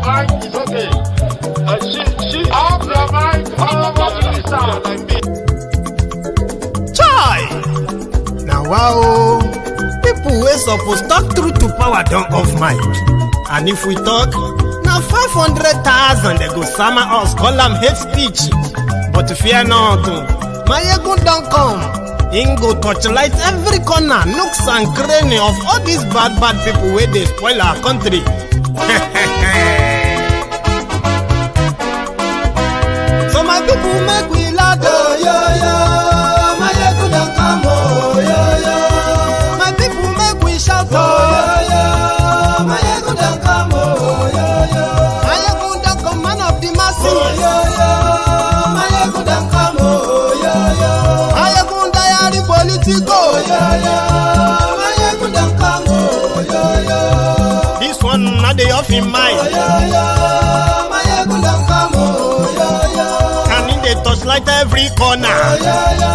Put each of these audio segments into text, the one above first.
your mind is okay. Off your mind, like me. Chai! Now wow, people wey suppose talk truth to power don't off mic. And if we talk, now 500,000 they go summer us, call them hate speech. But fear not, my ego don't come. Ingo torchlight every corner, nooks and cranny of all these bad people where they spoil our country. So my people make we laugh, oh yo yo. My ego don't come, oh yo yo. My people make we shout, oh yo yo. My ego don't come, oh yo yo. My ego don't come, man of the masses, oh yo yo. My ego don't come, oh yo yo. My ego diary politico, oh yo yo. My ego don't come, oh yo yo. This one not the off in mind, oh yo yo. My ego don't come, oh yo yo. Can in the touchlight every corner, oh yo yo.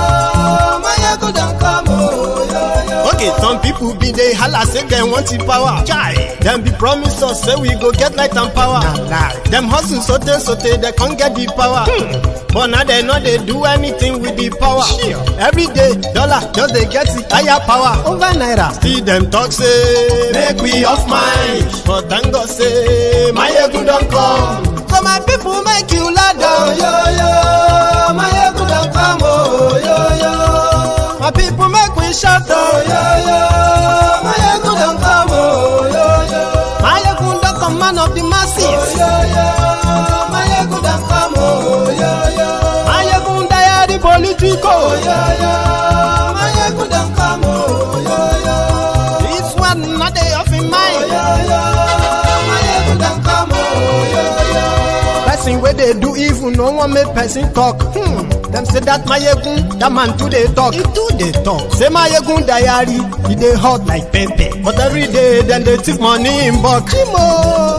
My ego don't come, oh yo yo. Okay, some people be they holla say they want the power. Chai, them be promise us say we go get light and power. Nah. Them hustle sote they can't get the power. But now they know they do anything with the power. Sure. Every day, dollar just they get the higher power over naira. See them talk say make we off mind, but thank God say my ego don't come. So my people make you laugh, oh yo yo. My ego don't come, oh yo yo. My people make we shout, oh yo yo. My ego don't come, oh yo yo. My ego don't come, man of the masses, oh yo yo. My ego don't come, oh yo yo. My ego diary politico, oh yo yo. My ego don't come, oh yo yo. This one not they off in mind, oh yo yo. My ego don't come, oh yo yo. Person where they do evil, no one make person talk. Them say that my yegun, that man too they talk. He too they talk. Say my yegun diary, he they hot like pepper. But every day then they take money in bulk.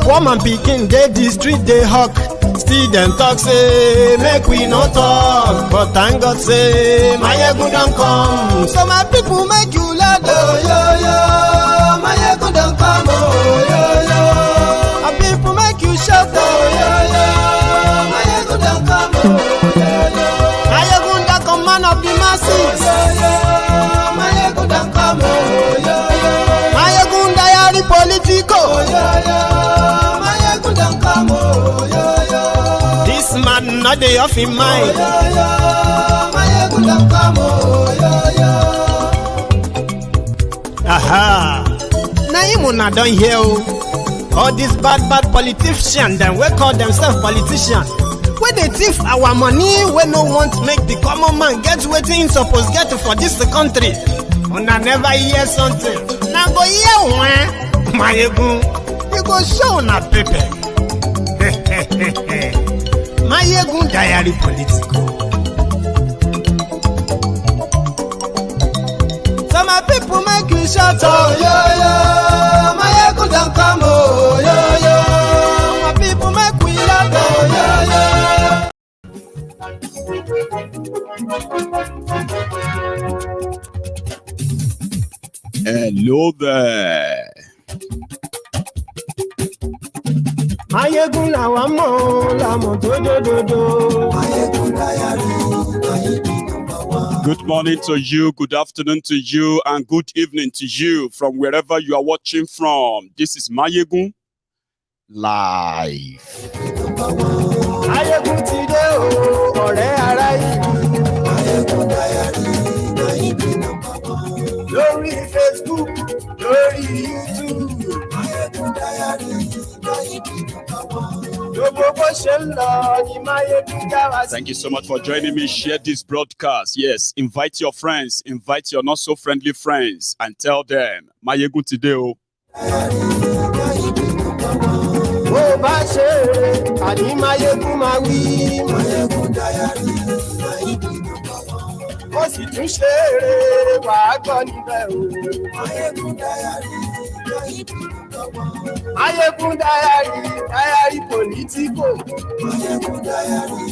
Poor man picking, they the street they hawk. Still them talk say make we no talk. But thank God say my yegun don't come. So my people make you laugh, oh yo yo. My yegun don't come, oh yo yo. My people make you shout, oh yo yo. My yegun don't come, oh yo yo. My ego don't come, man of the masses, oh yo yo. My ego don't come, oh yo yo. My ego diary politico, oh yo yo. My ego don't come, oh yo yo. This man not the off in mind, oh yo yo. My ego don't come, oh yo yo. Aha. Now you wanna don't hear all these bad politicians, them we call themselves politicians. When they thief our money, we no want to make the common man get what he supposed get for this country. And I never hear something. Now go hear one, my ego. You go show na paper. My ego diary political. So my people make you shout, oh yo yo. My ego don't come, oh yo yo. My people make we laugh, oh yo yo. Hello there. Mayegun la wa mo dododo. Mayegun diary. Good morning to you, good afternoon to you, and good evening to you from wherever you are watching from. This is Mayegun Live. Mayegun ti de o, ọ̀rẹ́ ara ìlú. Mayegun diary. Lórí Facebook, lórí YouTube. Mayegun diary. Thank you so much for joining me. Share this broadcast. Yes, invite your friends, invite your not so friendly friends, and tell them Mayegun today. Mayegun diary politico. Mayegun diary.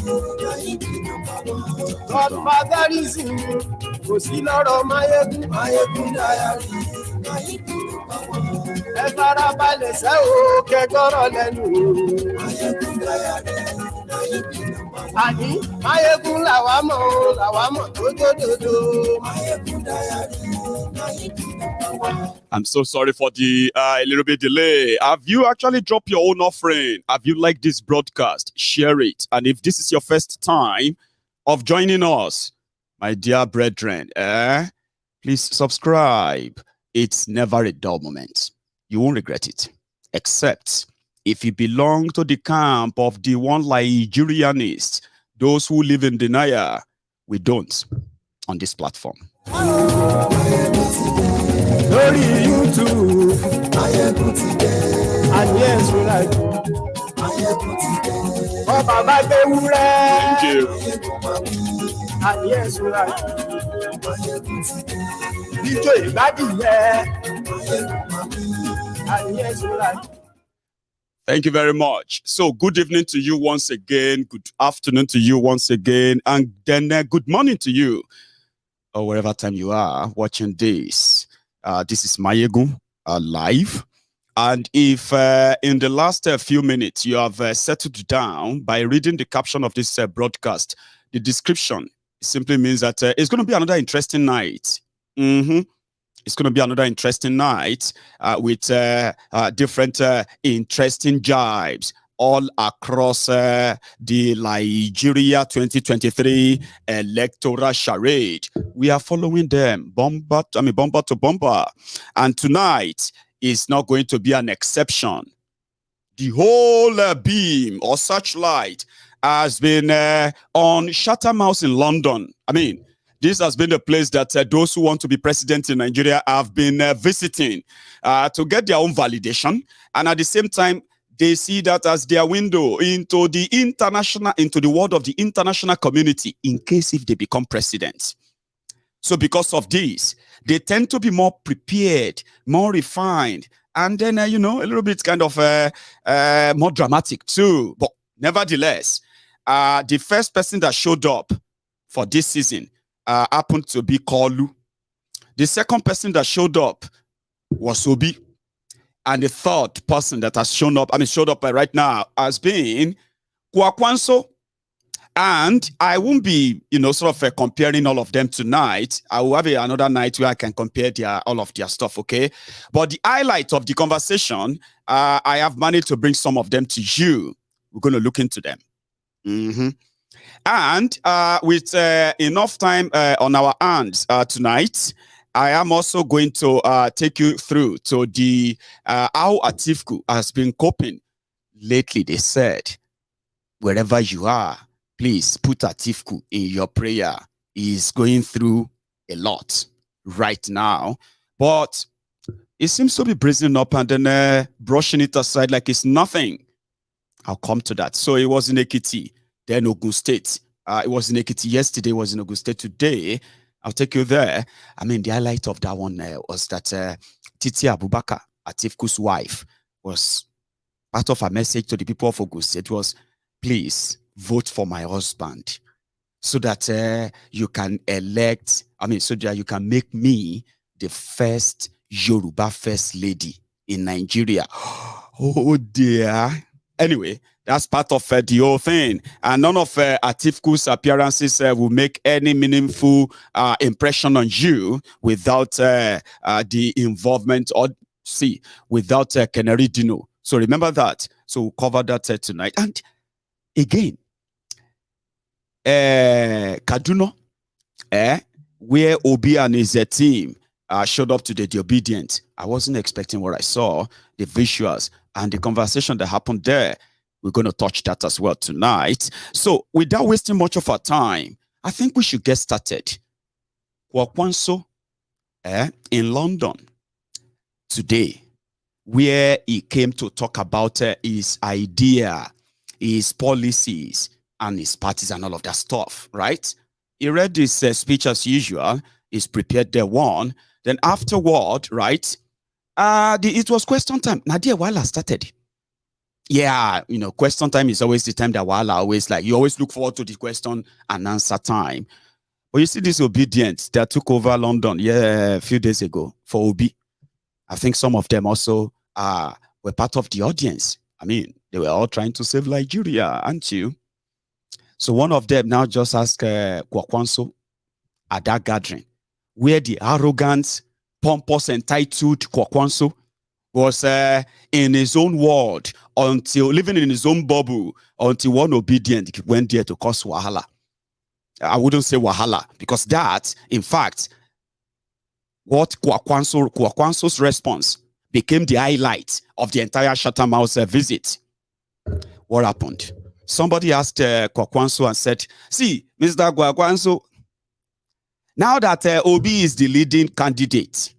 Godfatherism kò sí lọ́rọ̀ Mayegun. Mayegun diary. ẹ farabalẹ̀ sẹ́ o kẹgbọ́rọ̀ lẹ́nu. Àní Máyégún làwa mọ̀ tó dòdòdò. I'm so sorry for the a little bit delay. Have you actually dropped your own offering? Have you liked this broadcast? Share it. And if this is your first time of joining us, my dear brethren, please subscribe. It's never a dull moment. You won't regret it. Except if you belong to the camp of the one Nigerianists, those who live in denial. We don't on this platform. Lórí YouTube, and yes, we like you. Oh, Baba Bewure. Thank you. And yes, we like you. DJ Badie. And yes, we like you. Thank you very much. So good evening to you once again. Good afternoon to you once again. And then good morning to you. Or wherever time you are watching this. This is Máyégún live. And if in the last few minutes you have settled down by reading the caption of this broadcast, the description simply means that it's going to be another interesting night. It's going to be another interesting night with different interesting jibes all across the Nigeria 2023 electoral charade. We are following them bumper to bumper. And tonight is not going to be an exception. The whole beam or searchlight has been on Chatham House in London. I mean, this has been the place that those who want to be president in Nigeria have been visiting to get their own validation. And at the same time, they see that as their window into the world of the international community in case if they become president. So because of this, they tend to be more prepared, more refined, and then, a little bit kind of more dramatic too. But nevertheless, the first person that showed up for this season happened to be Kalu. The second person that showed up was Obi. And the third person that has showed up right now has been Kwankwaso. And I won't be, sort of comparing all of them tonight. I will have another night where I can compare all of their stuff, okay? But the highlight of the conversation, I have managed to bring some of them to you. We're going to look into them. And with enough time on our hands tonight, I am also going to take you through to the how Atiku has been coping lately. They said, wherever you are, please put Atiku in your prayer. He's going through a lot right now, but it seems to be brazening up and then brushing it aside like it's nothing. I'll come to that. So it was in Ekiti, then Ogun State. It was in Ekiti yesterday, it was in Ogun State today. I'll take you there. I mean, the highlight of that one was that Titi Abubakar, Atiku's wife, was part of a message to the people of Ogun State was, please vote for my husband so that you can so that you can make me the first Yoruba first lady in Nigeria. Oh dear. Anyway, that's part of the whole thing. And none of Atiku's appearances will make any meaningful impression on you without the involvement without Kenari Dino. So remember that. So we'll cover that tonight. And again, Kaduna, where Obi and his team showed up to the Obidients. I wasn't expecting what I saw, the visuals and the conversation that happened there. We're going to touch that as well tonight. So without wasting much of our time, I think we should get started. Kwankwaso in London today, where he came to talk about his idea, his policies, and his parties and all of that stuff, right? He read this speech as usual. He's prepared the one. Then afterward, right, it was question time. Nadia Wala started. Yeah, question time is always the time that Wala always you always look forward to the question and answer time. But you see this Obidients that took over London, a few days ago for Obi. I think some of them also were part of the audience. I mean, they were all trying to save Nigeria, aren't you? So one of them now just asked Kwankwaso at that gathering, where the arrogant, pompous, entitled Kwankwaso was in his own world, until living in his own bubble, until one obedient went there to cause wahala. I wouldn't say wahala, because that, in fact, what Kwankwaso's response became the highlight of the entire Chatham House visit. What happened? Somebody asked Kwankwaso and said, see, Mr. Kwankwaso, now that Obi is the leading candidate,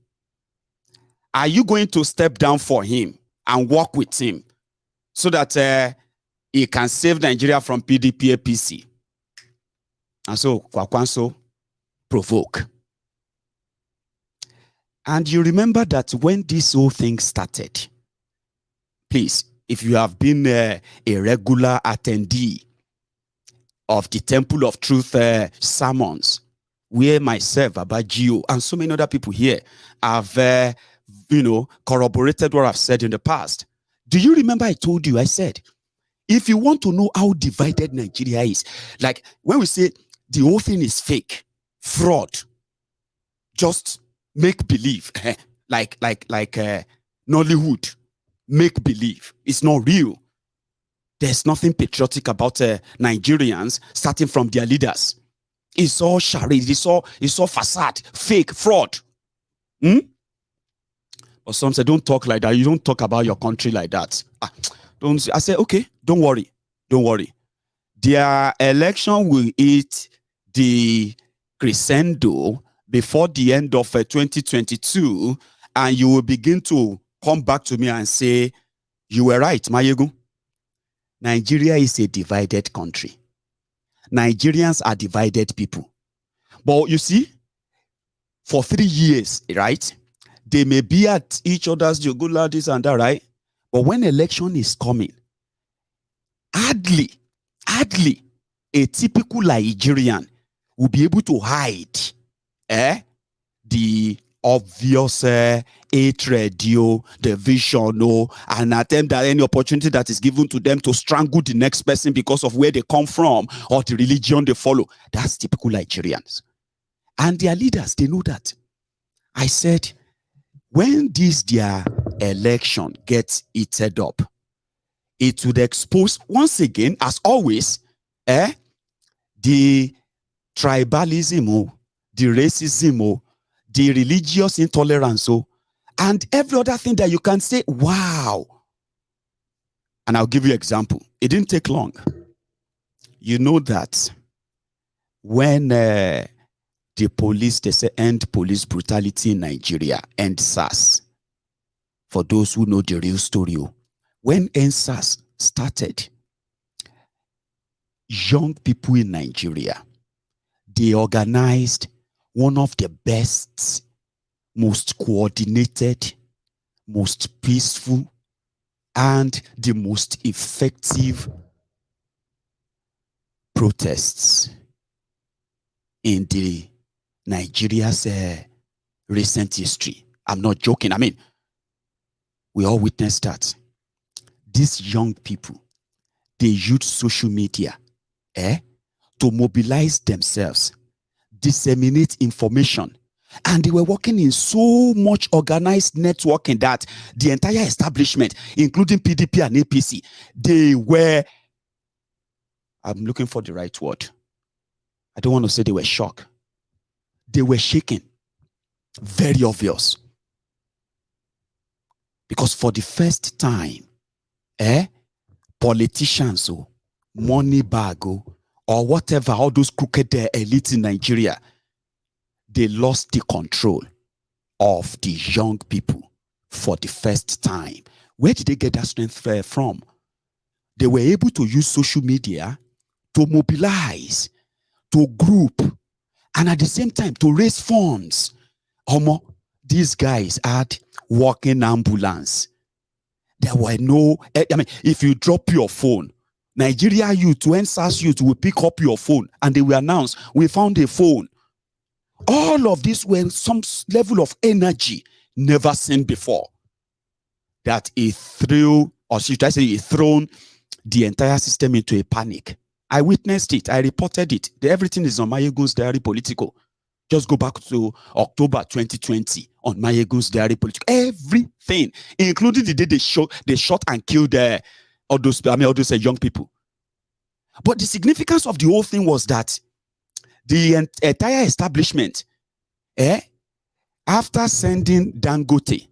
are you going to step down for him and work with him so that he can save Nigeria from PDP APC? And so Kwankwaso provoke. And you remember that when this whole thing started, please, if you have been a regular attendee of the Temple of Truth sermons, where myself, Rabiu, and so many other people here have, corroborated what I've said in the past. Do you remember I told you, I said, if you want to know how divided Nigeria is, like when we say the whole thing is fake, fraud, just make believe, like Nollywood, make believe, it's not real. There's nothing patriotic about Nigerians starting from their leaders. It's all charade, it's all facade, fake, fraud. But some say, don't talk like that. You don't talk about your country like that. Don't. I say, okay, don't worry. Their election will hit the crescendo before the end of 2022, and you will begin to come back to me and say, you were right, Mayegu. Nigeria is a divided country. Nigerians are divided people. But you see, for 3 years, right, they may be at each other's jugular, this and that, right? But when election is coming, hardly a typical Nigerian will be able to hide the obvious hatred, the vision, and attempt at any opportunity that is given to them to strangle the next person because of where they come from or the religion they follow. That's typical Nigerians. And their leaders, they know that. I said, when their election gets heated up, it would expose, once again, as always, the tribalism, the racism, the religious intolerance, and every other thing that you can say, wow. And I'll give you an example. It didn't take long. You know that when the police, they say end police brutality in Nigeria, end SARS. For those who know the real story, when end SARS started, young people in Nigeria, they organized one of the best, most coordinated, most peaceful, and the most effective protests in the Nigeria's recent history. I'm not joking. I mean, we all witnessed that. These young people, they used social media to mobilize themselves, disseminate information, and they were working in so much organized networking that the entire establishment, including PDP and APC, they were, I'm looking for the right word. I don't want to say they were shocked. They were shaken. Very obvious. Because for the first time, politicians, money bag, or whatever, all those crooked elites in Nigeria, they lost the control of the young people for the first time. Where did they get that strength from? They were able to use social media to mobilize, to group, and at the same time to raise funds. These guys had walking ambulance. There were no, I mean, if you drop your phone, Nigeria youth, when SARS youth will pick up your phone and they will announce, we found a phone. All of this were some level of energy never seen before. that it threw, or should I say it thrown the entire system into a panic. I witnessed it. I reported it. Everything is on Mayegun's Diary Political. Just go back to October 2020 on Mayegun's Diary Political. Everything, including the day they shot and killed all those young people. But the significance of the whole thing was that the entire establishment, after sending Dangote,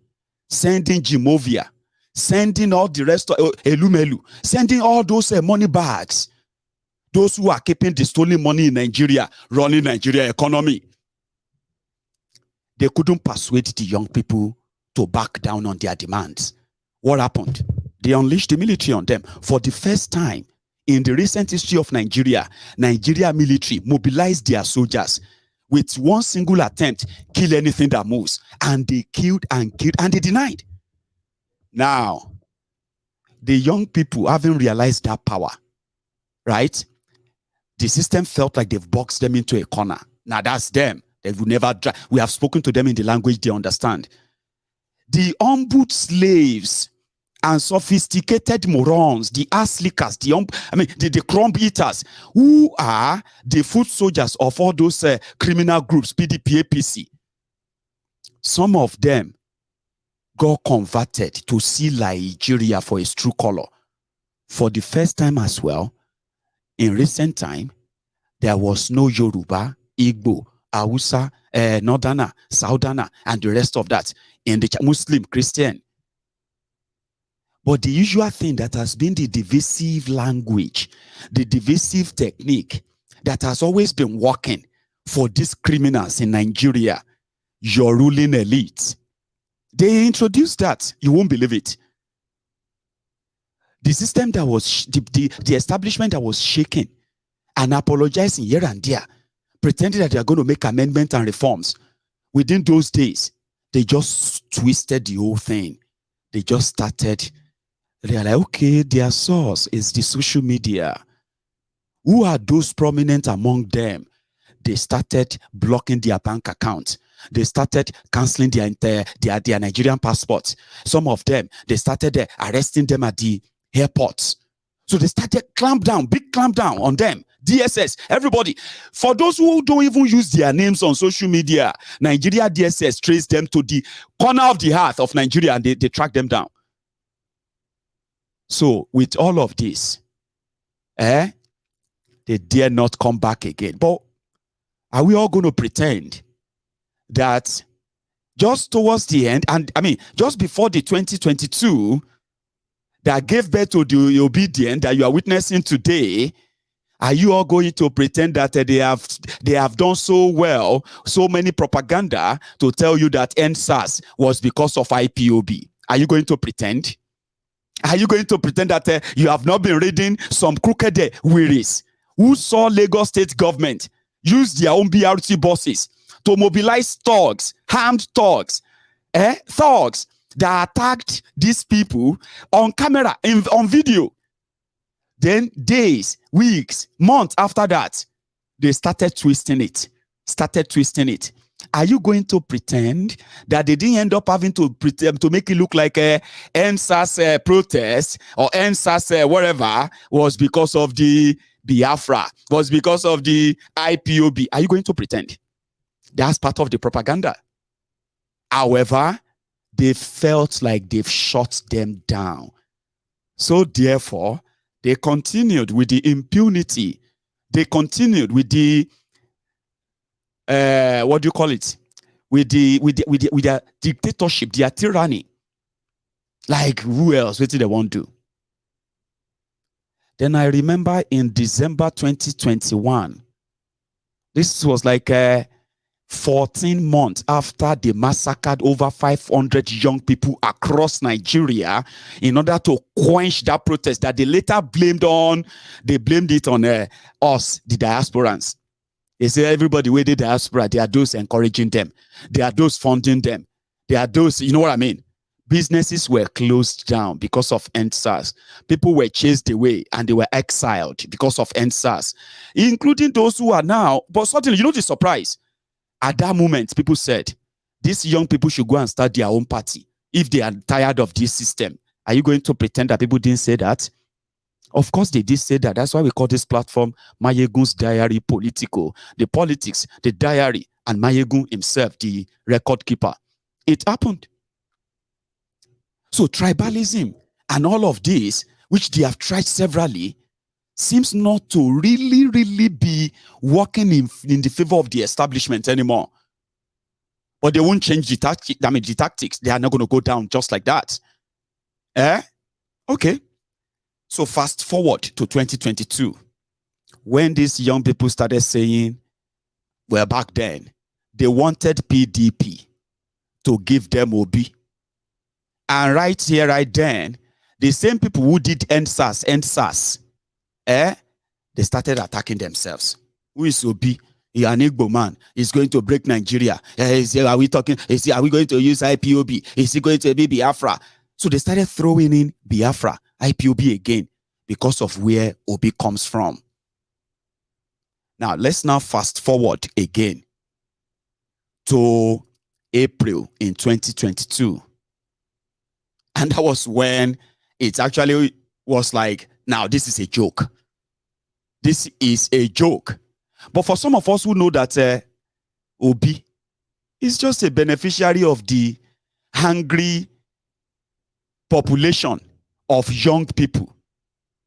sending Jimovia, sending all the rest of Elumelu, sending all those money bags, those who are keeping the stolen money in Nigeria, running Nigeria economy, they couldn't persuade the young people to back down on their demands. What happened? They unleashed the military on them. For the first time in the recent history of Nigeria, Nigeria military mobilized their soldiers with one single attempt, kill anything that moves. And they killed and they denied. Now, the young people haven't realized that power, right? The system felt like they've boxed them into a corner. Now that's them. They will never we have spoken to them in the language they understand. The humbled slaves and sophisticated morons, the ass lickers, the crumb eaters, who are the foot soldiers of all those criminal groups, PDP, APC. Some of them got converted to see Nigeria for its true color. For the first time as well, in recent time, there was no Yoruba, Igbo, Hausa, Northerner, Southerner, and the rest of that in the Muslim, Christian. But the usual thing that has been the divisive language, the divisive technique that has always been working for these criminals in Nigeria, your ruling elite, they introduced that. You won't believe it. The system that was, the establishment that was shaking and apologizing here and there, pretending that they are going to make amendments and reforms, within those days, they just twisted the whole thing. They just started, they're like, okay, their source is the social media. Who are those prominent among them? They started blocking their bank accounts. They started canceling their Nigerian passports. Some of them, they started arresting them at the airports. So they started big clamp down on them. DSS, everybody. For those who don't even use their names on social media, Nigeria DSS traced them to the corner of the earth of Nigeria and they track them down. So with all of this, they dare not come back again. But are we all going to pretend that just towards the end, and just before the 2022 that gave birth to the Obidient that you are witnessing today, are you all going to pretend that they have done so well, so many propaganda to tell you that NSAS was because of IPOB? Are you going to pretend? Are you going to pretend that you have not been reading some crooked wearies who saw Lagos state government use their own BRT buses to mobilize thugs, armed thugs, thugs that attacked these people on camera, on video? Then days, weeks, months after that, they started twisting it. Are you going to pretend that they didn't end up having to pretend to make it look like a NSAS protest or NSAS whatever was because of the Biafra, was because of the IPOB? Are you going to pretend? That's part of the propaganda. However, they felt like they've shut them down. So therefore, they continued with the impunity. They continued with the what do you call it? With their dictatorship, their tyranny. Like who else? What did they want to do? Then I remember in December 2021, this was like 14 months after they massacred over 500 young people across Nigeria in order to quench that protest that they later blamed it on us, the diasporans. They say everybody with the diaspora, they are those encouraging them. They are those funding them. They are those, you know what I mean? Businesses were closed down because of NSAS. People were chased away and they were exiled because of NSAS, including those who are now. But suddenly, you know the surprise? At that moment, people said, these young people should go and start their own party if they are tired of this system, are you going to pretend that people didn't say that? Of course they did say that. That's why we call this platform Mayegun's Diary Political. The politics, the diary, and Mayegun himself, the record keeper. It happened. So tribalism and all of this, which they have tried severally, seems not to really be working in the favor of the establishment anymore. But they won't change the tactics. They are not going to go down just like that. Okay. So fast forward to 2022, when these young people started saying, well, back then, they wanted PDP to give them Obi. And right here, right then, the same people who did NSAS, they started attacking themselves. Who is Obi? He's an Igbo man. He's going to break Nigeria. Are we going to use IPOB? Is he going to be Biafra? So they started throwing in Biafra, IPOB again, because of where Obi comes from. Now, let's now fast forward again to April in 2022. And that was when it actually was like, now this is a joke. This is a joke. But for some of us who know that Obi is just a beneficiary of the hungry population of young people,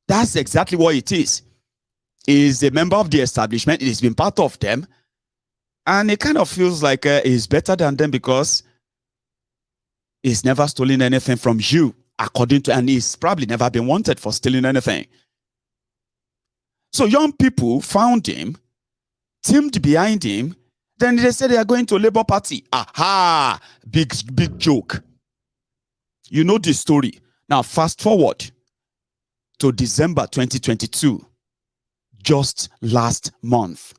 that's exactly what it is. He is a member of the establishment. It has been part of them. And it kind of feels like he's better than them because he's never stolen anything from you, according to, and he's probably never been wanted for stealing anything. So young people found him, teamed behind him, then they said they are going to Labour Party. Aha! Big joke. You know the story. Now fast forward to December 2022, just last month,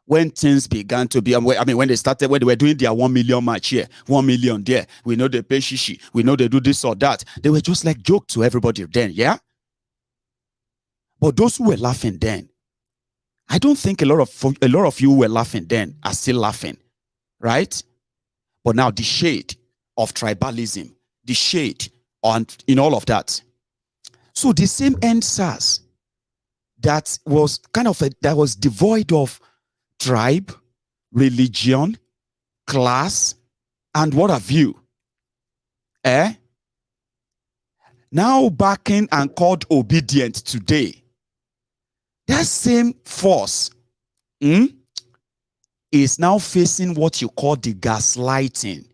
when things began to be, when they started, when they were doing their 1 million march here, 1 million there, we know they pay shishi, we know they do this or that. They were just like joke to everybody then, yeah? But those who were laughing then, I don't think a lot of you who were laughing then are still laughing, right? But now the shade of tribalism, the shade on in all of that. So the same NSAS that was that was devoid of tribe, religion, class, and what have you, now backing and called obedient today. That same force is now facing what you call the gaslighting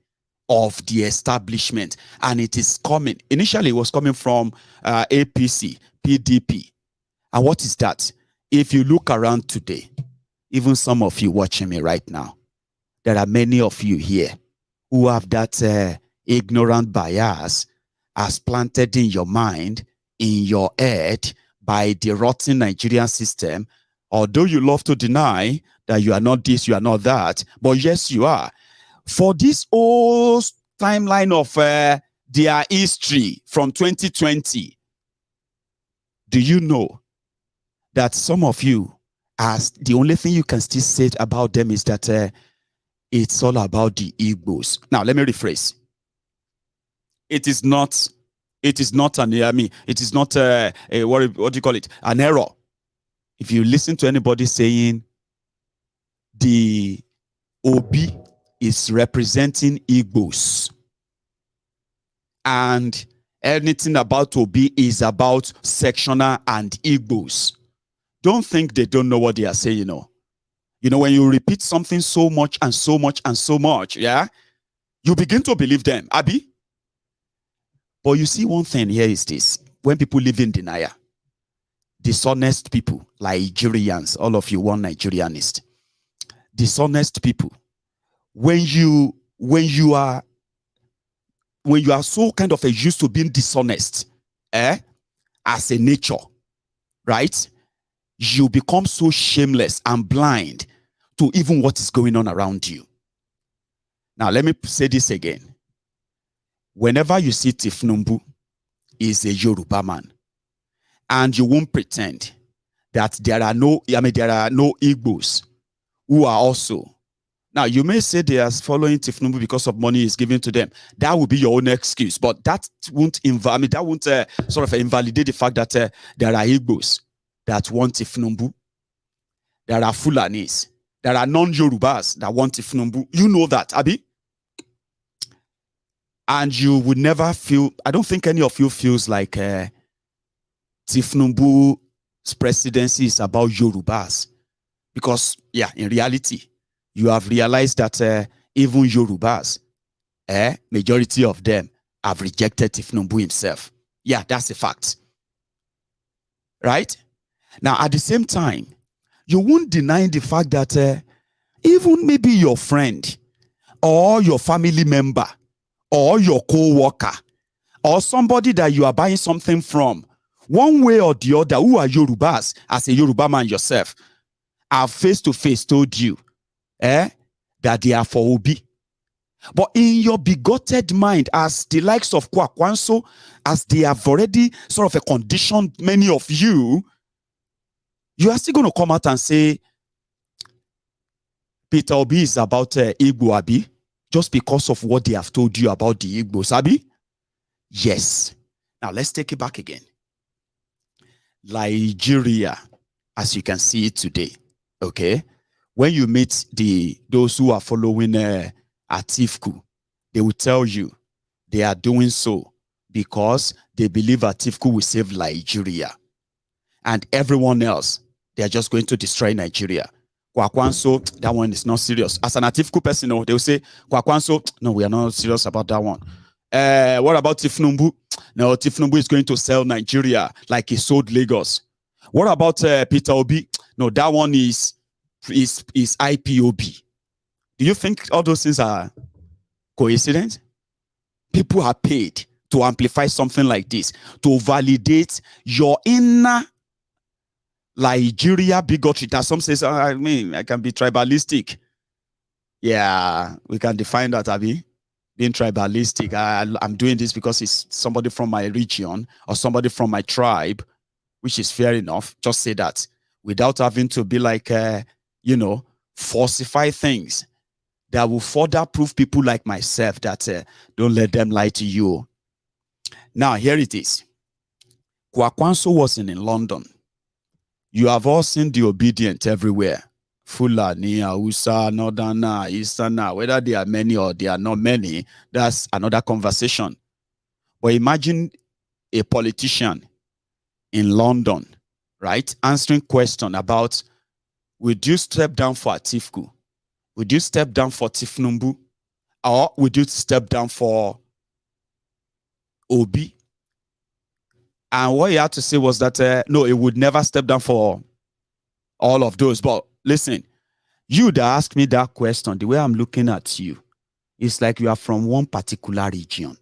of the establishment, and it is coming. Initially, it was coming from APC, PDP. And what is that? If you look around today, even some of you watching me right now, there are many of you here who have that ignorant bias as planted in your mind, in your head, by the rotten Nigerian system. Although you love to deny that you are not this, you are not that, but yes, you are. For this old timeline of their history from 2020, do you know that some of you, as the only thing you can still say about them is that it's all about the Igbos? Now, let me rephrase. It is not an, it is not what do you call it? An error. If you listen to anybody saying the Obi is representing Igbos and anything about Obi is about sectional and Igbos, don't think they don't know what they are saying, you know. You know, when you repeat something so much and so much and so much, yeah, you begin to believe them, Abi. But you see, one thing here is this: when people live in denial, dishonest people, like Nigerians, all of you, one Nigerianist, dishonest people, when you are so kind of used to being dishonest, as a nature, right? You become so shameless and blind to even what is going on around you. Now, let me say this again. Whenever you see Tifnumbu is a Yoruba man, and you won't pretend that there are no Igbos who are also Now, you may say they are following Tifnumbu because of money is given to them. That would be your own excuse, but that won't sort of invalidate the fact that there are Igbos that want Tifnumbu. There are Fulanis. There are non-Yorubas that want Tifnumbu. You know that, Abi? And you would never feel, I don't think any of you feels like Tifnumbu's presidency is about Yorubas. Because, yeah, in reality, you have realized that even Yorubas, majority of them have rejected Tifnumbu himself. Yeah, that's a fact. Right? Now, at the same time, you won't deny the fact that even maybe your friend or your family member or your co-worker or somebody that you are buying something from, one way or the other, who are Yorubas, as a Yoruba man yourself, have face-to-face told you that they are for Obi. But in your bigoted mind, as the likes of Kwankwaso, as they have already sort of conditioned many of you, you are still going to come out and say, Peter Obi is about Igbo, Abi, just because of what they have told you about the Igbos, Abi? Yes. Now, let's take it back again. Nigeria, as you can see it today, okay? When you meet those who are following Atifku, they will tell you they are doing so because they believe Atifku will save Nigeria. And everyone else, they are just going to destroy Nigeria. Kwankwaso, that one is not serious. As an Atifku person, they will say, Kwankwaso, no, we are not serious about that one. What about Tifnumbu? No, Tifnumbu is going to sell Nigeria like he sold Lagos. What about Peter Obi? No, that one is IPOB. Do you think all those things are coincidence? People are paid to amplify something like this, to validate your inner Nigeria bigotry. That some says, I mean, I can be tribalistic. Yeah, we can define that, Abi. Being tribalistic. I'm doing this because it's somebody from my region or somebody from my tribe, which is fair enough. Just say that without having to be like, falsify things that will further prove people like myself that don't let them lie to you. Now, here it is. Kwankwaso wasn't in London. You have all seen the Obidient everywhere. Fulani, Hausa, Northerner, Easterner, whether they are many or they are not many, that's another conversation. But imagine a politician in London, right, answering question about, would you step down for Atifku? Would you step down for Tifnumbu? Or would you step down for Obi? And what he had to say was that, no, he would never step down for all of those. But listen, you that asked me that question, the way I'm looking at you, it's like you are from one particular region,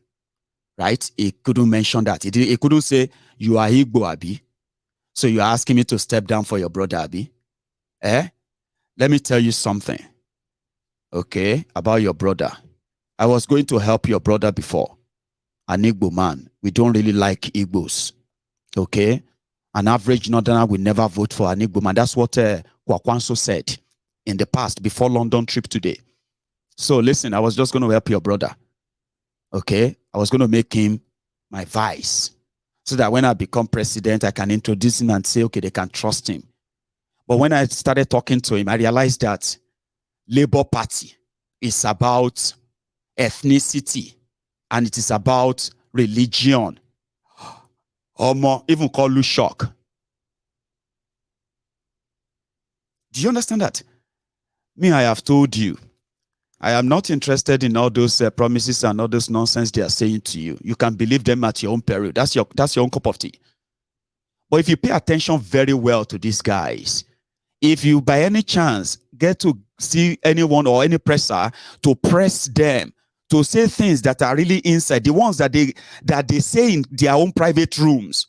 right? He couldn't mention that. He couldn't say, you are Igbo, Abi. So you're asking me to step down for your brother, Abi. Let me tell you something, okay, about your brother. I was going to help your brother before. An Igbo man. We don't really like Igbos. Okay? An average Northerner will never vote for an Igbo man. That's what Kwankwaso said in the past, before London trip today. So listen, I was just going to help your brother. Okay? I was going to make him my vice. So that when I become president, I can introduce him and say, okay, they can trust him. But when I started talking to him, I realized that Labour Party is about ethnicity and it is about religion. Or more, even call you shock. Do you understand that? Me, I have told you, I am not interested in all those promises and all those nonsense they are saying to you. You can believe them at your own peril. That's your own cup of tea. But if you pay attention very well to these guys, if you by any chance get to see anyone or any presser to press them to say things that are really inside, the ones that they say in their own private rooms,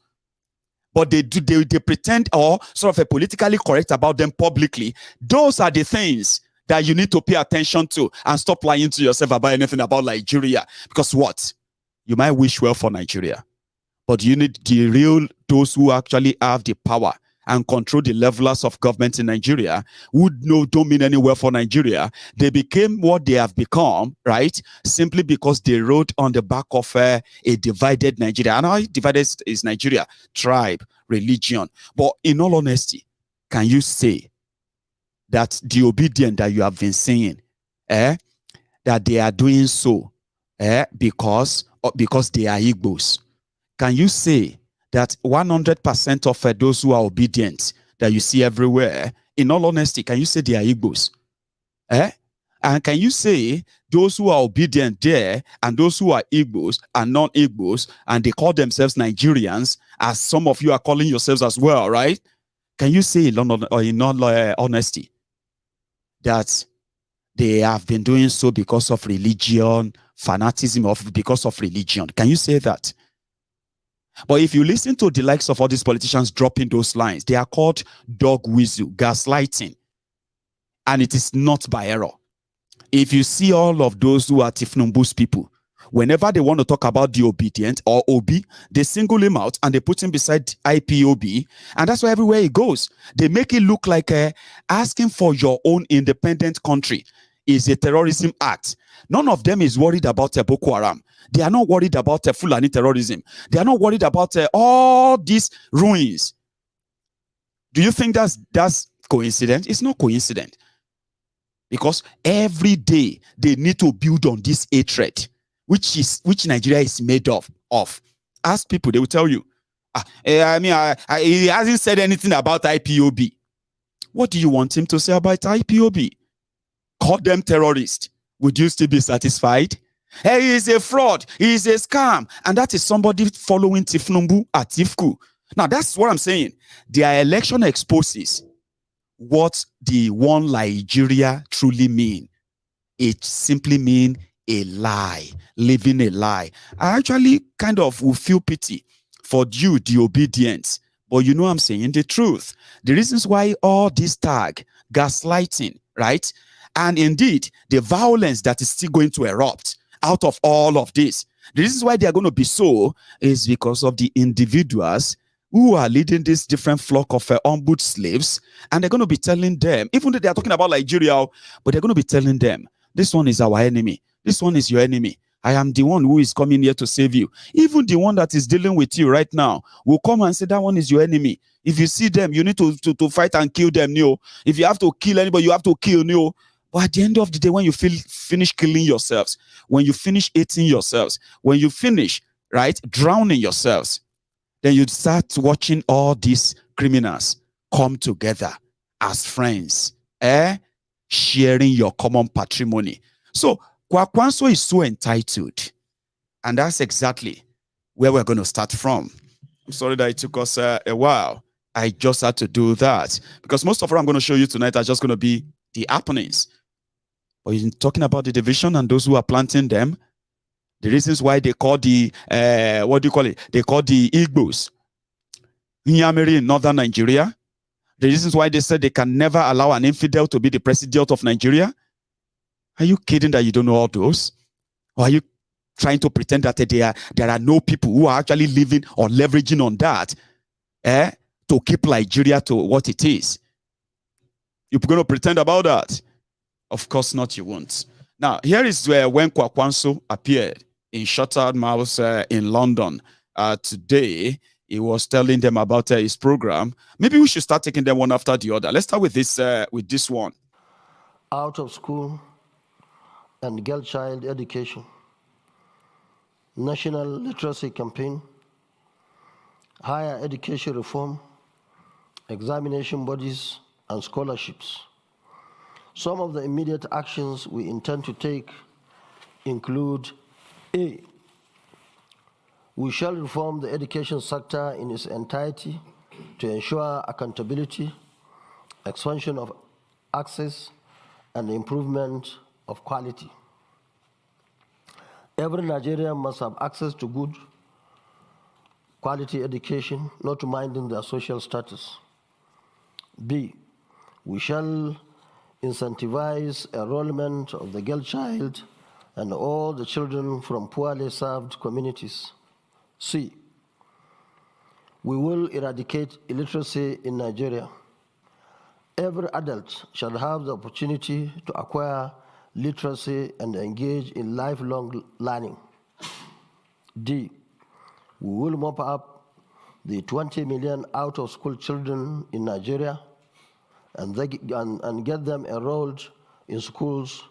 but they pretend or sort of politically correct about them publicly, those are the things that you need to pay attention to and stop lying to yourself about anything about Nigeria. Because what? You might wish well for Nigeria, but you need those who actually have the power and control the levelers of government in Nigeria, who don't mean anywhere for Nigeria. They became what they have become, right? Simply because they rode on the back of a divided Nigeria. And how divided is Nigeria? Tribe, religion. But in all honesty, can you say that the obedient that you have been saying, that they are doing so because they are Igbos? Can you say that 100% of those who are obedient that you see everywhere, in all honesty, can you say they are Igbos? And can you say those who are obedient there and those who are Igbos and non-Igbos, and they call themselves Nigerians, as some of you are calling yourselves as well, right? Can you say in all honesty that they have been doing so because of religion, fanaticism, or because of religion? Can you say that? But if you listen to the likes of all these politicians dropping those lines, they are called dog whistle, gaslighting. And it is not by error. If you see all of those who are Tifnumbu's people, whenever they want to talk about the obedient or Obi, they single him out and they put him beside IPOB. And that's why everywhere he goes, they make it look like asking for your own independent country is a terrorism act. None of them is worried about Boko Haram. They are not worried about Fulani terrorism. They are not worried about all these ruins. Do you think that's coincidence? It's not coincidence. Because every day they need to build on this hatred, which Nigeria is made of. Ask people, they will tell you. He hasn't said anything about IPOB. What do you want him to say about IPOB? Call them terrorists. Would you still be satisfied? Hey, he is a fraud. He is a scam. And that is somebody following Tifnumbu at Tifku. Now, that's what I'm saying. Their election exposes what the one Nigeria truly mean. It simply mean a lie, living a lie. I actually kind of will feel pity for you, the obedience. But you know I'm saying the truth. The reasons why all this tag, gaslighting, right? And indeed, the violence that is still going to erupt out of all of this. The reasons why they are going to be so is because of the individuals who are leading this different flock of ombud slaves, and they're going to be telling them, even though they are talking about Nigeria, but they're going to be telling them, this one is our enemy. This one is your enemy. I am the one who is coming here to save you. Even the one that is dealing with you right now will come and say that one is your enemy. If you see them, you need to fight and kill them. If you have to kill anybody, you have to kill. But at the end of the day, when you finish killing yourselves, when you finish eating yourselves, when you finish, right, drowning yourselves, then you start watching all these criminals come together as friends, sharing your common patrimony. So Kwankwaso is so entitled, and that's exactly where we're going to start from. I'm sorry that it took us a while. I just had to do that because most of what I'm going to show you tonight are just going to be the happenings. But you're talking about the division and those who are planting them. The reasons why they call the, what do you call it? They call the Igbos Nyamiri in northern Nigeria. The reasons why they said they can never allow an infidel to be the president of Nigeria. Are you kidding that you don't know all those? Or are you trying to pretend that there are no people who are actually living or leveraging on that to keep Nigeria to what it is? You're going to pretend about that? Of course not, you won't. Now, here is when Kwankwaso appeared in Chatham House in London today. He was telling them about his program. Maybe we should start taking them one after the other. Let's start with this one. Out of school and girl child education, national literacy campaign, higher education reform, examination bodies, and scholarships. Some of the immediate actions we intend to take include: A, we shall reform the education sector in its entirety to ensure accountability, expansion of access, and improvement of quality. Every Nigerian must have access to good quality education, not minding their social status. B, we shall incentivize enrollment of the girl child and all the children from poorly served communities. C, We will eradicate illiteracy in Nigeria. Every adult shall have the opportunity to acquire literacy and engage in lifelong learning. D, we will mop up the 20 million out-of-school children in Nigeria and get them enrolled in schools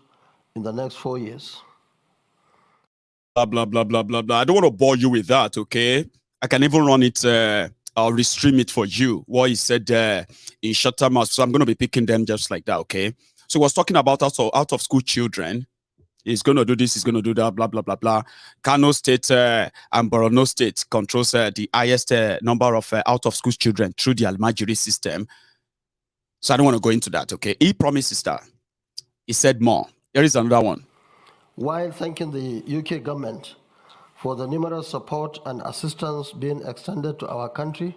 in the next 4 years. Blah, blah, blah, blah, blah, blah. I don't want to bore you with that, okay? I can even run it, I'll restream it for you, what he said in Chatham House. So I'm going to be picking them just like that, okay? So he was talking about out-of-school children. He's going to do this, he's going to do that, blah, blah, blah, blah. Kano State and Borno State controls the highest number of out-of-school children through the Almajiri system. So I don't want to go into that, okay? He promises that. He said more. Here is another one. While thanking the UK government for the numerous support and assistance being extended to our country,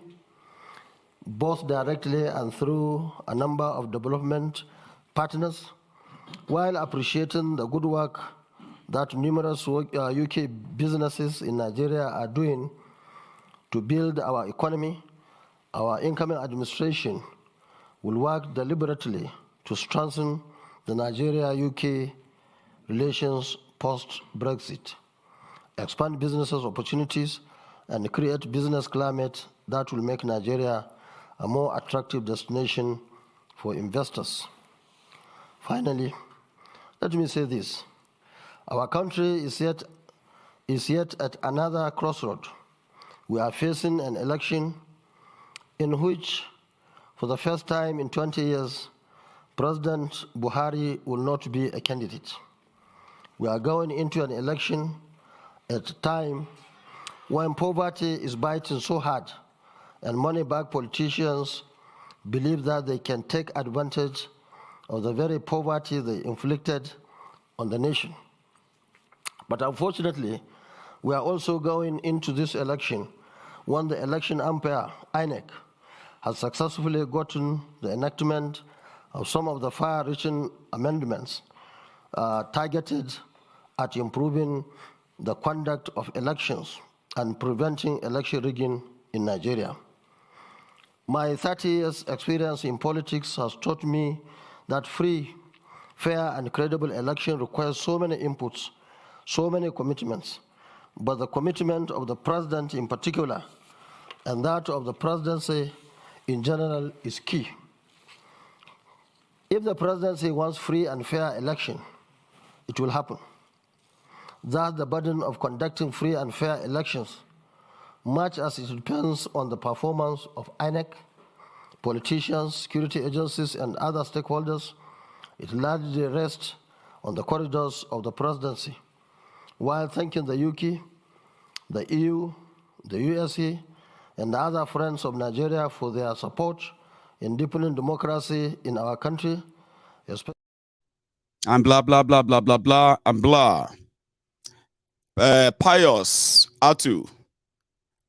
both directly and through a number of development partners, while appreciating the good work that numerous UK businesses in Nigeria are doing to build our economy, our incoming administration will work deliberately to strengthen the Nigeria-UK relations post-Brexit, expand businesses opportunities, and create business climate that will make Nigeria a more attractive destination for investors. Finally, let me say this. Our country is yet at another crossroad. We are facing an election in which, for the first time in 20 years, President Buhari will not be a candidate. We are going into an election at a time when poverty is biting so hard and money-bagged politicians believe that they can take advantage of the very poverty they inflicted on the nation. But unfortunately, we are also going into this election when the election umpire, INEC, has successfully gotten the enactment of some of the far-reaching amendments targeted at improving the conduct of elections and preventing election rigging in Nigeria. My 30 years experience in politics has taught me that free, fair, and credible election requires so many inputs, so many commitments, but the commitment of the president in particular and that of the presidency in general is key. If the presidency wants free and fair election, it will happen. Thus, the burden of conducting free and fair elections, much as it depends on the performance of INEC, politicians, security agencies, and other stakeholders, it largely rests on the corridors of the presidency. While thanking the UK, the EU, the USA, and the other friends of Nigeria for their support in deepening democracy in our country, and blah, blah, blah, blah, blah, blah, and blah. Pius Atu,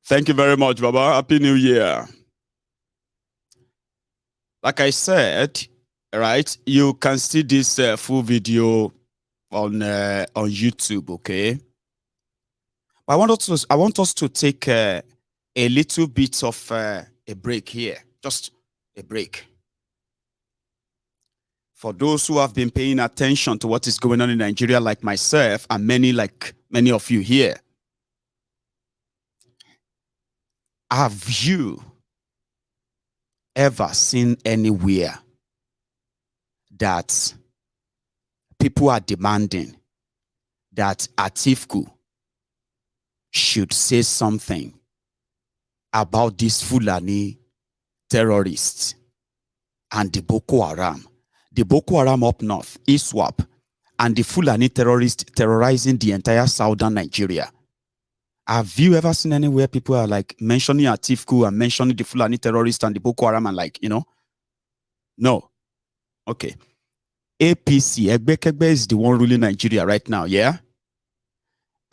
thank you very much, Baba. Happy New Year. Like I said, right, you can see this full video on YouTube, okay? But I want us to take a little bit of a break here, just a break. For those who have been paying attention to what is going on in Nigeria, like myself and many of you here, have you ever seen anywhere that people are demanding that Atiku should say something about these Fulani terrorists and the Boko Haram? The Boko Haram up north, ISWAP, and the Fulani terrorists terrorizing the entire southern Nigeria. Have you ever seen anywhere people are like mentioning Atiku and mentioning the Fulani terrorists and the Boko Haram and like, you know? No. Okay. APC, Egbekegbe is the one ruling Nigeria right now, yeah?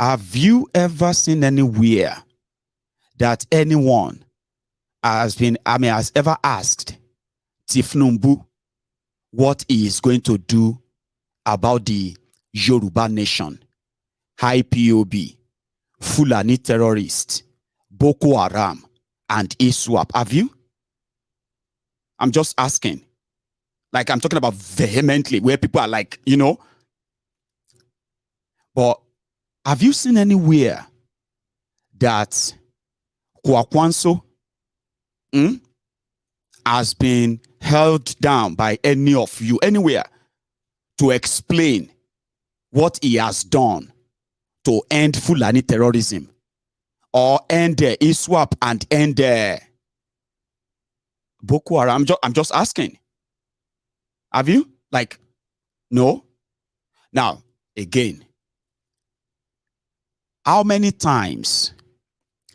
Have you ever seen anywhere that anyone has ever asked Tifnumbu what he is going to do about the Yoruba nation, IPOB, Fulani terrorists, Boko Haram, and ISWAP? Have you? I'm just asking. Like, I'm talking about vehemently, where people are like, you know. But have you seen anywhere that Kwankwaso has been held down by any of you anywhere to explain what he has done to end Fulani terrorism or end ISWAP and end Boko Haram? I'm just asking. Have you? Like, no? Now, again, how many times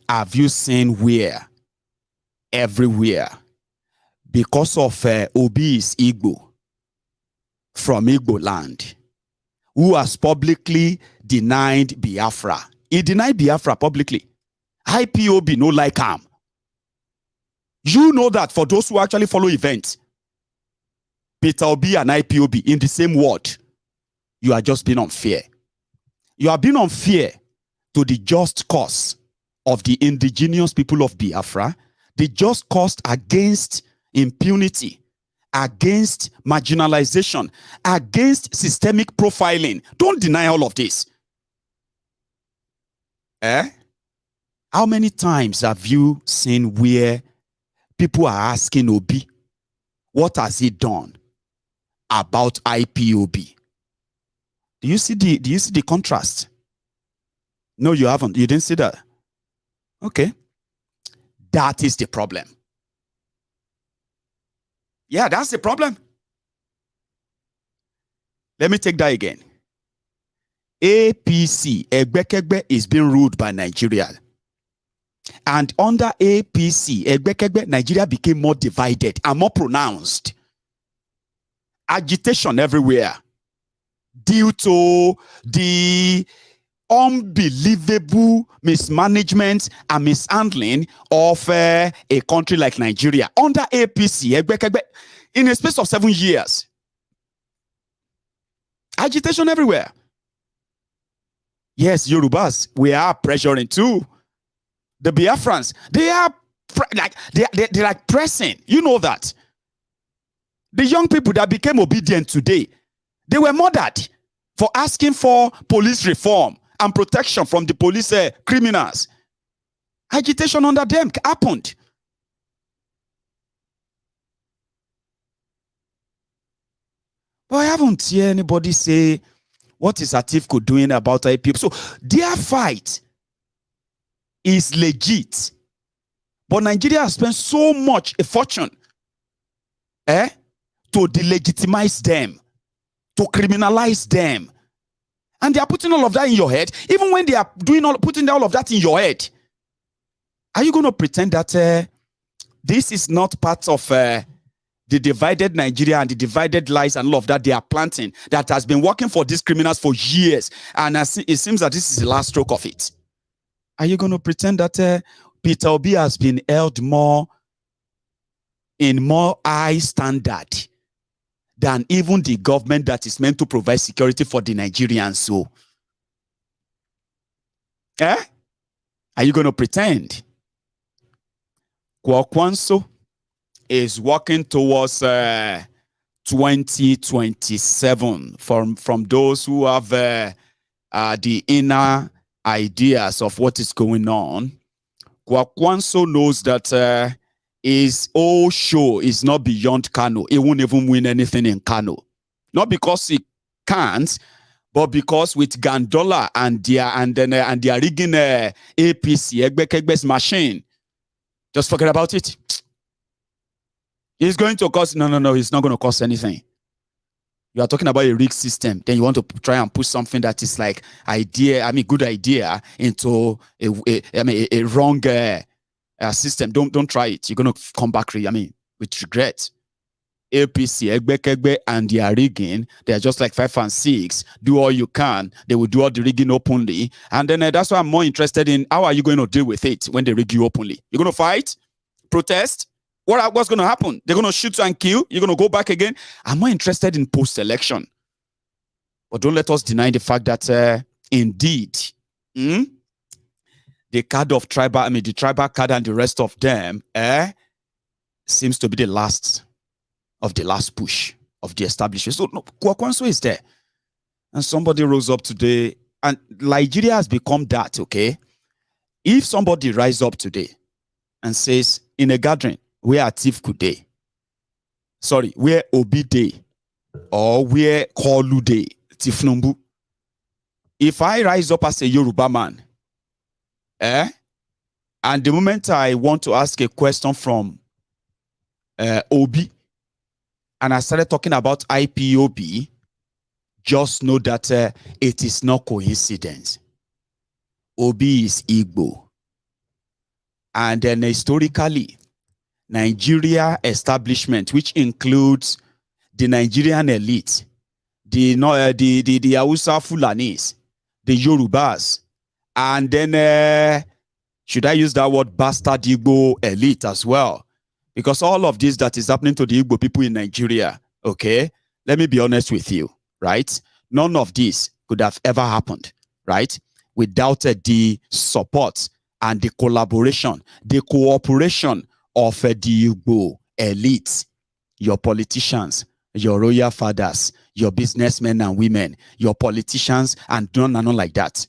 have you seen where everywhere because of Obi's Igbo from Igbo land, who has publicly denied Biafra? He denied Biafra publicly. IPOB no like him. You know that for those who actually follow events, Peter Obi and IPOB in the same word, you are just being unfair. You are being unfair to the just cause of the indigenous people of Biafra, the just cause against impunity, against marginalization, against systemic profiling. Don't deny all of this. How many times have you seen where people are asking Obi, what has he done about IPOB? Do you see the contrast? No, you haven't. You didn't see that. Okay. That is the problem. Yeah, that's the problem. Let me take that again. APC, Egbekegbe, is being ruled by Nigeria. And under APC, Egbekegbe, Nigeria became more divided and more pronounced. Agitation everywhere due to the unbelievable mismanagement and mishandling of a country like Nigeria. Under APC, Egbekegbe, in a space of 7 years. Agitation everywhere. Yes, Yorubas, we are pressuring too. The Biafrans, they are they're like pressing. You know that. The young people that became obedient today, they were murdered for asking for police reform and protection from the police criminals. Agitation under them happened. But I haven't heard anybody say, what is Atiku doing about IPOB? So their fight is legit. But Nigeria has spent so much a fortune to delegitimize them, to criminalize them. And they are putting all of that in your head. Even when they are putting all of that in your head, are you going to pretend that this is not part of the divided Nigeria and the divided lies and all of that they are planting that has been working for these criminals for years? And it seems that this is the last stroke of it. Are you going to pretend that Peter Obi has been held more in more high standard than even the government that is meant to provide security for the Nigerians? So, are you going to pretend? Kwankwaso is working towards 2027 from those who have the inner ideas of what is going on. Kwankwaso knows that his whole show is not beyond Kano. He won't even win anything in Kano. Not because he can't, but because with Gandola and their rigging APC, Egbekegbe's machine, just forget about it. He's going to cost, no, he's not going to cost anything. You are talking about a rigged system, then you want to try and push something that is like good idea into a wrong system. Don't try it. You're going to come back, with regret. APC, Egbekegbe, and they are rigging. They are just like 5 and 6. Do all you can. They will do all the rigging openly. And then that's why I'm more interested in how are you going to deal with it when they rig you openly? You're going to fight? Protest? What's going to happen? They're going to shoot and kill? You're going to go back again? I'm more interested in post-election. But don't let us deny the fact that indeed, the card of tribal, the tribal card and the rest of them, seems to be the last of the last push of the establishment. So no, Kwankwaso is there. And somebody rose up today, and Nigeria has become that, okay? If somebody rise up today and says, in a gathering, where Atif Kude, sorry, where Obi Day, or where Kolu Day, Tifnumbu, if I rise up as a Yoruba man, and the moment I want to ask a question from Obi, and I started talking about IPOB, just know that it is not coincidence. Obi is Igbo. And then historically, Nigeria establishment, which includes the Nigerian elite, the Hausa Fulanis, the Yorubas, and then, should I use that word, bastard Igbo elite as well? Because all of this that is happening to the Igbo people in Nigeria, okay, let me be honest with you, right? None of this could have ever happened, right? Without the support and the collaboration, the cooperation of the Igbo elite, your politicians, your royal fathers, your businessmen and women, your politicians, and none like that.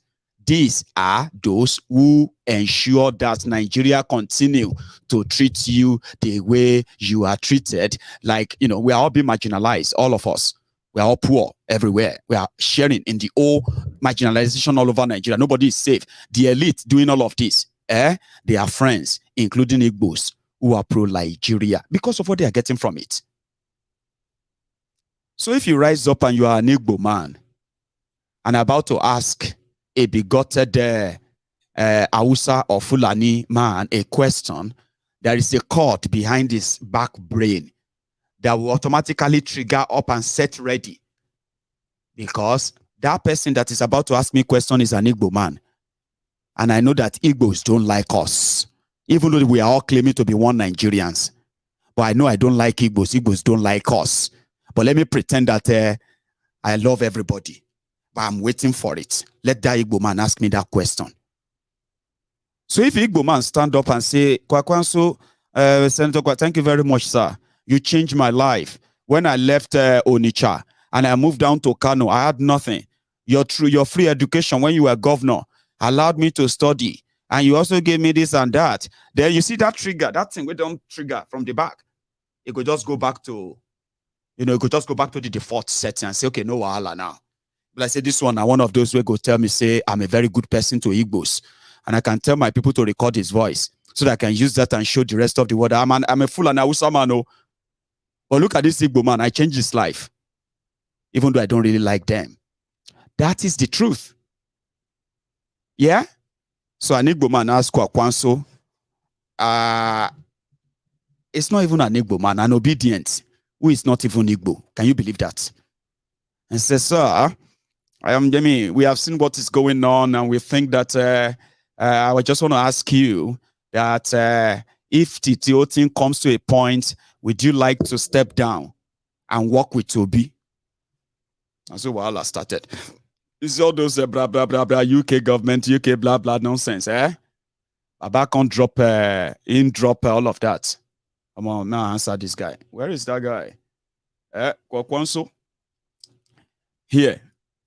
These are those who ensure that Nigeria continue to treat you the way you are treated. Like, we are all being marginalized, all of us. We are all poor everywhere. We are sharing in the whole marginalization all over Nigeria. Nobody is safe. The elite doing all of this, they are friends, including Igbos, who are pro-Nigeria because of what they are getting from it. So if you rise up and you are an Igbo man and about to ask a bigoted Hausa or Fulani man a question, there is a cord behind his back brain that will automatically trigger up and set ready. Because that person that is about to ask me a question is an Igbo man. And I know that Igbos don't like us. Even though we are all claiming to be one Nigerians. But I know I don't like Igbos. Igbos don't like us. But let me pretend that I love everybody. But I'm waiting for it. Let that Igbo man ask me that question. So if Igbo man stand up and say, Kwankwaso, Senator Kwa, thank you very much, sir. You changed my life. When I left Onitsha and I moved down to Kano, I had nothing. Your free education when you were governor allowed me to study. And you also gave me this and that. Then you see that trigger, that thing we don't trigger from the back. It could just go back to, it could just go back to the default setting and say, okay, no wahala now. But I say this one, one of those who go tell me, say, I'm a very good person to Igbos. And I can tell my people to record his voice so that I can use that and show the rest of the world. I'm a fool and Hausa man. But look at this Igbo man. I changed his life. Even though I don't really like them. That is the truth. Yeah? So an Igbo man asked Kwankwaso, it's not even an Igbo man, an Obidient, who is not even Igbo. Can you believe that? And says, sir, we have seen what is going on, and we think that I just want to ask you that if the TTO thing comes to a point, would you like to step down and work with Obi? And so Wahala started. It's all those blah, blah, blah, blah, UK government, UK blah, blah nonsense, Baba can't drop all of that. Come on, now answer this guy. Where is that guy? Kwankwaso? Here.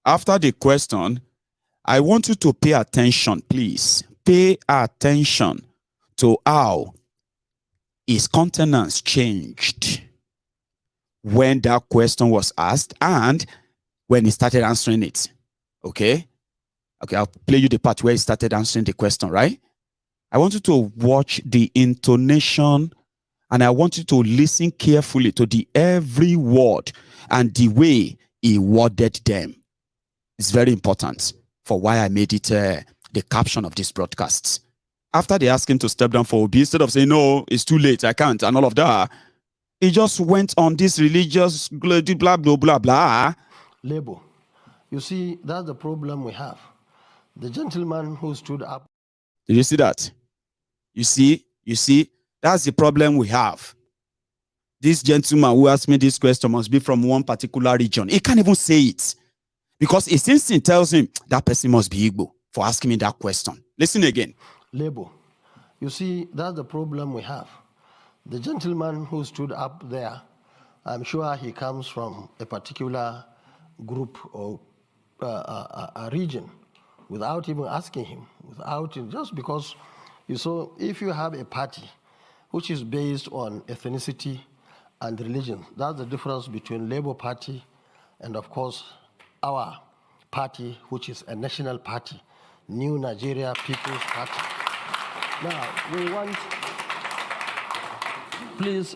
After the question, I want you to pay attention, please. Pay attention to how his countenance changed when that question was asked and when he started answering it. Okay? Okay, I'll play you the part where he started answering the question, right? I want you to watch the intonation and I want you to listen carefully to the every word and the way he worded them. It's very important for why I made it the caption of this broadcast. After they asked him to step down for Obi, instead of saying, no, it's too late, I can't, and all of that, he just went on this religious blah, blah, blah, blah, blah. Label. You see, that's the problem we have. The gentleman who stood up. Did you see that? You see, that's the problem we have. This gentleman who asked me this question must be from one particular region. He can't even say it. Because his instinct tells him that person must be Igbo for asking me that question. Listen again. labor. You see, that's the problem we have. The gentleman who stood up there, I'm sure he comes from a particular group or a region without even asking him, just because you saw, if you have a party which is based on ethnicity and religion, that's the difference between Labour Party and, of course, our party, which is a national party, New Nigeria People's Party. Now, we want, please,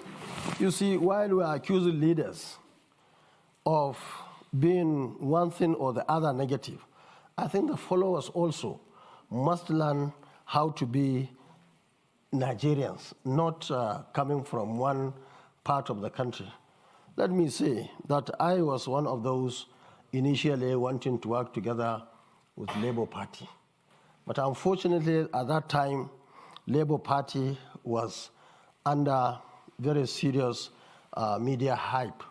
you see, while we are accusing leaders of being one thing or the other negative, I think the followers also must learn how to be Nigerians, not coming from one part of the country. Let me say that I was one of those initially wanting to work together with Labour Party. But unfortunately, at that time, Labour Party was under very serious media hype,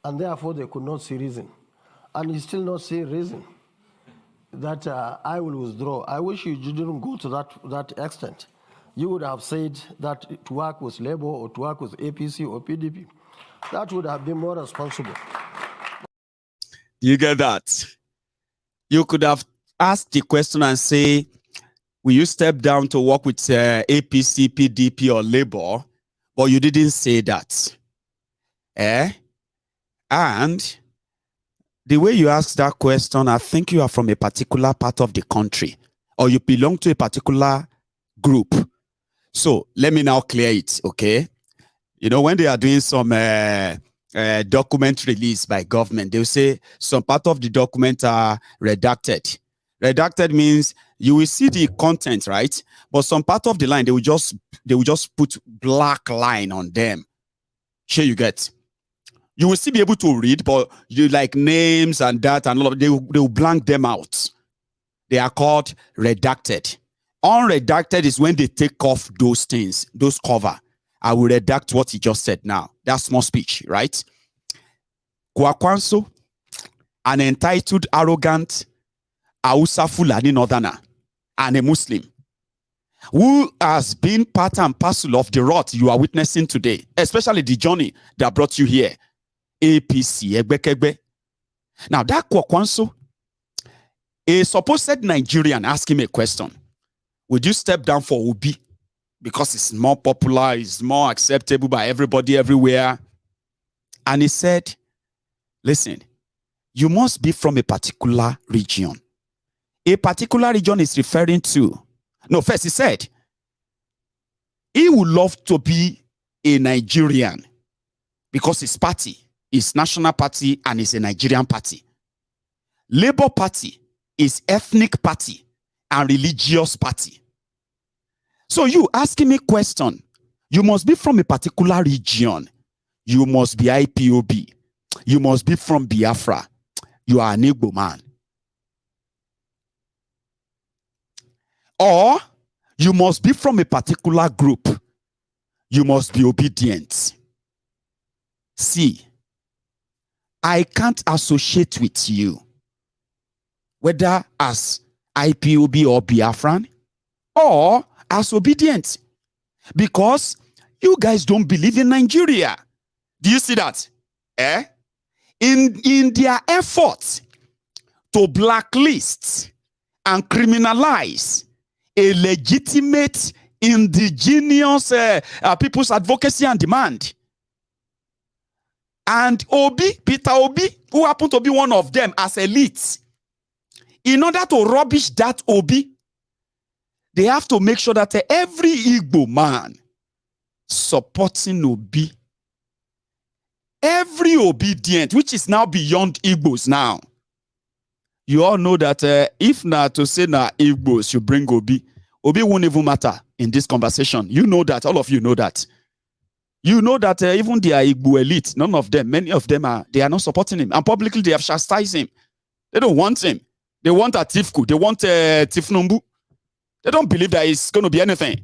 and therefore they could not see reason. And you still not see reason that I will withdraw. I wish you didn't go to that extent. You would have said that to work with Labour or to work with APC or PDP. That would have been more responsible. You get that? You could have asked the question and say, will you step down to work with APC, PDP, or Labour? But you didn't say that. And the way you ask that question, I think you are from a particular part of the country, or you belong to a particular group. So let me now clear it, okay? You know, when they are doing some document release by government, they will say some part of the document are redacted. Redacted means you will see the content, right? But some part of the line, they will just put black line on them. Sure, you get. You will still be able to read, but you like names and that and all of, they will blank them out. They are called redacted. Unredacted is when they take off those things, those cover. I will redact what he just said now. That's small speech, right? Kwankwaso, an entitled, arrogant Hausa Fulani northerner and a Muslim who has been part and parcel of the rot you are witnessing today, especially the journey that brought you here. APC, Egbekegbe. Now that Kwankwaso, a supposed Nigerian, asked him a question. Would you step down for Obi? Because it's more popular, it's more acceptable by everybody everywhere. And he said, listen, you must be from a particular region. A particular region is referring to, no, first he said, he would love to be a Nigerian because his party is National Party and is a Nigerian party. Labour Party is ethnic party and religious party. So you asking me question, you must be from a particular region. You must be IPOB. You must be from Biafra. You are an Igbo man. Or you must be from a particular group. You must be obedient. See, I can't associate with you, whether as IPOB or Biafran, or as obedient, because you guys don't believe in Nigeria. Do you see that? In their efforts to blacklist and criminalize a legitimate indigenous people's advocacy and demand. And Obi, Peter Obi, who happened to be one of them as elites, in order to rubbish that Obi, they have to make sure that every Igbo man supporting Obi, every obedient, which is now beyond Igbos now. You all know that if not to say na Igbos you bring Obi, Obi won't even matter in this conversation. You know that, all of you know that. You know that even the Igbo elite, none of them, many of them they are not supporting him. And publicly they have chastised him. They don't want him. They want Atifku. They want Tifnumbu. They don't believe that it's going to be anything.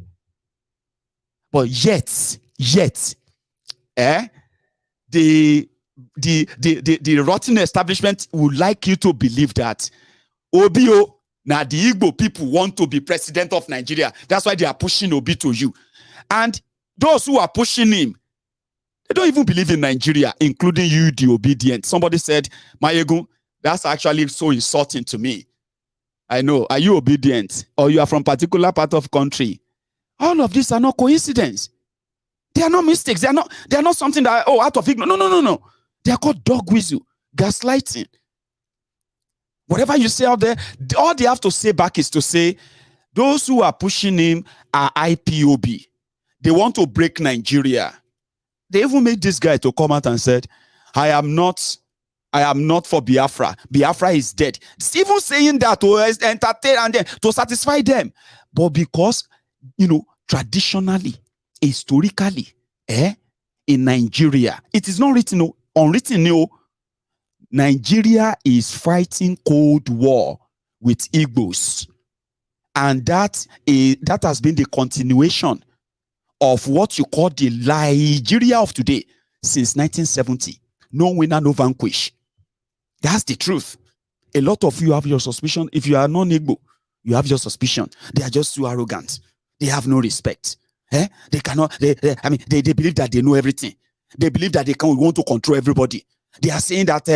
But yet, the rotten establishment would like you to believe that Obio, Now the Igbo people want to be president of Nigeria. That's why they are pushing Obi to you. And those who are pushing him, they don't even believe in Nigeria, including you, the obedient. Somebody said, Mayegu, that's actually so insulting to me. I know. Are you obedient? Or you are from a particular part of country? All of these are not coincidence. They are not mistakes. They are not something that, out of ignorance. No. They are called dog whistle, gaslighting. Whatever you say out there, all they have to say back is to say, those who are pushing him are IPOB. They want to break Nigeria. They even made this guy to come out and said, I am not for Biafra. Biafra is dead. It's even saying that to entertain and then to satisfy them. But because, traditionally, historically, in Nigeria, it is not written, unwritten, Nigeria is fighting Cold War with Igbos. And that has been the continuation of what you call the Nigeria of today since 1970. No winner, no vanquish. That's the truth. A lot of you have your suspicion. If you are non-Igbo, you have your suspicion. They are just too arrogant. They have no respect. They cannot, they believe that they know everything. They believe that they want to control everybody. They are saying that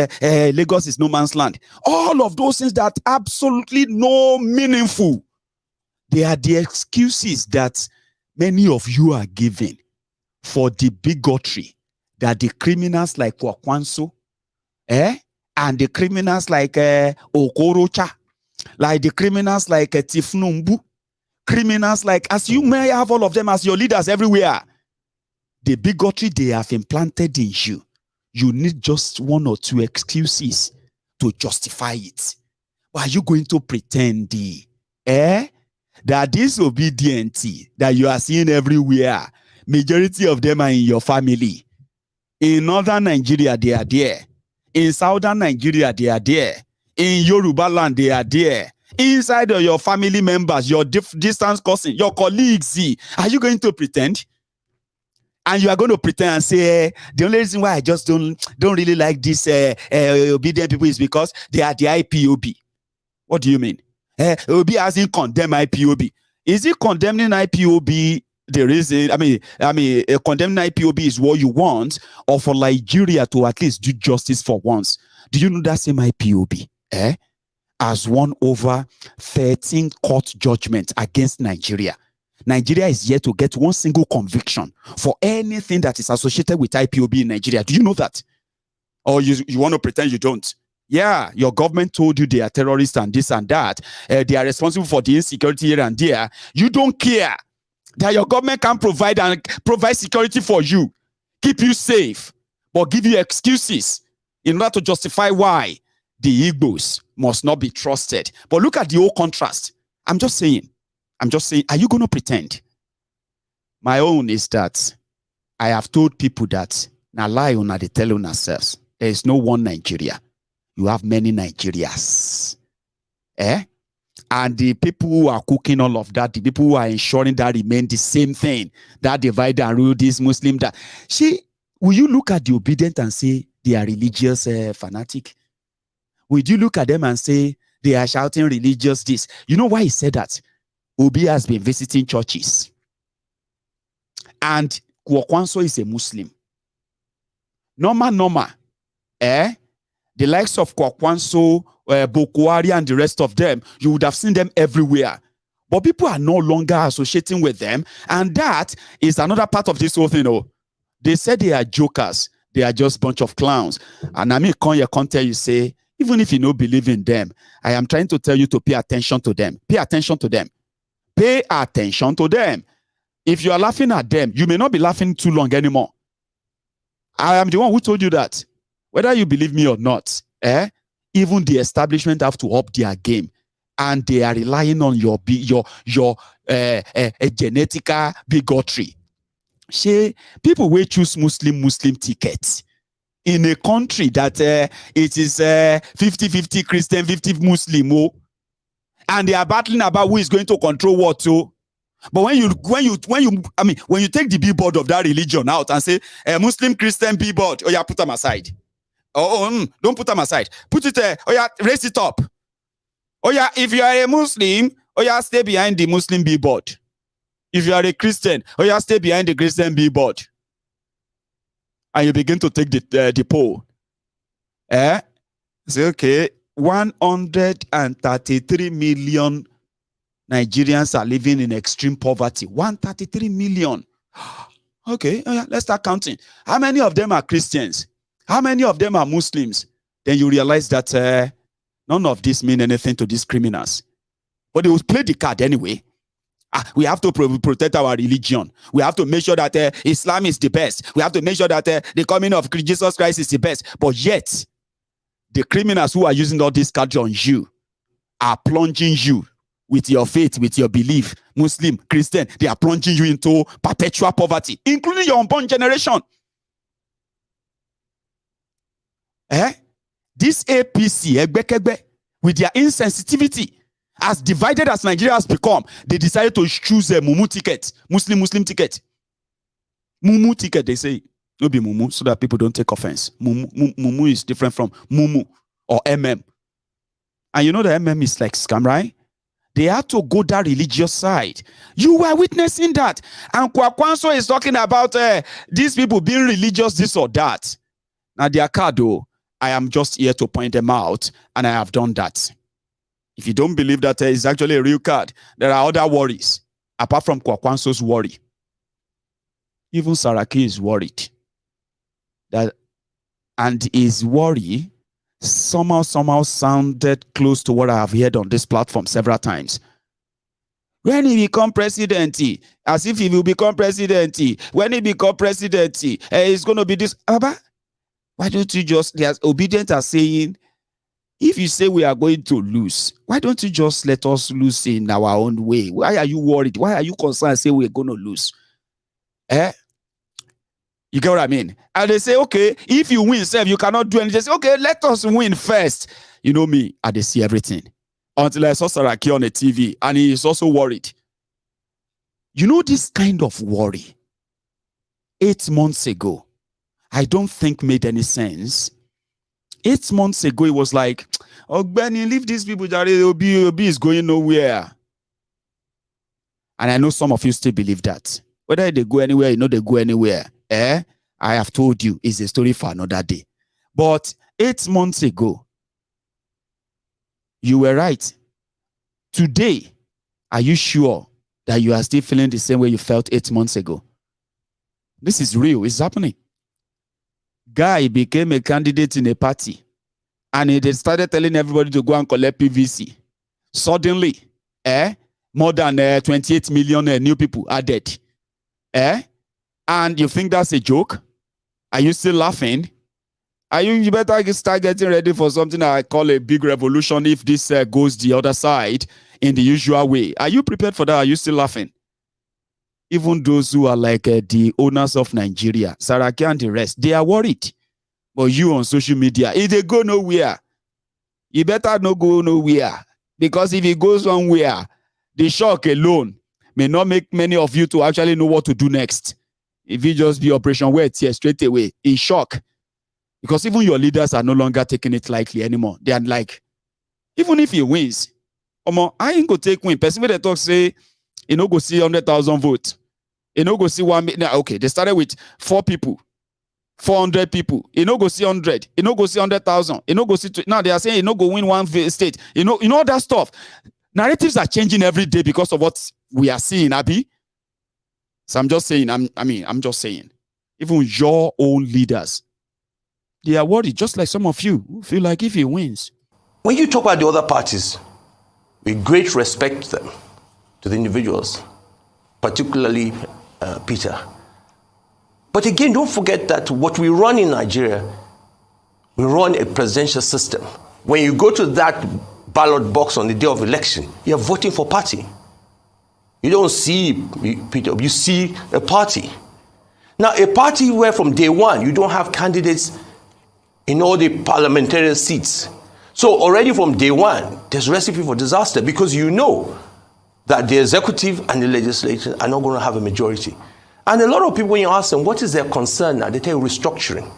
Lagos is no man's land. All of those things that absolutely no meaningful. They are the excuses that many of you are giving for the bigotry that the criminals like Kwankwaso, and the criminals like Okorocha, like the criminals like Tifnumbu, criminals like, as you may have all of them as your leaders everywhere. The bigotry they have implanted in you, you need just one or two excuses to justify it. Why are you going to pretend that this obedience that you are seeing everywhere, majority of them are in your family? In northern Nigeria, they are there. In southern Nigeria, they are there. In Yoruba land, they are there. Inside of your family members, your distance cousin, your colleagues, are you going to pretend? And you are going to pretend and say, the only reason why I just don't really like this obedient people is because they are the IPOB. What do you mean? Obi hasn't condemned IPOB. Is he condemning IPOB? The reason, condemning IPOB is what you want, or for Nigeria to at least do justice for once. Do you know that same IPOB has won over 13 court judgments against Nigeria? Nigeria is yet to get one single conviction for anything that is associated with IPOB in Nigeria. Do you know that? Or you want to pretend you don't? Yeah, your government told you they are terrorists and this and that. They are responsible for the insecurity here and there. You don't care that your government can provide security for you, keep you safe, but give you excuses in order to justify why the Igbos must not be trusted. But look at the whole contrast. I'm just saying, are you going to pretend? My own is that I have told people that now lie on they tell on ourselves. There is no one Nigeria. You have many Nigerias. And the people who are cooking all of that, the people who are ensuring that remain the same thing, that divide and rule, this Muslim, that. Will you look at the obedient and say they are religious fanatic? Would you look at them and say they are shouting religious this? You know why he said that? Obi has been visiting churches. And Kwankwaso is a Muslim. Normal. The likes of Kwankwaso, Bokwari, and the rest of them, you would have seen them everywhere. But people are no longer associating with them. And that is another part of this whole thing. They said they are jokers. They are just a bunch of clowns. And I mean, can't tell you, say, even if you don't believe in them, I am trying to tell you to pay attention to them. Pay attention to them. Pay attention to them. If you are laughing at them, you may not be laughing too long anymore. I am the one who told you that. Whether you believe me or not, even the establishment have to up their game, and they are relying on your genetic bigotry. People will choose Muslim tickets in a country that it is 50-50 Christian, 50 Muslim, and they are battling about who is going to control what. But when you take the billboard of that religion out and say Muslim Christian billboard, put them aside. Don't put them aside. Put it raise it up. Oh yeah, if you are a Muslim, oh yeah, stay behind the Muslim billboard. If you are a Christian, oh yeah, stay behind the Christian billboard. And you begin to take the poll. Say, okay, 133 million Nigerians are living in extreme poverty. 133 million. Okay, oh yeah, let's start counting. How many of them are Christians? How many of them are Muslims? Then you realize that none of this mean anything to these criminals. But they will play the card anyway. We have to protect our religion. We have to make sure that Islam is the best. We have to make sure that the coming of Jesus Christ is the best. But yet, the criminals who are using all this cards on you are plunging you with your faith, with your belief, Muslim, Christian. They are plunging you into perpetual poverty, including your unborn generation. This APC, with their insensitivity, as divided as Nigeria has become, they decided to choose a Mumu ticket, Muslim ticket. Mumu ticket, they say. No be Mumu, so that people don't take offense. Mumu is different from Mumu or MM. And you know the MM is like scam, right? They had to go that religious side. You were witnessing that. And Kwankwaso is talking about these people being religious, this or that. Now, their card, though, I am just here to point them out, and I have done that. If you don't believe that it's actually a real card, there are other worries, apart from Kwankwaso's worry. Even Saraki is worried. And his worry somehow sounded close to what I have heard on this platform several times. When he become president, as if he will become president, when he become president, it's going to be this. Why don't you just, there's Obidients are saying, if you say we are going to lose, why don't you just let us lose in our own way? Why are you worried? Why are you concerned say we're going to lose? You get what I mean? And they say, okay, if you win, you cannot do anything. They say, okay, let us win first. You know me, I they see everything. Until I saw Saraki on the TV, and he is also worried. You know this kind of worry, 8 months ago, I don't think made any sense. 8 months ago, it was like, oh, Benny, leave these people, Obi is going nowhere. And I know some of you still believe that. Whether they go anywhere, you know they go anywhere. I have told you, it's a story for another day. But 8 months ago, you were right. Today, are you sure that you are still feeling the same way you felt 8 months ago? This is real. It's happening. Guy became a candidate in a party, and he started telling everybody to go and collect PVC. Suddenly, more than 28 million new people added. And you think that's a joke? Are you still laughing? You better start getting ready for something I call a big revolution if this goes the other side in the usual way. Are you prepared for that? Are you still laughing? Even those who are like the owners of Nigeria, Saraki and the rest, they are worried. But you on social media, if they go nowhere, you better not go nowhere. Because if it goes somewhere, the shock alone may not make many of you to actually know what to do next. If you just be Operation Wet here straight away, in shock. Because even your leaders are no longer taking it lightly anymore. They are like, even if he wins, I ain't go take win. Person they talk say, you know, go see 100,000 votes. You know, go see 1 million. Okay, they started with 4 people, 400 people. You know, go see 100. You know, go see 100,000. You know, go see. Now they are saying, you know, go win 1 state. You know all that stuff. Narratives are changing every day because of what we are seeing, Abi. So I'm just saying, I'm just saying, even your own leaders, they are worried, just like some of you who feel like if he wins. When you talk about the other parties, with great respect to them, to the individuals, particularly Peter. But again, don't forget that what we run in Nigeria, we run a presidential system. When you go to that ballot box on the day of election, you're voting for party. You don't see Peter, you see a party. Now, a party where from day one, you don't have candidates in all the parliamentary seats. So already from day one, there's a recipe for disaster because you know that the executive and the legislature are not going to have a majority. And a lot of people, when you ask them, what is their concern now? They tell you restructuring.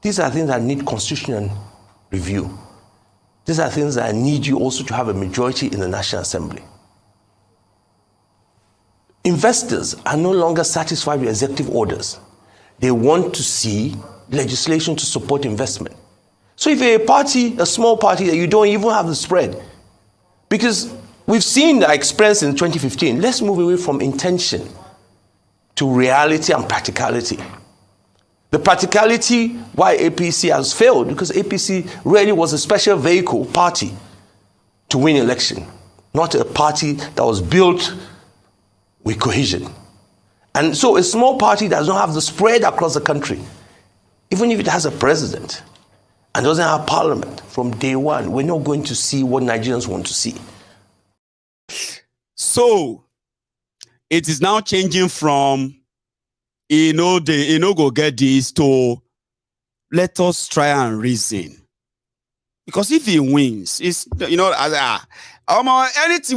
These are things that need constitutional review. These are things that need you also to have a majority in the National Assembly. Investors are no longer satisfied with executive orders. They want to see legislation to support investment. So if you're a party, a small party, that you don't even have the spread, because we've seen the experience in 2015, let's move away from intention to reality and practicality. The practicality why APC has failed, because APC really was a special vehicle party to win election, not a party that was built with cohesion. And so a small party does not have the spread across the country, even if it has a president and doesn't have parliament from day one, we're not going to see what Nigerians want to see. So it is now changing from go get this to let us try and reason. Because if he wins, it's anything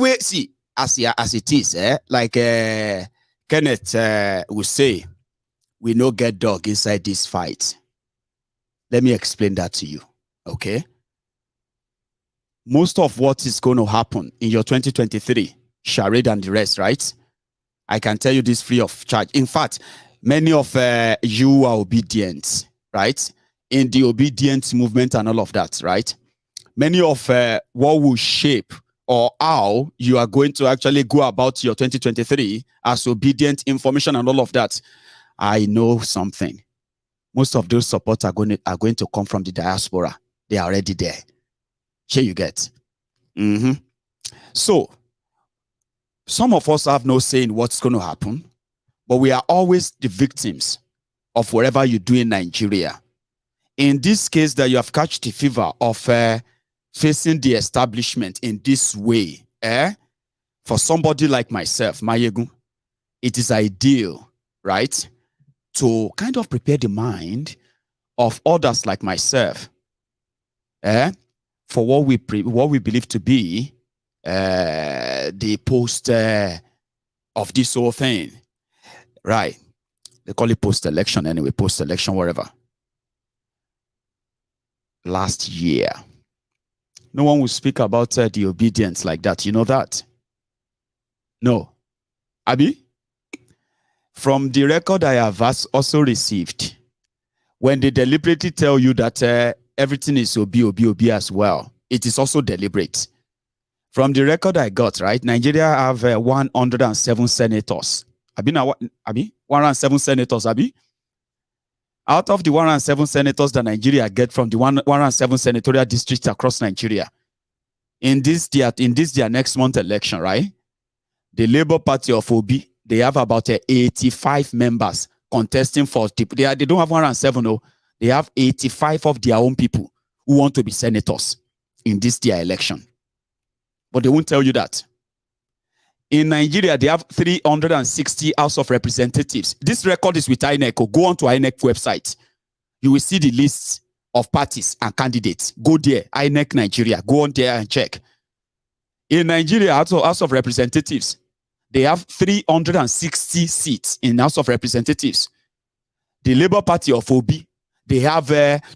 we see as it is, like Kenneth will say, we no get dog inside this fight. Let me explain that to you, okay? Most of what is going to happen in your 2023 charade and the rest, right? I can tell you this free of charge. In fact, many of you are obedient, right? In the obedience movement and all of that, right? Many of what will shape or how you are going to actually go about your 2023 as obedient information and all of that. I know something. Most of those supports are going to come from the diaspora. They are already there. Here you get. So, some of us have no say in what's going to happen, but we are always the victims of whatever you do in Nigeria. In this case, that you have catch the fever of facing the establishment in this way, for somebody like myself, Mayegun, it is ideal, right, to kind of prepare the mind of others like myself, for what we believe to be the post of this whole thing, right? They call it post-election anyway, post-election, whatever. Last year, no one will speak about the obedience like that. You know that? No. Abi? From the record I have also received, when they deliberately tell you that everything is Obi as well, it is also deliberate. From the record I got, right, Nigeria have 107 senators. Abi, 107 senators, Abi? Out of the 107 senators that Nigeria get from the 107 senatorial districts across Nigeria, in this their next month election, right, the Labour Party of Obi, they have about 85 members contesting for, they don't have 107, no, they have 85 of their own people who want to be senators in this their election. But they won't tell you that. In Nigeria, they have 360 House of Representatives. This record is with INEC. Go on to INEC website. You will see the lists of parties and candidates. Go there, INEC Nigeria. Go on there and check. In Nigeria, House of Representatives, they have 360 seats in House of Representatives. The Labour Party of Obi, they have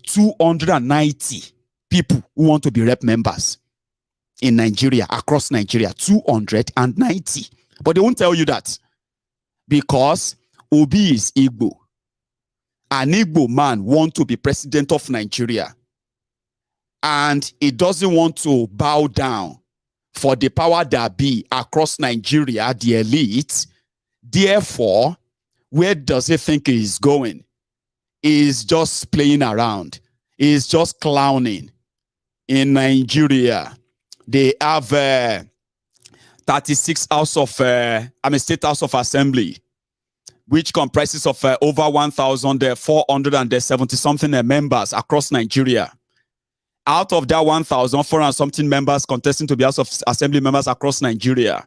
290 people who want to be rep members. In Nigeria, across Nigeria, 290. But they won't tell you that. Because Obi is Igbo. An Igbo man wants to be president of Nigeria. And he doesn't want to bow down for the power that be across Nigeria, the elite. Therefore, where does he think he is going? He is just playing around. He is just clowning. In Nigeria, they have 36 State House of Assembly, which comprises of over 1,470 something members across Nigeria. Out of that 1,400 something members contesting to be House of Assembly members across Nigeria,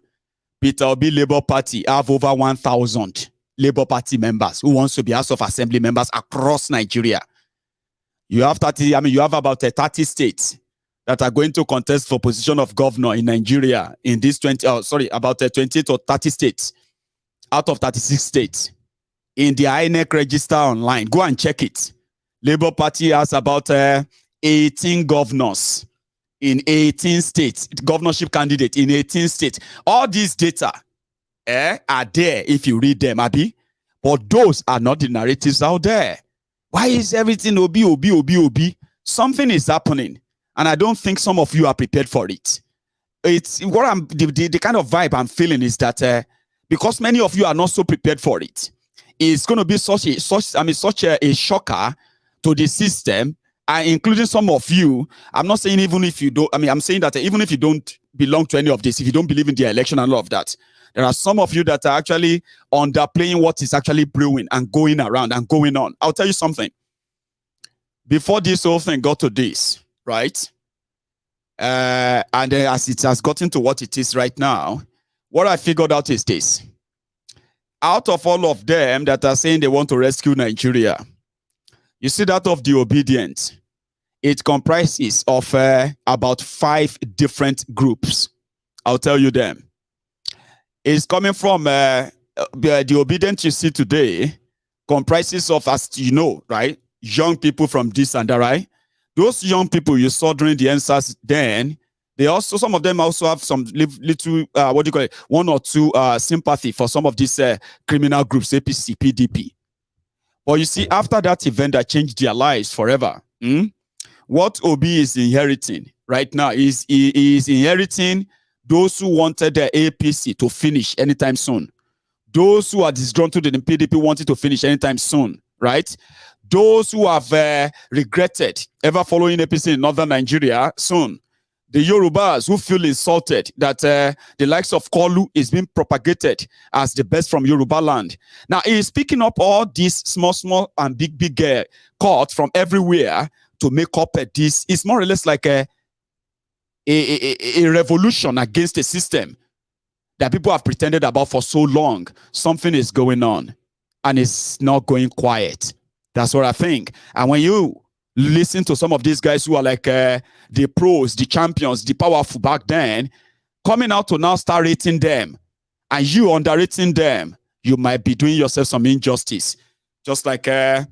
Peter Obi Labour Party have over 1,000 Labour Party members who wants to be House of Assembly members across Nigeria. You have about 30 states that are going to contest for position of governor in Nigeria in this about 20 to 30 states out of 36 states. In the INEC register online, go and check it. Labour Party has about 18 governors in 18 states, governorship candidate in 18 states. All these data are there if you read them, Abi. But those are not the narratives out there. Why is everything Obi, Obi, Obi, Obi? Something is happening. And I don't think some of you are prepared for it. It's what I'm the kind of vibe I'm feeling is that because many of you are not so prepared for it, it's going to be such a shocker to the system, including some of you. I'm not saying even if you don't, I'm saying that even if you don't belong to any of this, if you don't believe in the election and all of that, there are some of you that are actually underplaying what is actually brewing and going around and going on. I'll tell you something. Before this whole thing got to this, right? And as it has gotten to what it is right now, what I figured out is this. Out of all of them that are saying they want to rescue Nigeria, you see that of the Obidients, it comprises of about 5 different groups. I'll tell you them. It's coming from the Obidients you see today comprises of, as you know, right, young people from this and that, right? Those young people you saw during the NSAS then, they also, some of them also have some little, what do you call it, 1 or 2 sympathy for some of these criminal groups, APC, PDP. But you see, after that event that changed their lives forever, what Obi is inheriting right now is inheriting those who wanted the APC to finish anytime soon. Those who are disgruntled in the PDP wanted to finish anytime soon, right? Those who have regretted ever following APC in northern Nigeria soon. The Yorubas who feel insulted that the likes of Kolu is being propagated as the best from Yoruba land. Now, he is picking up all these small and big cards from everywhere to make up this. It's more or less like a revolution against a system that people have pretended about for so long. Something is going on, and it's not going quiet. That's what I think. And when you listen to some of these guys who are like the pros, the champions, the powerful back then, coming out to now start rating them, and you underrating them, you might be doing yourself some injustice. Just like a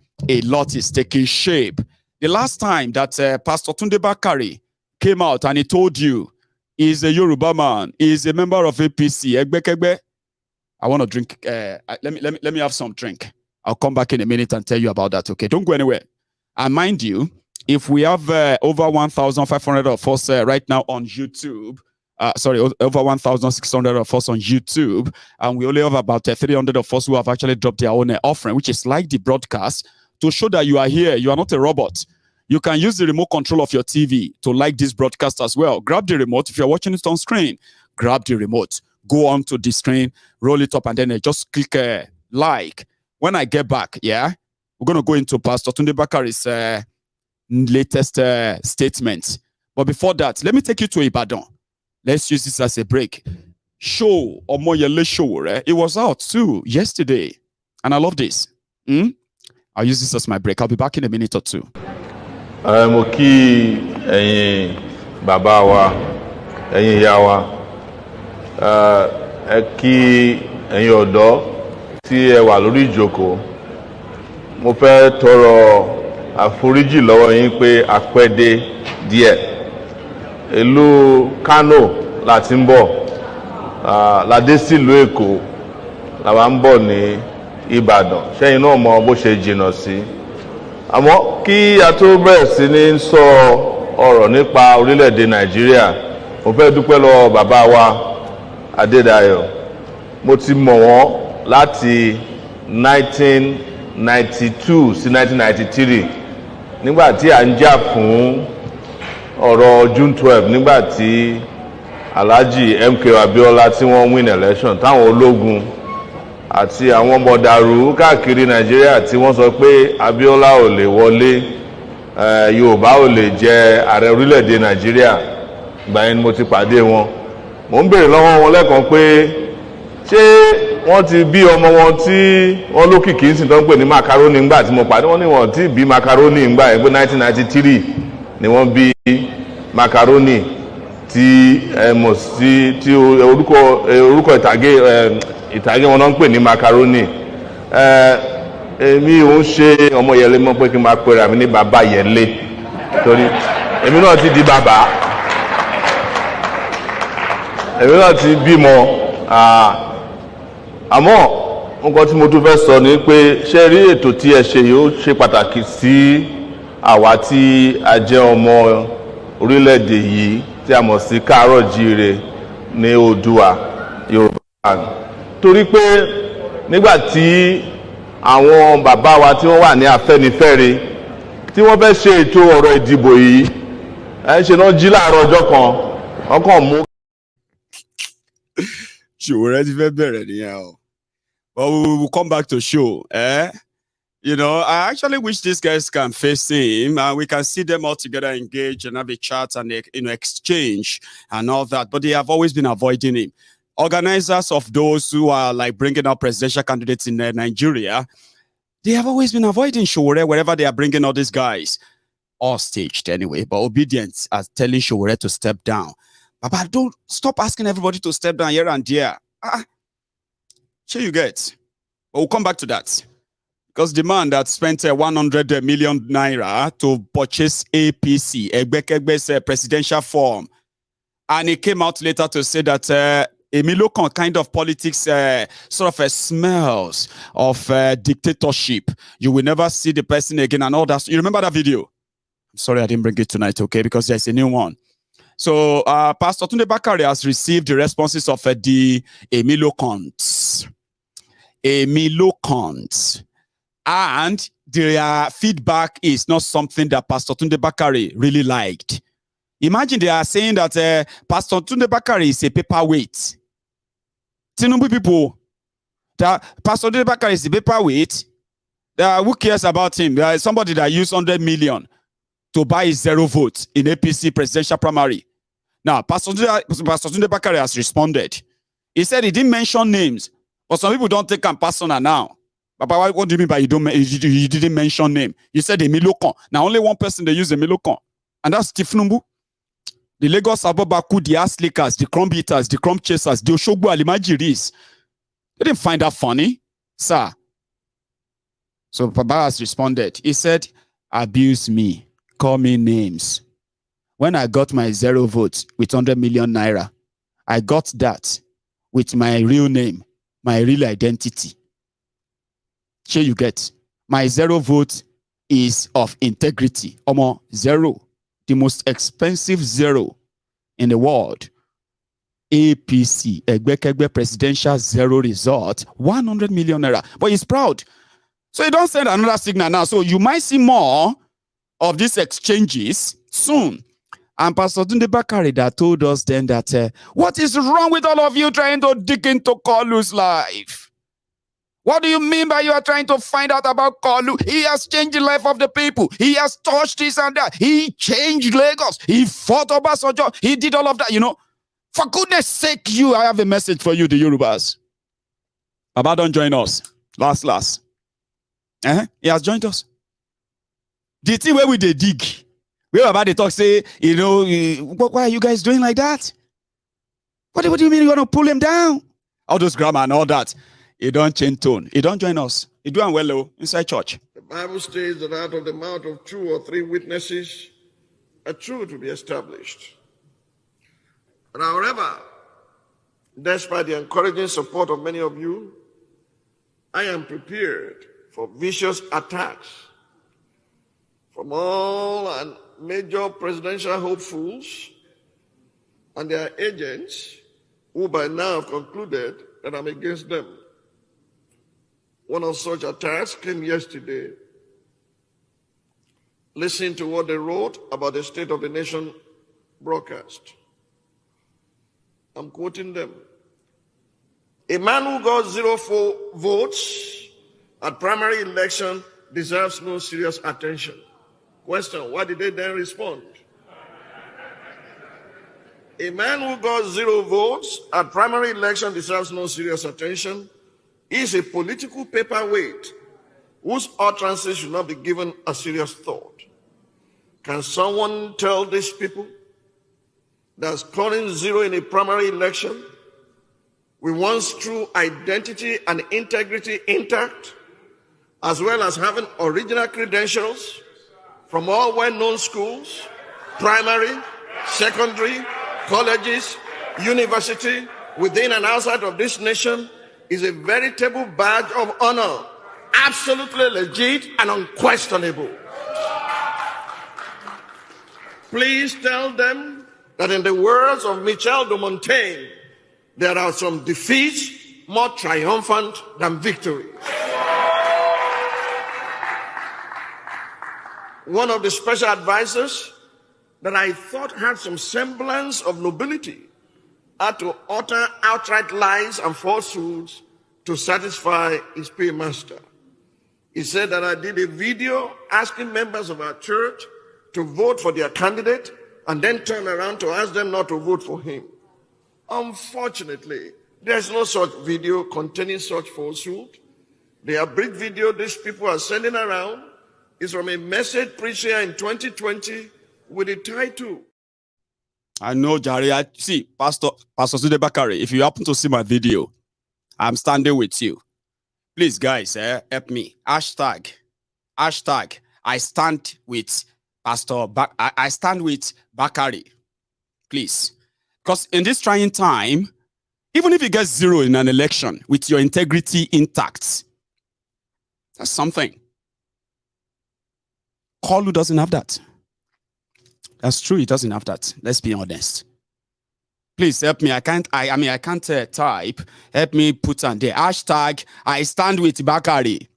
lot is taking shape. The last time that Pastor Tunde Bakari came out and he told you he's a Yoruba man, he's a member of APC. I want to drink. Let me have some drink. I'll come back in a minute and tell you about that. Okay, don't go anywhere. And mind you, if we have over 1,500 of us right now on YouTube, over 1,600 of us on YouTube, and we only have about 300 of us who have actually dropped their own offering, which is like the broadcast, to show that you are here. You are not a robot. You can use the remote control of your TV to like this broadcast as well. Grab the remote. If you're watching it on screen, grab the remote. Go on to the screen, roll it up, and then just click like. When I get back, yeah, we're going to go into Pastor Tunde Bakari's latest statement. But before that, let me take you to Ibadan. Let's use this as a break. Show, Omoyele Show, it was out too yesterday. And I love this. I'll use this as my break. I'll be back in a minute or two. Mo kí ẹ̀yin bàbá wa, ẹ̀yin ìyá wa, ẹ kí ẹ̀yin ọ̀dọ́ tí ẹ wà lórí ìjókòó. Mo fẹ́ tọrọ àforíjì lọ́wọ́ yín pé a pẹ́ dé díẹ̀. Ìlú Kano la ti ń bọ̀, la dé sílùú Èkó, la wá ń bọ̀ ní Ìbàdàn. Ṣẹ́yìn náà mọ bó ṣe jìnnà sí. Àmọ́ kí a tó bẹ̀rẹ̀ sí ní sọ ọ̀rọ̀ nípa orílẹ̀-èdè Nàìjíríà, mo fẹ́ dúpẹ́ lọ́wọ́ bàbá wa Adédayọ̀. Mo ti mọ̀ wọ́n láti 1992 sí 1993 nígbà tí à ń jà fún ọ̀rọ̀ June 12 nígbà tí Alhaji MK Abiola tí wọ́n win election táwọn ológun àti àwọn mọ̀dàrú káàkiri Nàìjíríà tí wọ́n sọ pé Abiola ò lè wọlé, Yorùbá ò lè jẹ ààrẹ orílẹ̀-èdè Nàìjíríà. Ìgbà yẹn ni mo ti pàdé wọn. Mo ń béèrè lọ́wọ́ wọn lẹ́ẹ̀kan pé ṣé wọ́n ti bí ọmọ wọn tí wọ́n lókìkí sí tó ń pè ní macaroni ńgbà tí mo pàdé wọn ní wọn tí bí macaroni ńgbà yẹn pé 1993 ni wọ́n bí macaroni tí mọ̀ sí tí orúkọ ìtàgé wọn náà ń pè ní macaroni. Èmi ò ń ṣe ọmọ Yẹlé mọ́ pé kí n máa pera mi ní bàbá Yẹlé torí èmi náà ti di bàbá. èmi náà ti bímọ àmọ́ nǹkan tí mo tún fẹ́ sọ ni pé ṣé rí ètò tí ẹ ṣe yóò ṣe pàtàkì sí àwa tí a jẹ́ ọmọ orílẹ̀-èdè yìí tí a mọ̀ sí káàárọ̀ jíire ní Oòduà Yorùbá torí pé nígbà tí àwọn bàbá wa tí wọ́n wà ní Afẹ́nifẹ́re tí wọ́n fẹ́ ṣe ètò ọ̀rọ̀ ìdìbò yìí ẹ ṣe náà jí láàárọ̀ ọjọ́ kan wọ́n kàn mú. Ṣòwòrẹ́ ti fẹ́ bẹ̀rẹ̀ nìyẹn o. But we will come back to show. You know, I actually wish these guys can face him and we can see them all together engage and have a chat and exchange and all that. But they have always been avoiding him. Organizers of those who are like bringing out presidential candidates in Nigeria, they have always been avoiding Showore wherever they are bringing all these guys. All staged anyway, but Obidients are telling Showore to step down. Baba, don't stop asking everybody to step down here and there. Sure you get. But we'll come back to that. Because the man that spent 100 million naira to purchase APC, Egbekegbe's presidential form, and he came out later to say that a Milocon kind of politics sort of smells of dictatorship. You will never see the person again and all that. You remember that video? I'm sorry I didn't bring it tonight, okay? Because there's a new one. So Pastor Tunde Bakare has received the responses of the Emilocons. And their feedback is not something that Pastor Tunde Bakare really liked. Imagine they are saying that Pastor Tunde Bakare is a paperweight. Tinubu people, that Pastor Tunde Bakare is a paperweight. Who cares about him? There is somebody that used 100 million to buy his 0 votes in APC presidential primary. Now, Pastor Tunde Bakare has responded. He said he didn't mention names, but some people don't take him personal now. Papa, what do you mean by you didn't mention name? You said Emilocon. Now, only one person they use Emilocon, and that's Tifnumbu. The Lagos Abobaku, the ass lickers, the crumb eaters, the crumb chasers, the Oshogbo Alimajiris. They didn't find that funny, sir. So Papa has responded. He said, abuse me, call me names. When I got my 0 votes with 100 million naira, I got that with my real name, my real identity. Sure you get. My 0 vote is of integrity. Omo, 0. The most expensive 0 in the world. APC, Egbekegbe presidential 0 result, 100 million naira. But he's proud. So he don't send another signal now. So you might see more of these exchanges soon. And Pastor Tunde Bakare that told us then that what is wrong with all of you trying to dig into Kolu's life? What do you mean by you are trying to find out about Kolu? He has changed the life of the people. He has touched this and that. He changed Lagos. He fought Obasanjo. He did all of that, you know. For goodness sake, I have a message for you, the Yorubas. Baba, don't join us. Last. He has joined us. The thing where we they dig. Where about they talk, say, you know, why are you guys doing like that? What do you mean you're going to pull him down? All those grammar and all that. He don't change tone. He don't join us. He doing well inside church. The Bible states that out of the mouth of 2 or 3 witnesses, a truth will be established. But however, despite the encouraging support of many of you, I am prepared for vicious attacks from all and major presidential hopefuls and their agents who by now have concluded that I'm against them. One of such attacks came yesterday. Listen to what they wrote about the State of the Nation broadcast. I'm quoting them. A man who got 0 votes at primary election deserves no serious attention. Question, why did they then respond? A man who got 0 votes at primary election deserves no serious attention. He is a political paperweight whose utterances should not be given a serious thought. Can someone tell these people that scoring 0 in a primary election with one's true identity and integrity intact, as well as having original credentials from all well-known schools, primary, secondary, colleges, university, within and outside of this nation, is a veritable badge of honor, absolutely legit and unquestionable. Please tell them that in the words of Michel de Montaigne, there are some defeats more triumphant than victory. One of the special advisors that I thought had some semblance of nobility had to utter outright lies and falsehoods to satisfy his paymaster. He said that I did a video asking members of our church to vote for their candidate and then turn around to ask them not to vote for him. Unfortunately, there's no such video containing such falsehood. The abridged video these people are sending around is from a message preached here in 2020 with a title. I know, Jari. See, Pastor Sude Bakari, if you happen to see my video, I'm standing with you. Please, guys, help me. Hashtag, I stand with I stand with Bakari. Please. Because in this trying time, even if you get 0 in an election with your integrity intact, that's something. Kolu doesn't have that. That's true, he doesn't have that. Let's be honest. Please help me. I can't type. Help me put on the hashtag I stand with Bakari.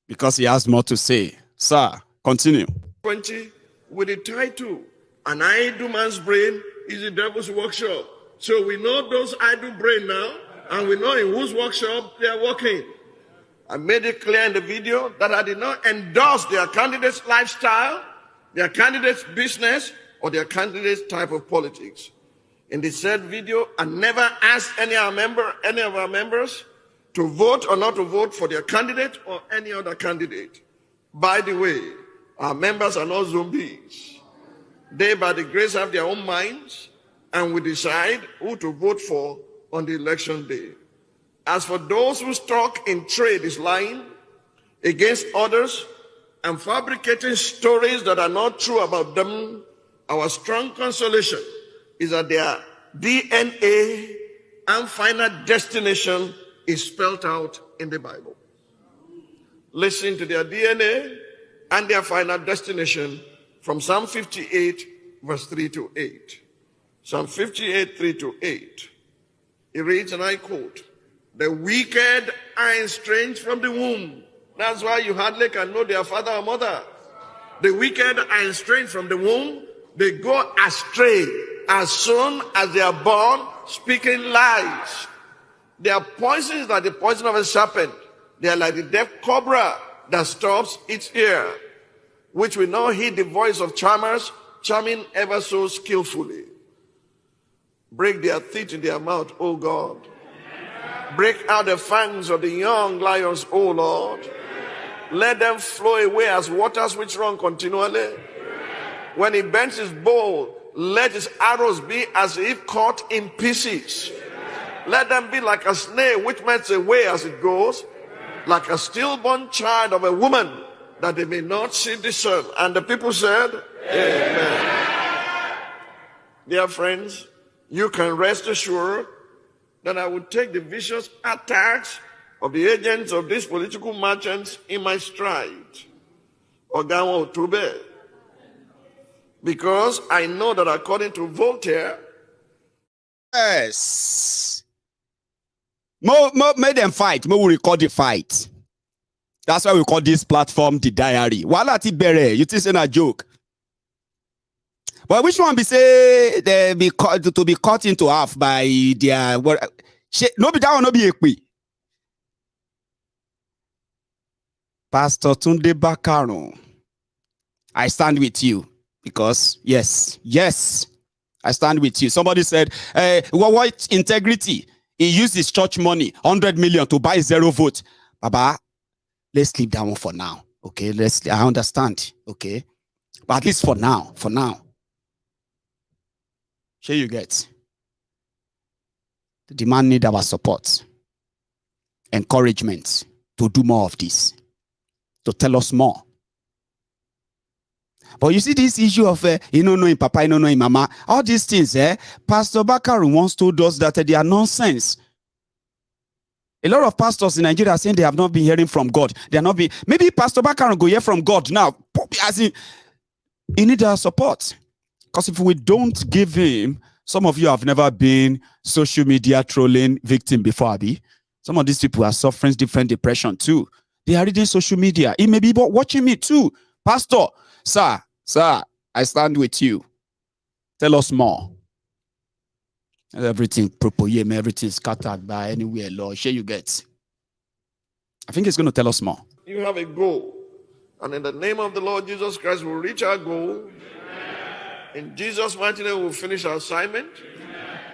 Because he has more to say. Sir, continue. 20 with the title, An Idle Man's Brain is the Devil's Workshop. So we know those idle brain now, and we know in whose workshop they are working. I made it clear in the video that I did not endorse their candidate's lifestyle, their candidate's business, or their candidate's type of politics. In the said video, I never asked any of our members to vote or not to vote for their candidate or any other candidate. By the way, our members are not zombies. They, by the grace, have their own minds, and we decide who to vote for on the election day. As for those whose stock in trade is lying against others and fabricating stories that are not true about them, our strong consolation is that their DNA and final destination is spelled out in the Bible. Listen to their DNA and their final destination from Psalm 58, verse 3 to 8. Psalm 58, 3 to 8. It reads, and I quote, "The wicked are estranged from the womb." That's why you hardly can know their father or mother. The wicked are estranged from the womb. They go astray as soon as they are born, speaking lies. Their poison is like the poison of a serpent. They are like the deaf cobra that stops its ear, which will not heed the voice of charmers, charming ever so skillfully. Break their teeth in their mouth, O God. Break out the fangs of the young lions, O Lord. Let them flow away as waters which run continually. When he bends his bow, let his arrows be as if caught in pieces. Let them be like a snail which melts away as it goes, like a stillborn child of a woman, that they may not see the sun. And the people said, Amen. Dear friends, you can rest assured that I will take the vicious attacks of the agents of these political merchants in my stride. Ogawa Otube. Because I know that according to Voltaire, yes, make them fight. We will record the fight. That's why we call this platform the diary. Wala ti bere, you think it's a joke? But which one be say they be to be cut into half by their what? No be that one, no be ekpe. Pastor Tunde Bakaro, I stand with you because yes, I stand with you. Somebody said, what integrity? He used his church money, 100 million, to buy 0 vote. Baba, let's leave that one for now. Okay, I understand. Okay, but at least for now. Sure you get. The demand need our support, encouragement to do more of this, to tell us more. But you see this issue of you don't know him papa, you don't know him mama, all these things, Pastor Bakaru once told us that they are nonsense. A lot of pastors in Nigeria are saying they have not been hearing from God. They are not being. Maybe Pastor Bakaru go hear from God now. As in, he need our support. Because if we don't give him, some of you have never been social media trolling victim before, Abi. Some of these people are suffering different depression too. They are reading social media. He may be watching me too. Pastor, sir, I stand with you. Tell us more. Everything propoyem, everything scattered by anywhere, Lord. Share you get. I think he's going to tell us more. You have a goal. And in the name of the Lord Jesus Christ, we'll reach our goal. In Jesus' mighty name, we'll finish our assignment.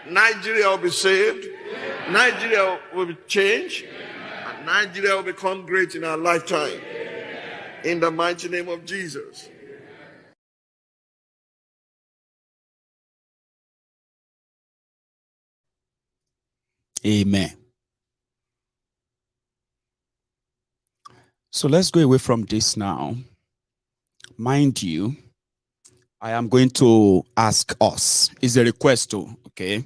Nigeria will be saved. Nigeria will be changed. And Nigeria will become great in our lifetime. In the mighty name of Jesus. Amen. So let's go away from this now. Mind you, I am going to ask us. It's a request too, okay?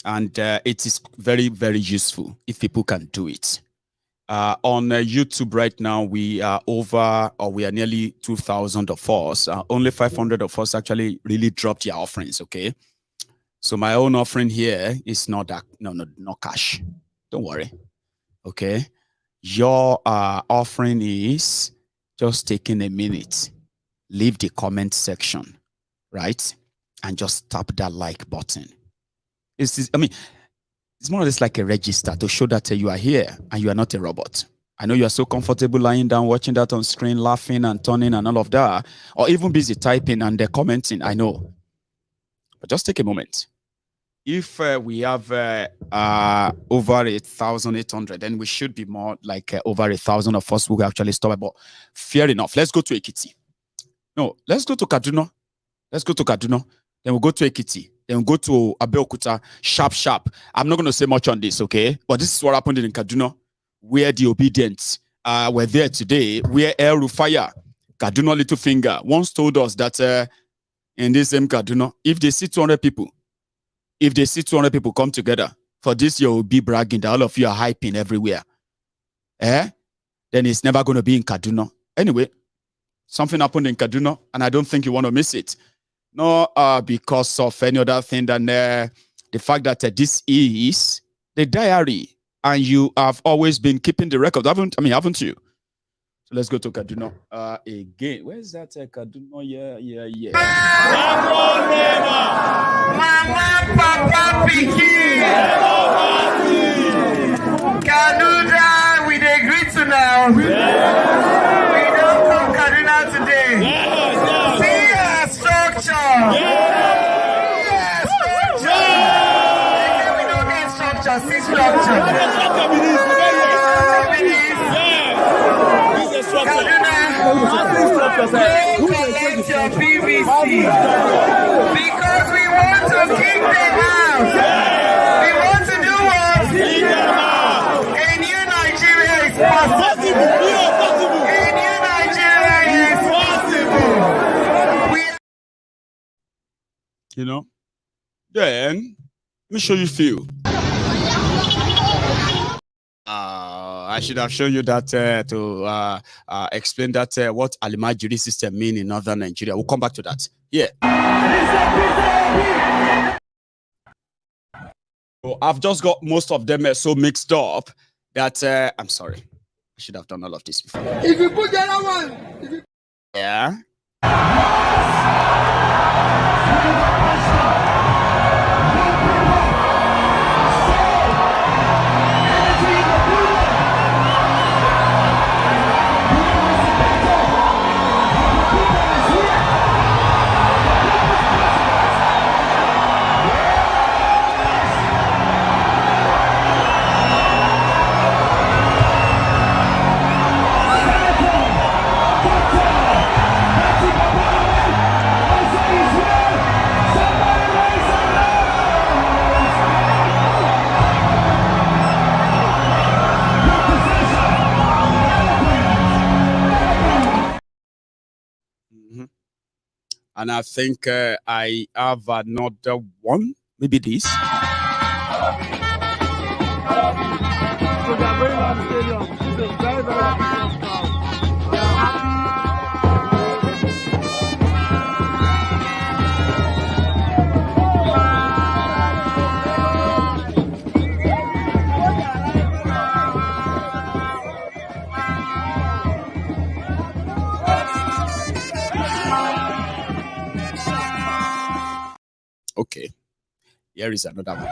And it is very, very useful if people can do it. On YouTube right now, we are nearly 2,000 of us. Only 500 of us actually really dropped their offerings, okay? So my own offering here is not that, no cash. Don't worry, okay? Your offering is just taking a minute. Leave the comment section, right? And just tap that like button. It's more or less like a register to show that you are here and you are not a robot. I know you are so comfortable lying down, watching that on screen, laughing and turning and all of that, or even busy typing and commenting, I know. But just take a moment. If we have over 1,800, then we should be more like over 1,000 of us who will actually stop. But fair enough. Let's go to Ekiti. No, let's go to Kaduna. Let's go to Kaduna. Then we'll go to Ekiti. Then we'll go to Abeokuta. Sharp. I'm not going to say much on this, okay? But this is what happened in Kaduna, where the Obidients were there today, where El Rufaya, Kaduna Little Finger, once told us that in this same Kaduna, if they see 200 people, come together for this, you'll be bragging that all of you are hyping everywhere. Then it's never going to be in Kaduna. Anyway, something happened in Kaduna, and I don't think you want to miss it. No, because of any other thing than the fact that this is the diary, and you have always been keeping the record, haven't you? So let's go to Kaduna again. Where's that Kaduna? Yeah. Mama, Papa, Piki. Kaduna, we agree to now. We don't come Kaduna today. See our structure. We don't need structure. See structure. Collect your PVC because we want to kick them out. We want to do what? Kick them out. A new Nigeria is possible. A new Nigeria is possible. Then let me show you a few. I should have shown you that to explain that what Alimajiri system mean in northern Nigeria. We'll come back to that. Yeah. So I've just got most of them so mixed up that I'm sorry. I should have done all of this before. If you put the other one. Yeah. And I think I have another one, maybe this. So they are going to the stadium. It's a very, very peaceful crowd. They are happy. Okay, here is another one.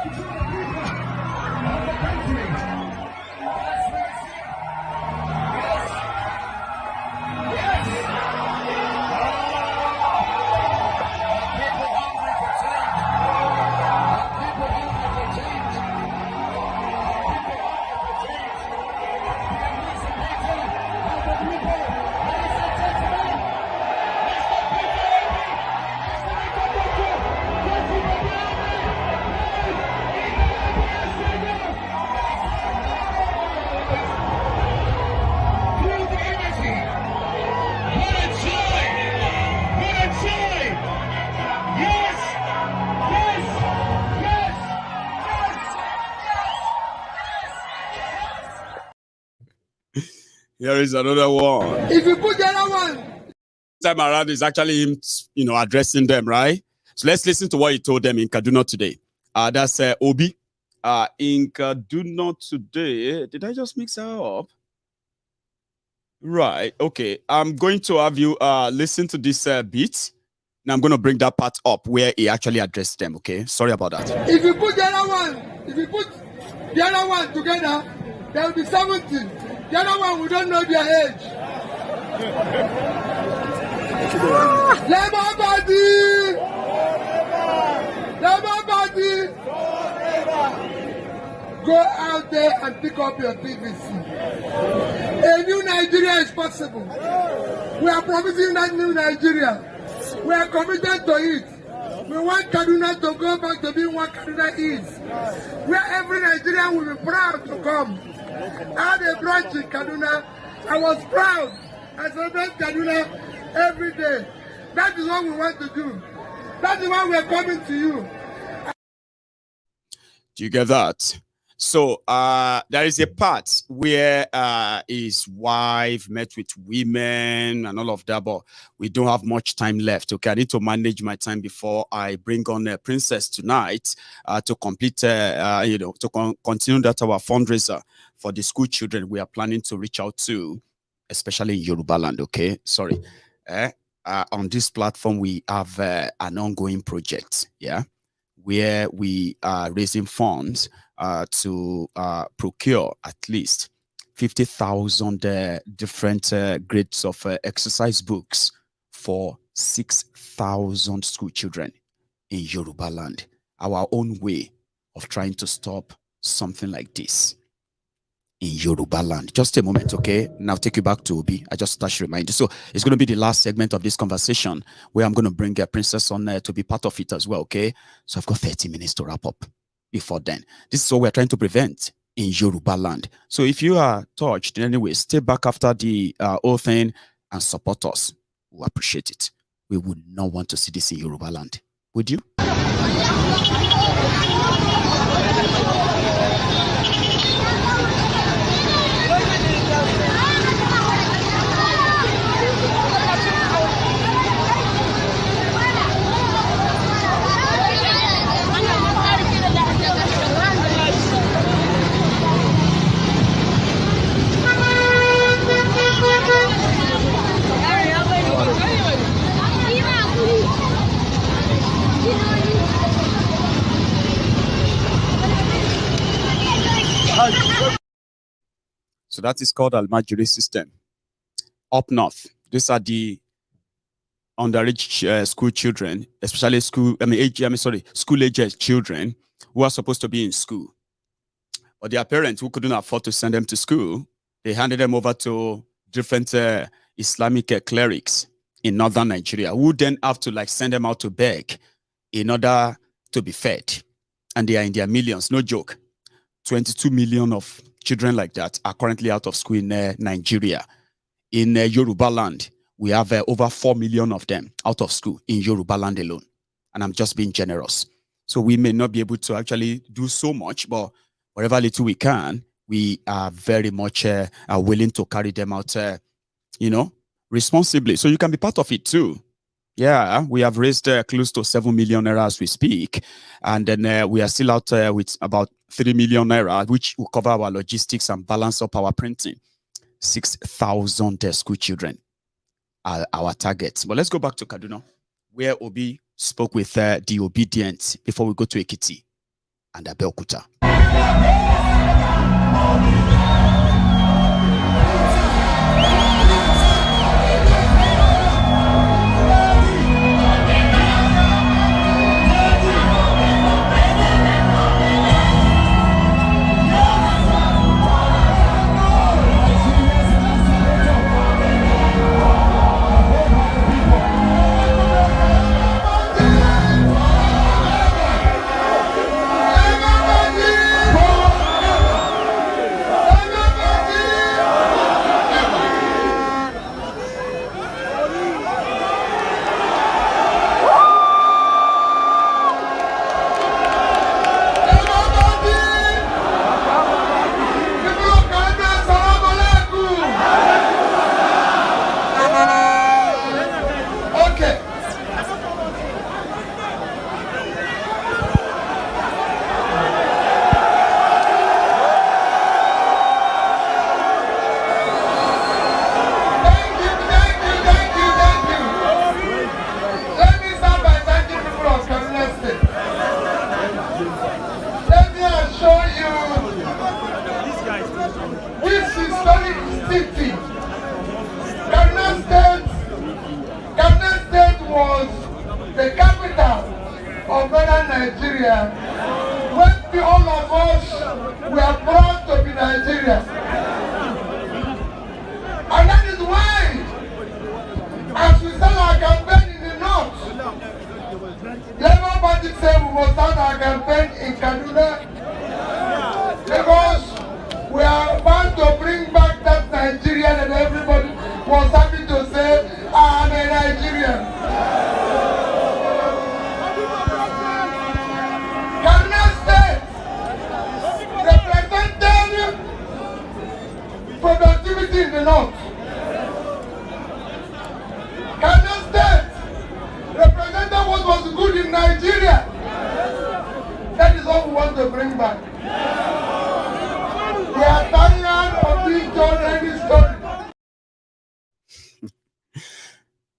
Here is another one. If you put the other one, Time around is actually him, addressing them, right? So let's listen to what he told them in Kaduna today. That's Obi. In Kaduna today, did I just mix that up? Right. Okay. I'm going to have you listen to this bit. Now I'm going to bring that part up where he actually addressed them. Okay. Sorry about that. if you put the other one, if you put the other one together, there will be 70. The other one, we don't know their age. Labour Party! Labour Party! Go out there and pick up your PVC. A new Nigeria is possible. We are promising that new Nigeria. We are committed to it. We want Kaduna to go back to being what Kaduna is. Where every Nigerian will be proud to come. I had a branch in Kaduna. I was proud. I celebrate Kaduna every day. That is what we want to do. That is why we are coming to you. Do you get that? So there is a part where his wife met with women and all of that, but we don't have much time left. Okay, I need to manage my time before I bring on a princess tonight to complete, to continue that our fundraiser for the school children we are planning to reach out to, especially in Yoruba land. Okay, sorry. On this platform, we have an ongoing project, yeah, where we are raising funds to procure at least 50,000 different grades of exercise books for 6,000 school children in Yoruba land. Our own way of trying to stop something like this in Yoruba land. Just a moment, okay? Now take you back to Obi. I just touched remind you. So it's going to be the last segment of this conversation where I'm going to bring a princess on to be part of it as well, okay? So I've got 30 minutes to wrap up before then. This is what we're trying to prevent in Yoruba land. So if you are touched in any way, stay back after the whole thing and support us. We appreciate it. We would not want to see this in Yoruba land. Would you? So that is called Almajiri system. Up north, these are the underage school children, especially school-aged children who are supposed to be in school. But their parents who couldn't afford to send them to school, they handed them over to different Islamic clerics in northern Nigeria, who then have to send them out to beg in order to be fed. And they are in their millions, no joke. 22 million of children like that are currently out of school in Nigeria. In Yoruba land, We have over 4 million of them out of school in Yoruba land alone. And I'm just being generous. So we may not be able to actually do so much, but whatever little we can, we are very much are willing to carry them out, responsibly. So you can be part of it too. Yeah, we have raised close to 7 million naira as we speak. And then we are still out with about 3 million naira, which will cover our logistics and balance up our printing. 6,000 school children are our targets. But let's go back to Kaduna, where Obi spoke with the Obidients before we go to Ekiti and Abeokuta.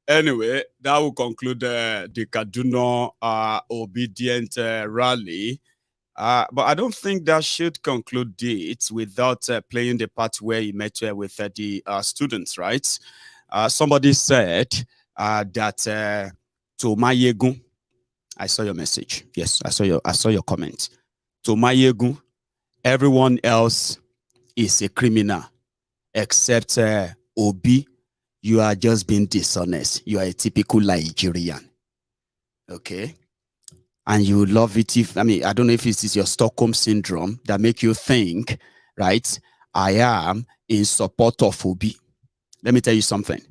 Anyway, that will conclude the Kaduna Obedient rally. But I don't think that should conclude it without playing the part where he met with the students, right? Somebody said that to Mayegun, I saw your message. Yes, I saw your comment. To Mayegun, everyone else is a criminal except Obi. You are just being dishonest. You are a typical Nigerian. Okay? And you love it if, I don't know if it is your Stockholm syndrome that make you think, right? I am in support of Obi. Let me tell you something.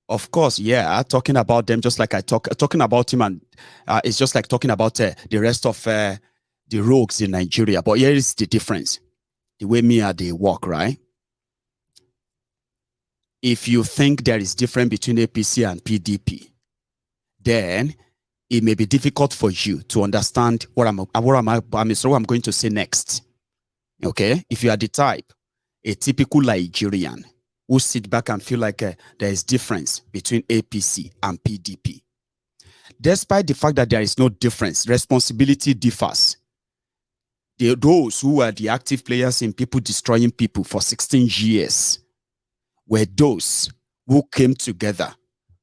Of course, yeah, talking about them just like talking about him, and it's just like talking about the rest of the rogues in Nigeria. But here is the difference. The way they work, right? If you think there is difference between APC and PDP, then it may be difficult for you to understand what I'm going to say next. Okay? If you are the type, a typical Nigerian who sit back and feel like there is difference between APC and PDP. Despite the fact that there is no difference, responsibility differs. Those who are the active players in people destroying people for 16 years were those who came together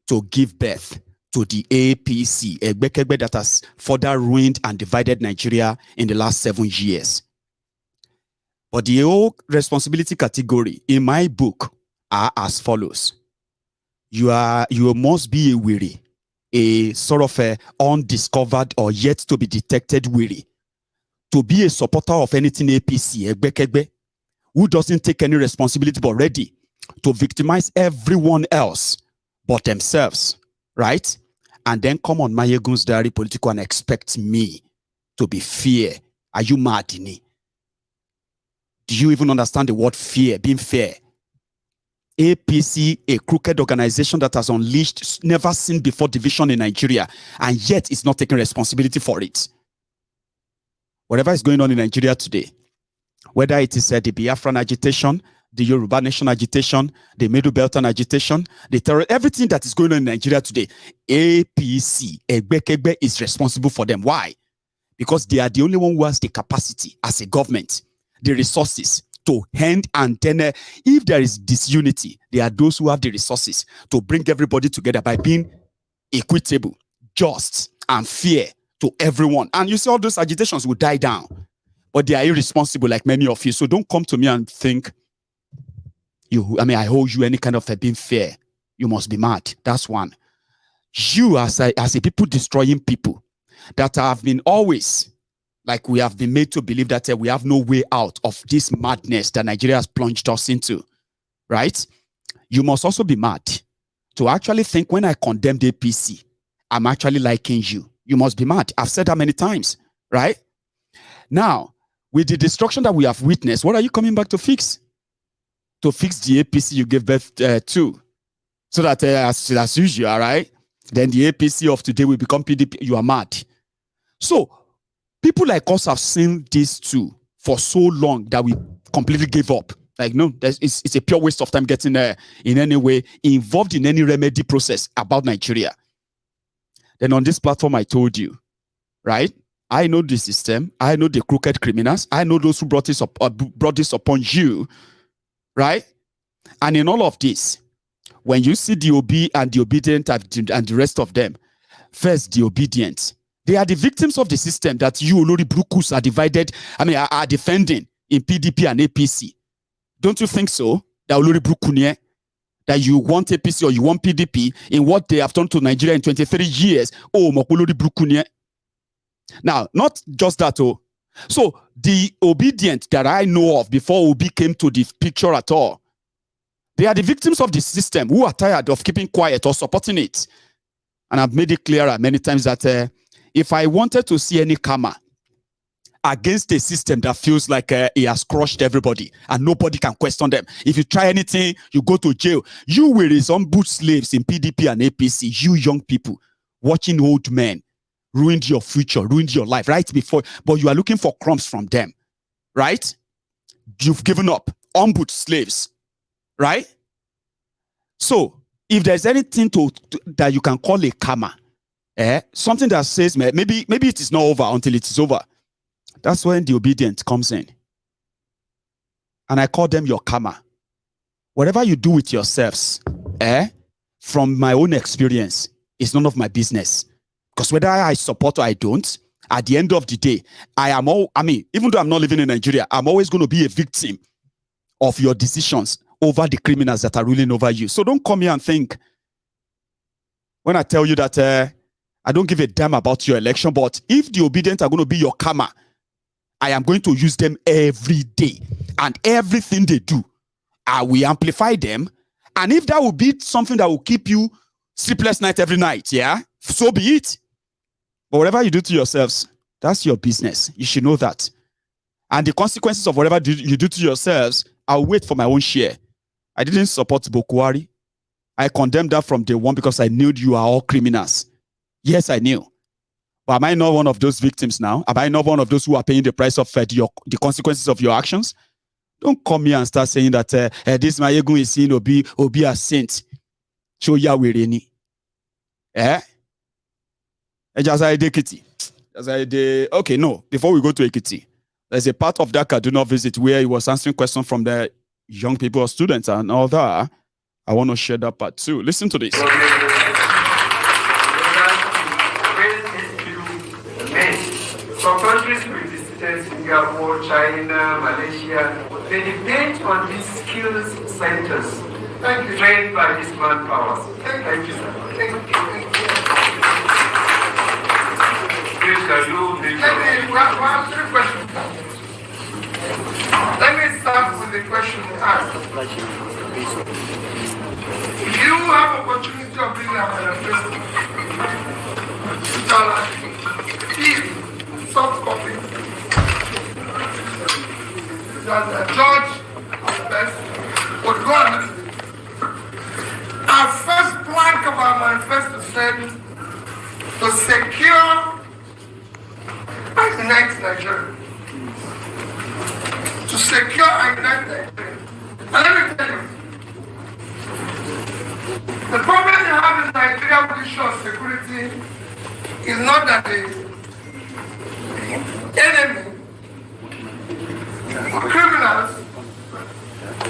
to give birth to the APC, a Bekegbe that has further ruined and divided Nigeria in the last 7 years. But the whole responsibility category in my book are as follows. You must be a weary, a sort of a undiscovered or yet to be detected weary, to be a supporter of anything APC, a Bekegbe, who doesn't take any responsibility but ready to victimize everyone else but themselves, right? And then come on Mayegun's Diary Political and expect me to be fair. Are you mad, Dini? Do you even understand the word fear, being fair? APC, a crooked organization that has unleashed never seen before division in Nigeria, and yet it's not taking responsibility for it. Whatever is going on in Nigeria today, whether it is the Biafran agitation, the Yoruba Nation agitation, the Middle Belton agitation, the terror, everything that is going on in Nigeria today, APC, Egbekegbe, is responsible for them. Why? Because they are the only one who has the capacity as a government, the resources to hand, and then if there is disunity, there are those who have the resources to bring everybody together by being equitable, just, and fair to everyone. And you see all those agitations will die down, but they are irresponsible like many of you. So don't come to me and think I hold you any kind of being fair. You must be mad. That's one. You as a people destroying people that have been always, like we have been made to believe that we have no way out of this madness that Nigeria has plunged us into, right? You must also be mad to actually think when I condemn the APC, I'm actually liking you. You must be mad. I've said that many times, right? Now, with the destruction that we have witnessed, what are you coming back to fix? To fix the APC you gave birth to. So that as usual, right? Then the APC of today will become PDP. You are mad. So, people like us have seen this too for so long that we completely gave up. Like, no, it's a pure waste of time getting in any way involved in any remedy process about Nigeria. Then on this platform, I told you, right? I know the system. I know the crooked criminals. I know those who brought this upon you, right? And in all of this, when you see the Obi and the Obedient and the rest of them, first the Obedient, they are the victims of the system that you, Olori Brukus, are defending in PDP and APC. Don't you think so? That Olori Brukunye, that you want APC or you want PDP in what they have done to Nigeria in 23 years. Oh, Olori Brukunye. Now, not just that. Oh, so the Obedient that I know of before Obi came to the picture at all, they are the victims of the system who are tired of keeping quiet or supporting it. And I've made it clearer many times that if I wanted to see any karma against a system that feels like it has crushed everybody and nobody can question them, if you try anything, you go to jail. You will resemble slaves in PDP and APC, you young people watching old men ruined your future, ruined your life right before, but you are looking for crumbs from them, right? You've given up, ombudsman slaves, right? So if there's anything that you can call a karma, something that says maybe it is not over until it is over, that's when the Obedient comes in. And I call them your karma. Whatever you do with yourselves, from my own experience, it's none of my business. Because whether I support or I don't, at the end of the day, even though I'm not living in Nigeria, I'm always going to be a victim of your decisions over the criminals that are ruling over you. So don't come here and think, when I tell you that I don't give a damn about your election, but if the Obedient are going to be your karma, I am going to use them every day. And everything they do, I will amplify them. And if that will be something that will keep you sleepless night every night, yeah, so be it. But whatever you do to yourselves, that's your business. You should know that. And the consequences of whatever you do to yourselves, I'll wait for my own share. I didn't support Bokwari. I condemned that from day one because I knew you are all criminals. Yes, I knew. But am I not one of those victims now? Am I not one of those who are paying the price of the consequences of your actions? Don't come here and start saying that this Mayegun is seeing Obi as saint. Show Yahweh Reni. Okay, no. Before we go to Ekiti, there's a part of that Kaduna visit where he was answering questions from the young people or students and all that. I want to share that part too. Listen to this. Some countries we visited, Singapore, China, Malaysia, they depend on these skills centers trained by these manpowers. Thank you, sir. Thank you. Let me start with the question asked. If you have opportunity of Please, soft copy. That George best would go on. Our first plank of our manifesto said to secure and unite Nigeria. To secure and unite Nigeria. And let me tell you, the problem you have in Nigeria with the issue of security is not that the enemy or criminals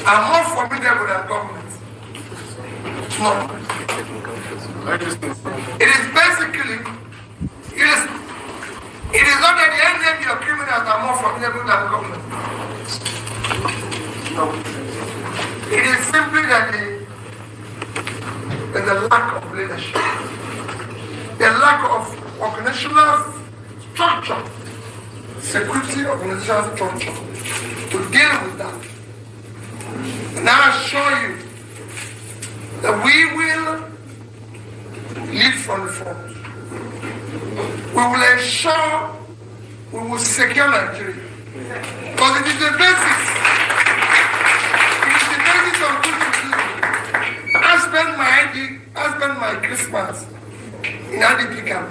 are more formidable than government. No. It is basically, it is not that the enemy or criminals are more formidable than government. No. It is simply that there's a lack of leadership. The lack of organizational structure, security organizational structure to deal with that. And I assure you that we will lead from the front. We will ensure we will secure Nigeria. Because it is the basis. It is the basis of good citizenship. I spent my Christmas in IDP camp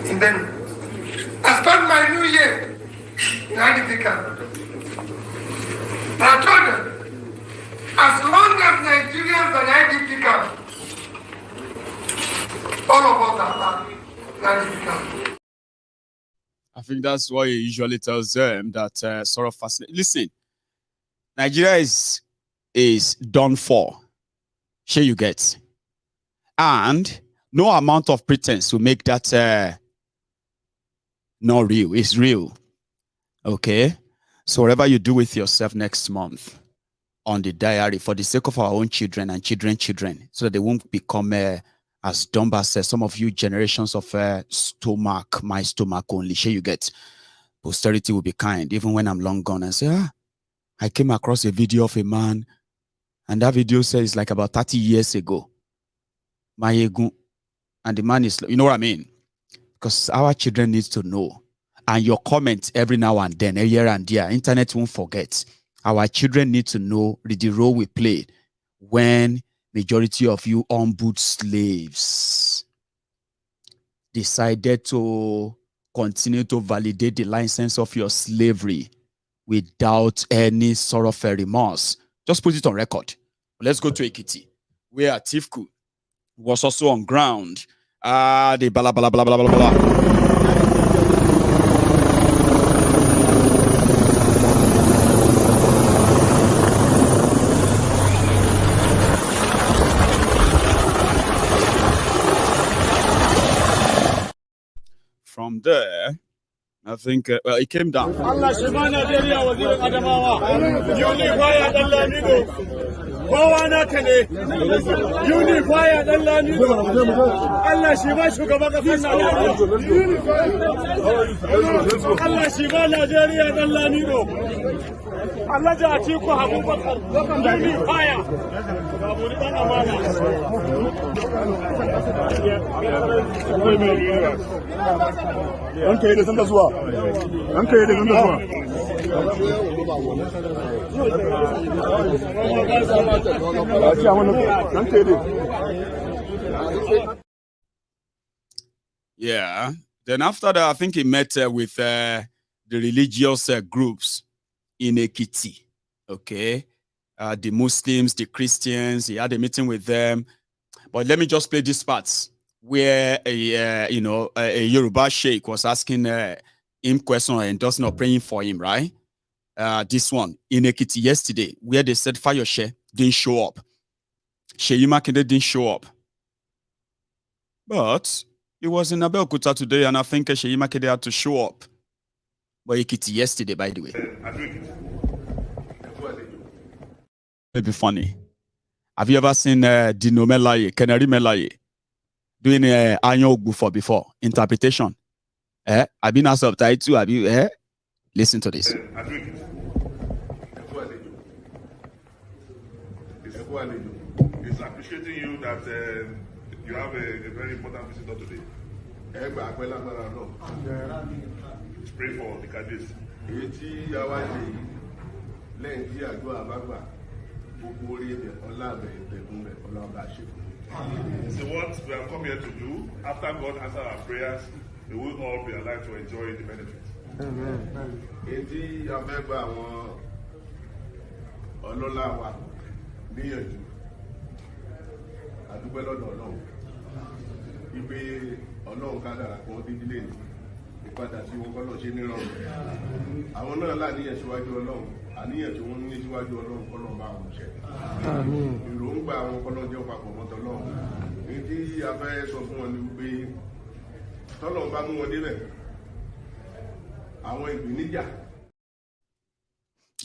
in Benue. I spent my New Year in IDP camp. But I told them, as long as Nigerians are in IDP camp, all of us are back in IDP camp. I think that's why he usually tells them that sort of fascinating. Listen, Nigeria is done for. Sure you get. And no amount of pretense will make that not real. It's real. Okay? So whatever you do with yourself next month on the diary, for the sake of our own children and children, so that they won't become, as Dumba says, some of you generations of stomach, my stomach only. Sure you get. Posterity will be kind, even when I'm long gone, and say, I came across a video of a man, and that video says like about 30 years ago. And the man is, you know what I mean? Because our children need to know. And your comments every now and then, here and there, internet won't forget. Our children need to know the role we played when majority of you on-boot slaves decided to continue to validate the license of your slavery without any sort of remorse. Just put it on record. Let's go to Ekiti, where Tifku was also on ground. The blah, blah, blah, blah, blah, blah. From there, I think, well, it came down. kowa naka ne unifier dan lamido Allah shi ba shugaban kasar Allah shi ba Najeriya dan lamido Allah ja ci ku Abubakar unifier babu ni dan amana an kai da sanda zuwa an kai da sanda zuwa Yeah. Then after that, I think he met with the religious groups in Ekiti. Okay. The Muslims, the Christians. He had a meeting with them. But let me just play this part where a Yoruba sheikh was asking him questions or endorsing or praying for him, right? This one in Ekiti yesterday, where they said Fayoshe didn't show up. Sheyi Makinde didn't show up. But it was in Abeokuta today, and I think Sheyi Makinde had to show up. But Ekiti yesterday, by the way. It'll be funny. Have you ever seen Dino Melaye, Kenari Melaye, doing Anyo Ogbu before? Interpretation. I've been asked subtitle. Have you listen to this. It's appreciating you that you have a very important visitor today. Pray for the candidates. So what we have come here to do, after God answers our prayers, we will all be alive to enjoy the benefits. Amen.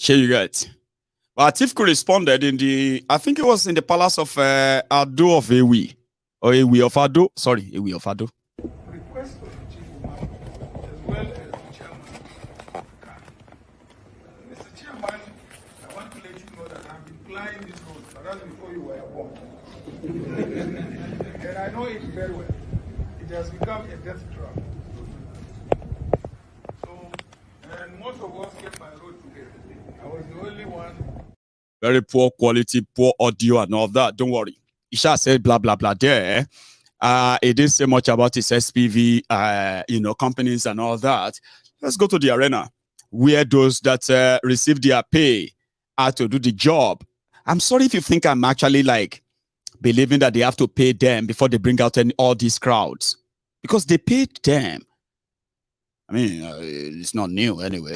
Here you get. But Tifku responded in the, I think it was in the palace of Ado of Ewi, or Ewi of Ado. Sorry, Ewi of Ado. Request of the chief imam, as well as the chairman. Mr. Chairman, I want to let you know that I've been plying this road, perhaps before you were born. And I know it very well. It has become a death trap. So, and most of us get my road together. I was the only one. Very poor quality, poor audio and all that. Don't worry. Isha said blah, blah, blah there. It didn't say much about his SPV, companies and all that. Let's go to the arena where those that receive their pay are to do the job. I'm sorry if you think I'm actually like believing that they have to pay them before they bring out all these crowds, because they paid them. I mean, it's not new anyway.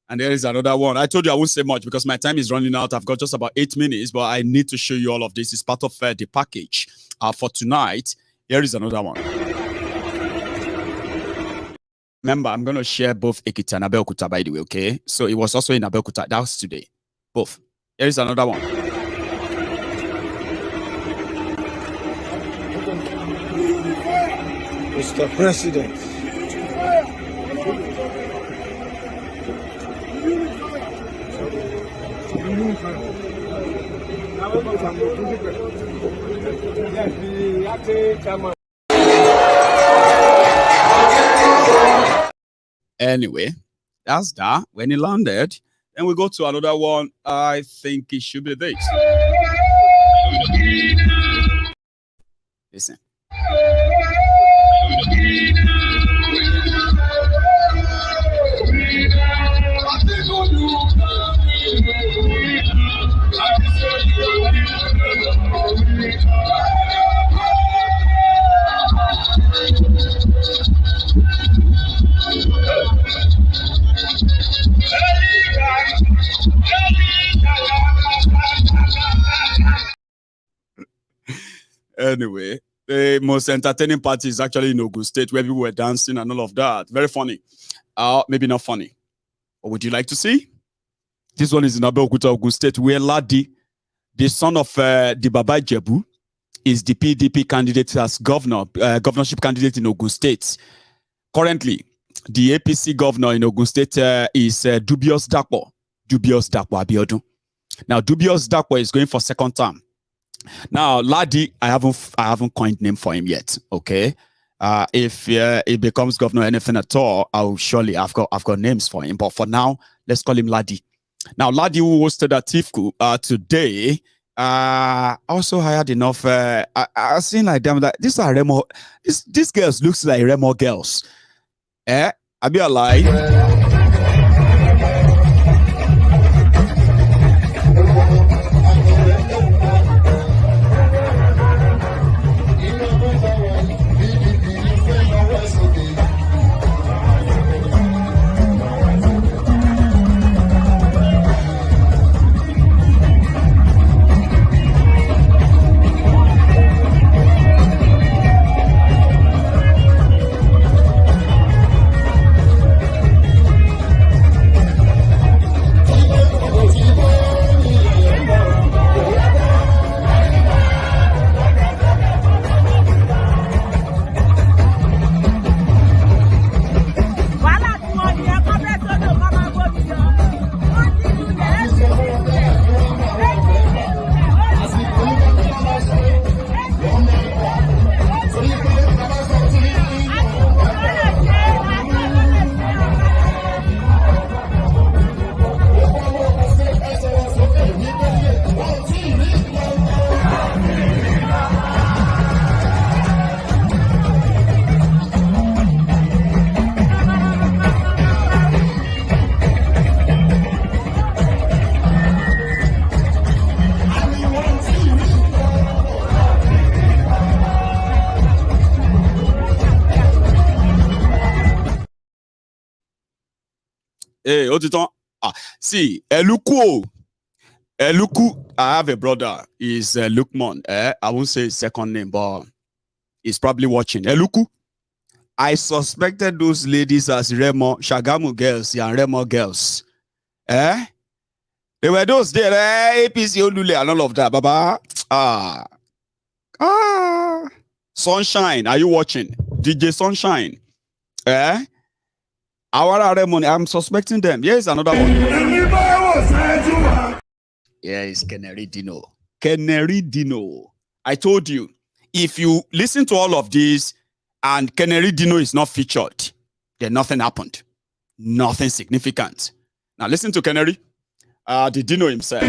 And there is another one. I told you I won't say much because my time is running out. I've got just about 8 minutes, but I need to show you all of this. It's part of the package for tonight. Here is another one. Remember, I'm going to share both Ekiti and Abeokuta, by the way, okay? So it was also in Abeokuta. That was today. Both. Here is another one. Mr. President. Anyway, that's that. When he landed, then we go to another one. I think it should be this. Listen. Anyway, the most entertaining party is actually in Ogun State, where people were dancing and all of that. Very funny. Maybe not funny. What would you like to see? This one is in Abeokuta, Ogun State, where Ladi, the son of the Baba Jebu, is the PDP candidate as governorship candidate in Ogun State. Currently, the APC governor in Ogun State is Dubious Dakpo Abiodun. Now, Dubious Dakpo is going for second term. Now, Ladi, I haven't coined name for him yet. Okay, if he becomes governor, anything at all, I've got names for him. But for now, let's call him Ladi. Now, Ladi, who hosted at Tifku today, also hired enough. I seen like them that these are Remo. These girls looks like Remo girls. I be alive. Hey, see, Eluku. I have a brother. He's Lukman. I won't say his second name, but he's probably watching. Eluku. I suspected those ladies as Remo, Shagamu girls and Remo girls. They were those there, APC Olule and all of that, Baba. Sunshine, are you watching? DJ Sunshine. Our Remo, I'm suspecting them. Here's another one. Yeah, it's Canary Dino. Canary Dino. I told you, if you listen to all of these and Canary Dino is not featured, then nothing happened. Nothing significant. Now listen to Canary. The Dino himself.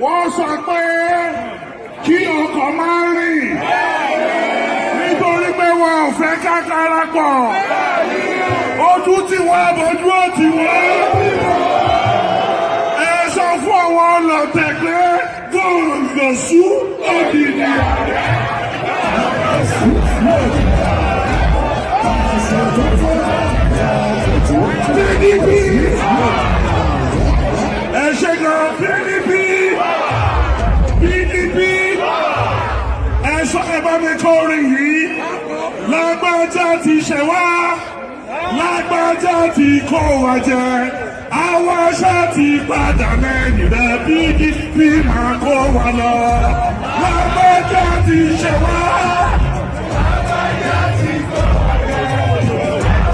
Wọ́n sọ pé kí ọkọ̀ máa rìn nítorí pé wọn ò fẹ́ ká darapọ̀. Ojú tí wọ́n bójú ó ti wọ́n. Ẹ sọ fún àwọn ọlọ́tẹ̀ pé Kwankwaso òdìdí ààrẹ. PDP. Ẹ ṣe gan PDP. Ẹ bá mi kọrin yìí, lágbájá ti ṣẹ̀ wá, lágbájá ti kó wa jẹ, àwa ṣá ti padà lẹ́yìn rẹ̀ PDP máa kó wa lọ. Lágbájá ti ṣẹ̀ wá, lágbájá ti kó wa jẹ,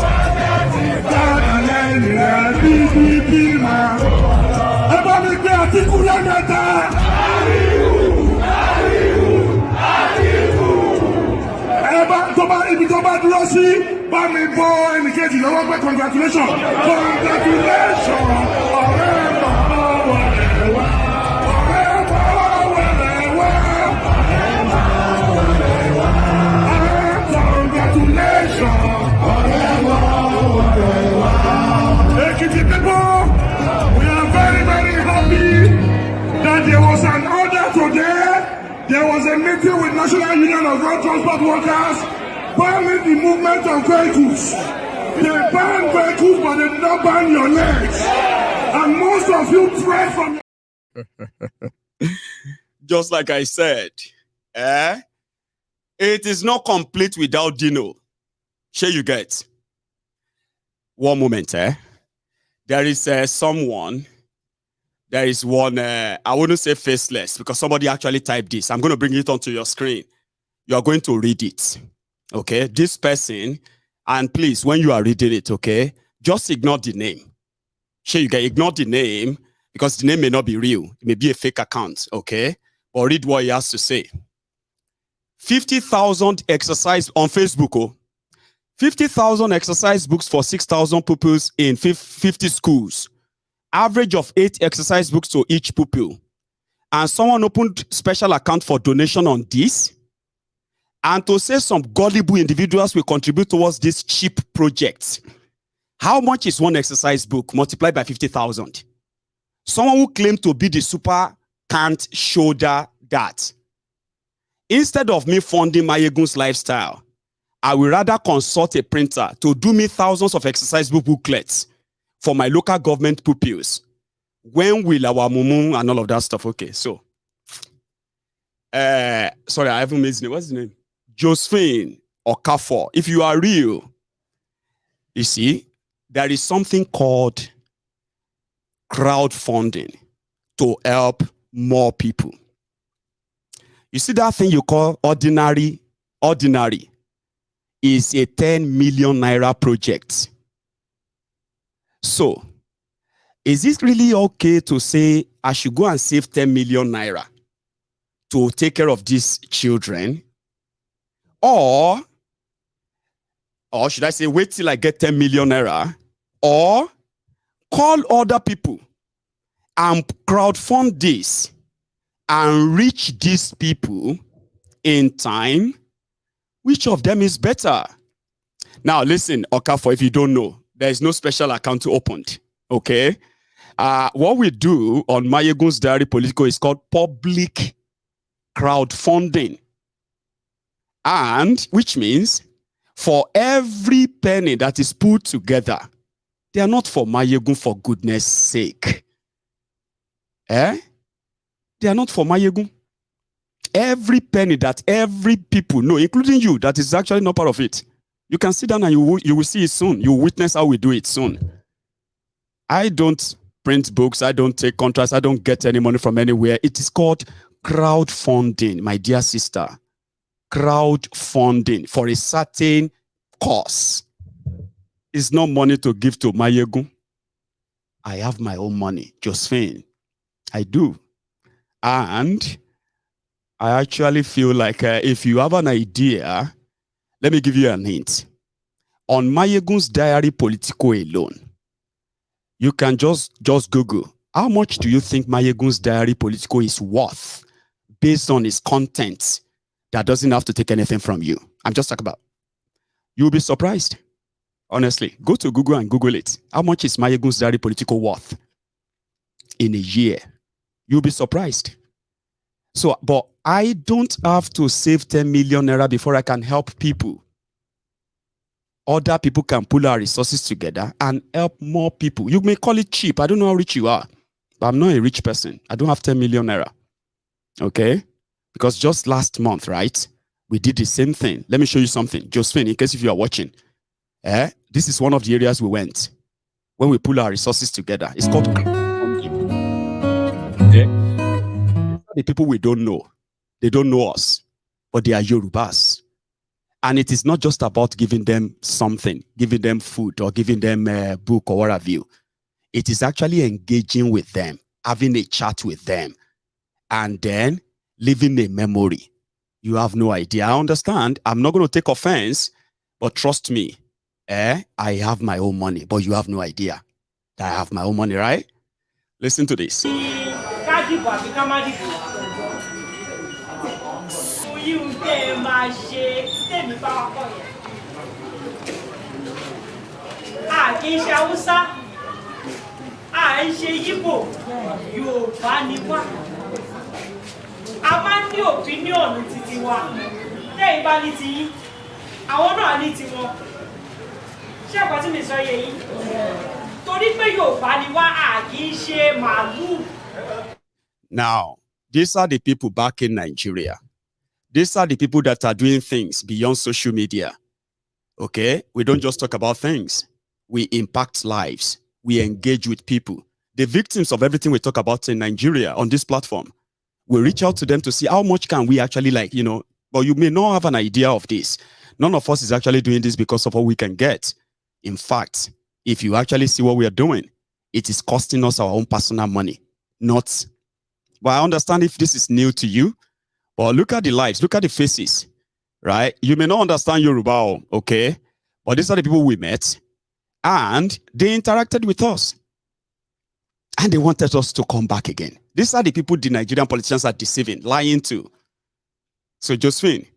lágbájá ti padà lẹ́yìn rẹ̀ PDP máa kó wa lọ. Ẹ bá mi gbé Àtíkù lẹ́gbẹ̀ta. Ibi tó bá dúró sí bá mi bọ́ ẹnìkejì lọ́wọ́ pé congratulations ọ̀rẹ́ bàbá wẹ̀rẹ̀ wá ọ̀rẹ́ bàbá wẹ̀rẹ̀ wá congratulations ọ̀rẹ́ bàbá wẹ̀rẹ̀ wá. Ekiti people, we are very very happy that there was an order today. There was a meeting with National Union of Road Transport Workers banning the movement of vehicles. They ban vehicles, but they did not ban your legs. And most of you tread from Just like I said, it is not complete without Dino. Sure you get. One moment, There is someone. There is one, I wouldn't say faceless, because somebody actually typed this. I'm going to bring it onto your screen. You are going to read it. Okay? This person, and please, when you are reading it, okay, just ignore the name. Sure, you can ignore the name, because the name may not be real. It may be a fake account, okay? But read what he has to say. 50,000 exercise on Facebook, 50,000 exercise books for 6,000 pupils in 50 schools. Average of 8 exercise books to each pupil. And someone opened special account for donation on this. And to say some gullible individuals will contribute towards this cheap project. How much is one exercise book multiplied by 50,000? Someone who claimed to be the super can't shoulder that. Instead of me funding Mayegun's lifestyle, I will rather consult a printer to do me thousands of exercise book booklets for my local government pupils. When will our mumu and all of that stuff? Okay, so. Sorry, I haven't made his name. What's his name? Josephine Okafor. If you are real, you see, there is something called crowdfunding to help more people. You see that thing you call ordinary is a 10 million naira project. So, is it really okay to say I should go and save 10 million naira to take care of these children? Or or should I say, wait till I get 10 million naira, or call other people and crowdfund this and reach these people in time? Which of them is better? Now, listen, Okafor, if you don't know, there is no special account opened, okay? What we do on Mayegun's Diary Political is called public crowdfunding. And which means for every penny that is put together, they are not for Mayegun, for goodness sake. They are not for Mayegun. Every penny that every people know, including you, that is actually not part of it. You can sit down and you will see it soon. You will witness how we do it soon. I don't print books. I don't take contracts. I don't get any money from anywhere. It is called crowdfunding, my dear sister. Crowdfunding for a certain cause. It's not money to give to Mayegun. I have my own money, Josephine. I do. And I actually feel like if you have an idea, let me give you a hint. On Mayegun's Diary Political alone, you can just Google, how much do you think Mayegun's Diary Political is worth based on its content that doesn't have to take anything from you? I'm just talking about. You'll be surprised. Honestly, go to Google and Google it. How much is Mayegun's Diary Political worth in a year? You'll be surprised. So, but I don't have to save 10 million naira before I can help people. Other people can pull our resources together and help more people. You may call it cheap. I don't know how rich you are, but I'm not a rich person. I don't have 10 million naira. Okay? Because just last month, right, we did the same thing. Let me show you something. Josephine, in case if you are watching, this is one of the areas we went when we pull our resources together. It's called the people we don't know. They don't know us, but they are Yorubas. And it is not just about giving them something, giving them food or giving them a book or what have you. It is actually engaging with them, having a chat with them, and then leaving a memory. You have no idea. I understand. I'm not going to take offense, but trust me, I have my own money, but you have no idea that I have my own money, right? Listen to this. Now, these are the people back in Nigeria. These are the people that are doing things beyond social media. Okay? We don't just talk about things. We impact lives. We engage with people. The victims of everything we talk about in Nigeria on this platform, we reach out to them to see how much can we actually but you may not have an idea of this. None of us is actually doing this because of what we can get. In fact, if you actually see what we are doing, it is costing us our own personal money. Not. But I understand if this is new to you, but look at the lives, look at the faces, right? You may not understand Yoruba, okay? But these are the people we met, and they interacted with us. And they wanted us to come back again. These are the people the Nigerian politicians are deceiving, lying to. So, Josephine,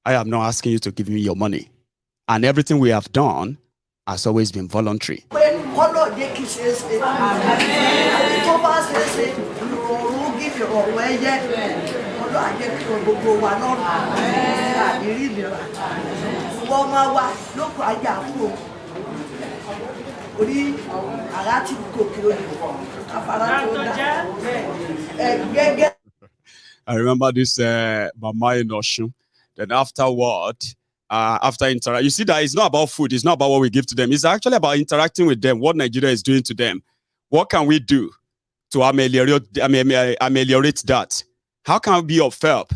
I am not asking you to give me your money. And everything we have done has always been voluntary. I remember this Mama in Oshun. Then afterward, you see that it's not about food, it's not about what we give to them, it's actually about interacting with them, what Nigeria is doing to them. What can we do to ameliorate that? How can we be of help?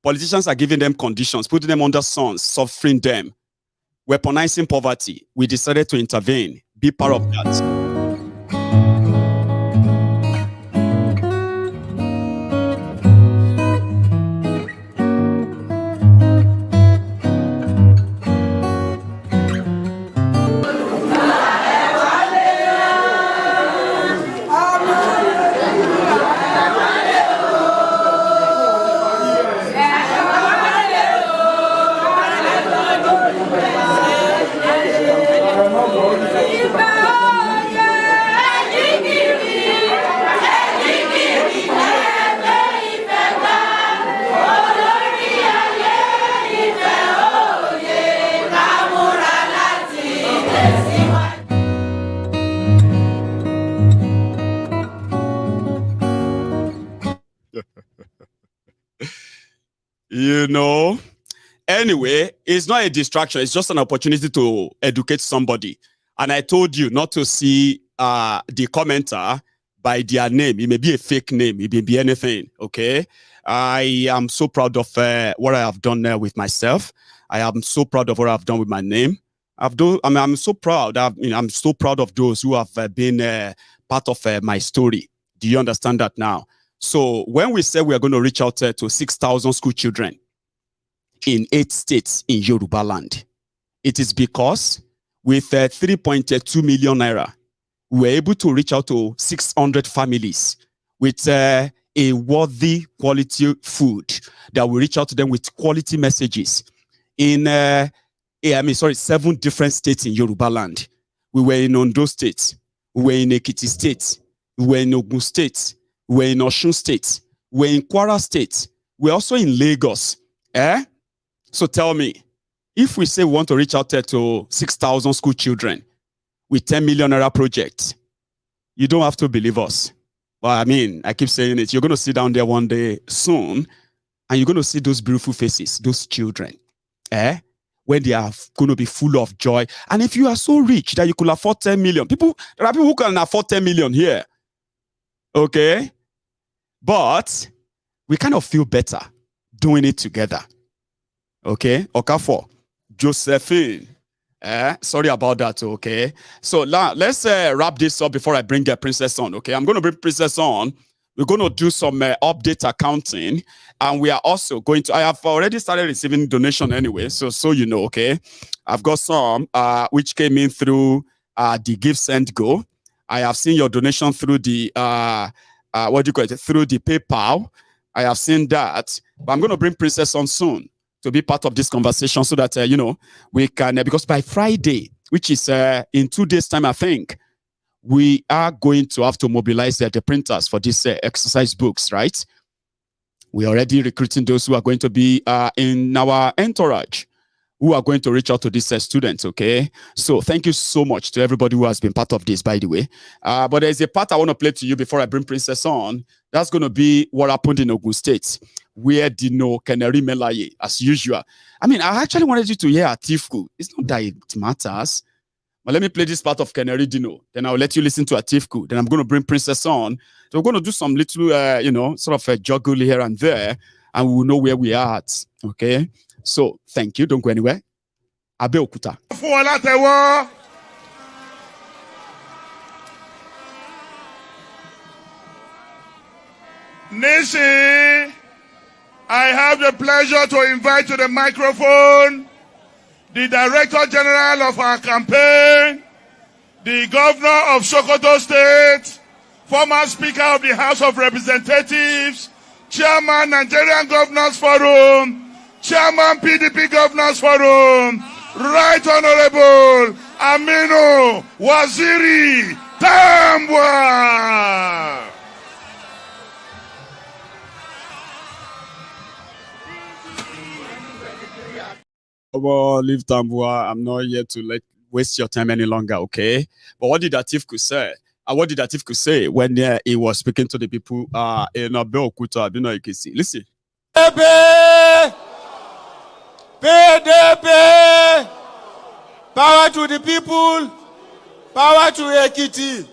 Politicians are giving them conditions, putting them under suns, suffering them, weaponizing poverty. We decided to intervene, be part of that. You know. Anyway, it's not a distraction. It's just an opportunity to educate somebody. And I told you not to see the commenter by their name. It may be a fake name. It may be anything. Okay. I am so proud of what I have done with myself. I am so proud of what I've done with my name. I'm so proud. I'm so proud of those who have been part of my story. Do you understand that now? So when we say we are going to reach out to 6,000 school children in 8 states in Yoruba land, it is because with 3.2 million naira, we were able to reach out to 600 families with a worthy quality food that will reach out to them with quality messages in 7 different states in Yoruba land. We were in Ondo State, we were in Ekiti State, we were in Ogun State, we were in Osun State, we were in Kwara State, we're also in Lagos. So tell me, if we say we want to reach out there to 6,000 school children with 10 million naira project, you don't have to believe us. But I mean, I keep saying it. You're going to sit down there one day soon, and you're going to see those beautiful faces, those children, when they are going to be full of joy. And if you are so rich that you could afford 10 million, there are people who can afford 10 million here. Okay? But we kind of feel better doing it together. Okay? Okafor, Josephine. Sorry about that, okay? So now let's wrap this up before I bring the princess on, okay? I'm going to bring princess on. We're going to do some update accounting, and we are also going to, I have already started receiving donation anyway, so you know, okay? I've got some which came in through the Give Send Go. I have seen your donation through the, through the PayPal. I have seen that, but I'm going to bring princess on soon to be part of this conversation so that, you know, we can, because by Friday, which is in 2 days' time, I think, we are going to have to mobilize the printers for these exercise books, right? We're already recruiting those who are going to be in our entourage, who are going to reach out to these students, okay? So thank you so much to everybody who has been part of this, by the way. But there's a part I want to play to you before I bring Princess on. That's going to be what happened in Ogun State, where Dino Keneri Melaye, as usual. I mean, I actually wanted you to hear Atifku. It's not that it matters. But let me play this part of Keneri Dino. Then I'll let you listen to Atifku. Then I'm going to bring Princess on. So we're going to do some little, you know, sort of a juggle here and there. And we will know where we are at. Okay? So, thank you. Don't go anywhere. Abeokuta. Nation, I have the pleasure to invite to the microphone the Director General of our campaign, the Governor of Sokoto State, former Speaker of the House of Representatives, Chairman Nigerian Governors Forum, Chairman PDP Governors Forum, Right Honorable Aminu Waziri Tambwa. Well, leave Tambua. I'm not here to waste your time any longer, okay? But what did Atifku say? What did Atifku say when he was speaking to the people in Abeokuta? You can see. Listen. PDP! Power to the people, power to Ekiti.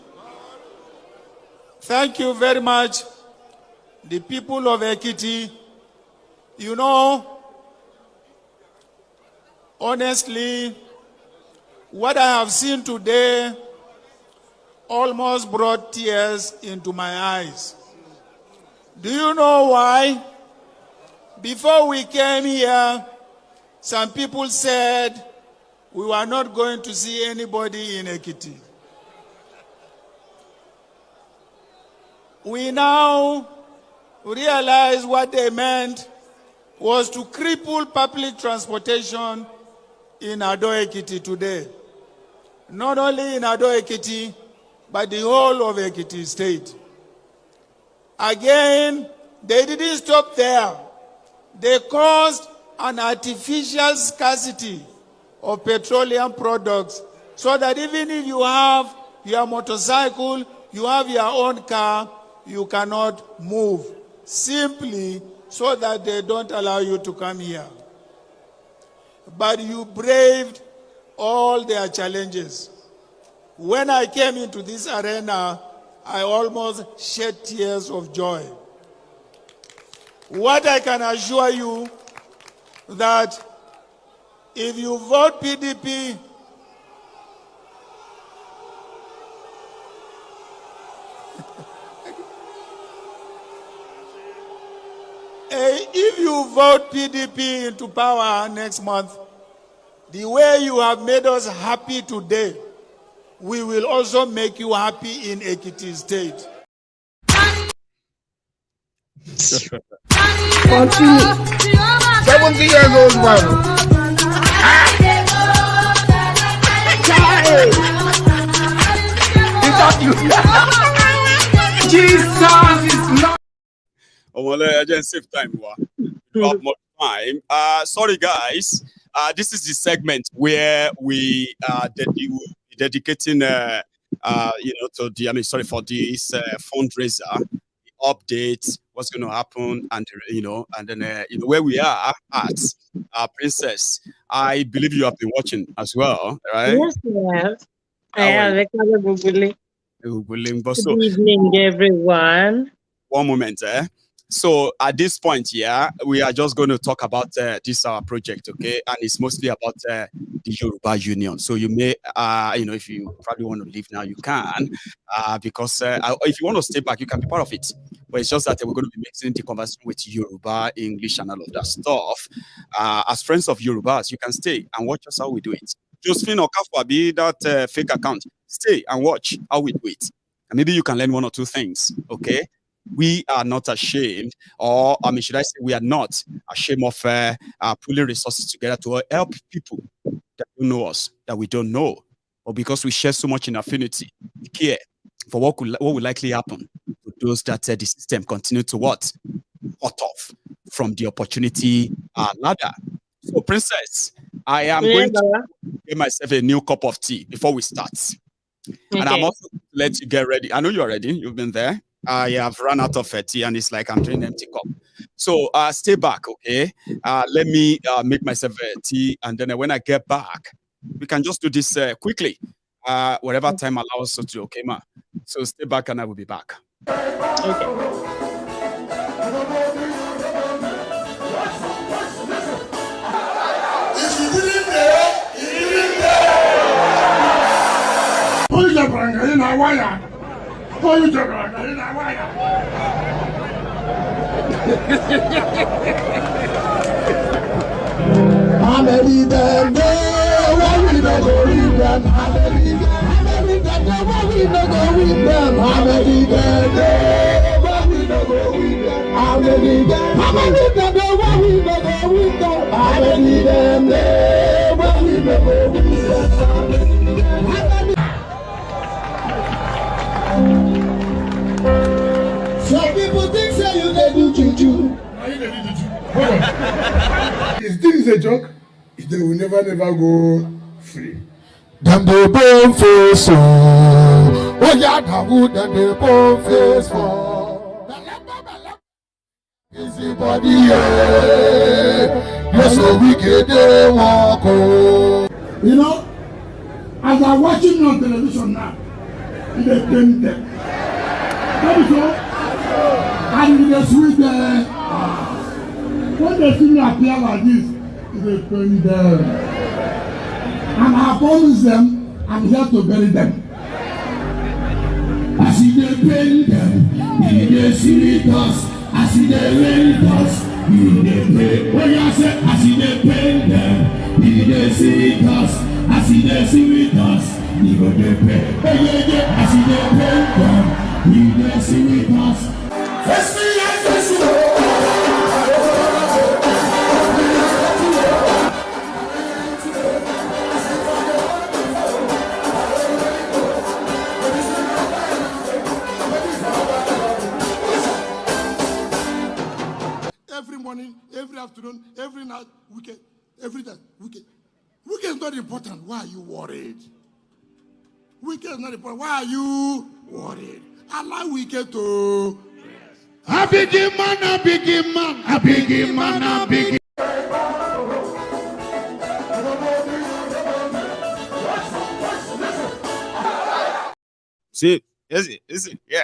Thank you very much, the people of Ekiti. You know, honestly, what I have seen today almost brought tears into my eyes. Do you know why? Before we came here, some people said we were not going to see anybody in Ekiti. We now realize what they meant was to cripple public transportation in Ado Ekiti today. Not only in Ado Ekiti, but the whole of Ekiti State. Again, they didn't stop there. They caused an artificial scarcity of petroleum products so that even if you have your motorcycle, you have your own car, you cannot move simply so that they don't allow you to come here. But you braved all their challenges. When I came into this arena, I almost shed tears of joy. What I can assure you, that if you vote PDP, if you vote PDP into power next month, the way you have made us happy today, we will also make you happy in Ekiti State. 70 years old man. Is that you? Jesus is not. Oh, well, I just save time. We have more time. Sorry, guys. This is the segment where we dedicating, to the, for this fundraiser, update, what's going to happen, and and then where we are at. Princess, I believe you have been watching as well, right? Yes, yes. I have. Good evening, everyone. One moment, So at this point, we are just going to talk about this project, okay? And it's mostly about the Yoruba Union. So you may, if you probably want to leave now, you can, because if you want to stay back, you can be part of it. But it's just that we're going to be mixing the conversation with Yoruba, English, and all of that stuff. As friends of Yorubas, you can stay and watch us how we do it. Josephine Okafor, be that fake account, stay and watch how we do it. And maybe you can learn one or two things, okay? We are not ashamed, or should I say, we are not ashamed of pulling resources together to help people that don't know us, that we don't know, or because we share so much in affinity, care for what will likely happen to those that the system continue to cut off from the opportunity ladder. So, Princess, I am going to give myself a new cup of tea before we start, and I'm also going to let you get ready. I know you're ready. You've been there. I have run out of tea, and it's like I'm drinking an empty cup. So stay back, okay? Let me make myself a tea, and then when I get back, we can just do this quickly, whatever time allows us to, okay, ma? So stay back, and I will be back. Okay. Some people think say you they do juju. Is this a joke? They will never go free. Them they bone face oh yeah, now good them they bone face for. Easy body yeah, you're so wicked they walk oh. You know, as I'm watching you on television now, they paint them. That is all. And they sweet when they see me appear like this, they paint them. And I promise them, I'm here to bury them. I see they paint them, they see us. I see they paint us, they pay. When I say I see they paint them, they see us. I see they see us, they pay. I see they paint them, they see us. Face me and face you. Every morning, every afternoon, every night, weekend, every day, weekend. Weekend is not important. Why are you worried? Weekend is not important. Why are you worried? Allow weekend to rest. A biggie man, a biggie man, a biggie man, a biggie. See, is it? Yeah,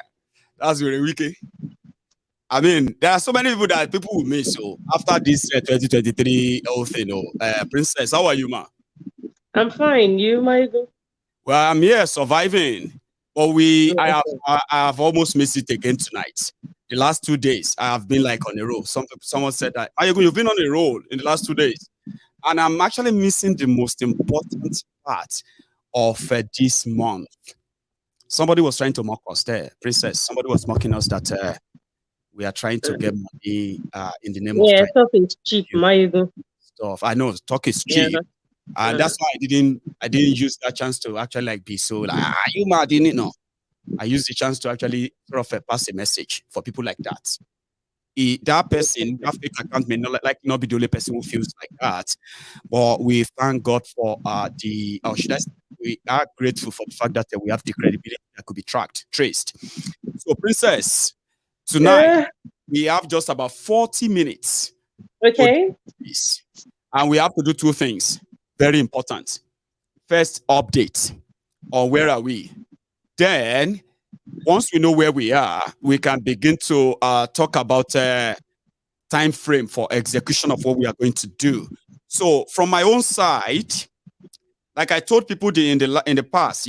that's really wicked. I mean, there are so many people that people will miss. So after this 2023 whole thing, Princess, how are you, ma? I'm fine. You, Michael? Well, I'm here surviving. But I have almost missed it again tonight. The last 2 days, I have been like on a roll. Someone said that, you've been on a roll in the last 2 days. And I'm actually missing the most important part of this month. Somebody was trying to mock us there, Princess. Somebody was mocking us that we are trying to get money in the name of yeah, talk is cheap, Michael. Stuff. I know talk is cheap. Yeah. And that's why I didn't use that chance to actually like be so like, are you mad in it? No. I used the chance to actually sort of pass a message for people like that. That person, that fake account may not be the only person who feels like that. But we thank God for we are grateful for the fact that we have the credibility that could be traced. So, Princess, tonight we have just about 40 minutes. Okay. And we have to do two things. Very important. First, update on where are we. Then, once we know where we are, we can begin to talk about time frame for execution of what we are going to do. So, from my own side, like I told people in the past,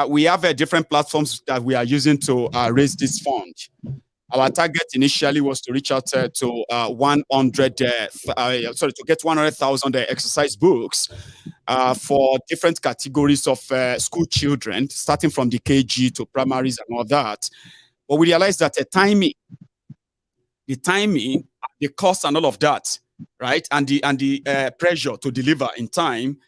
we have different platforms that we are using to raise this fund. Our target initially was to reach out to get 100,000 exercise books for different categories of school children, starting from the KG to primaries and all that. But we realized that the timing, the cost and all of that, right, and the pressure to deliver in time.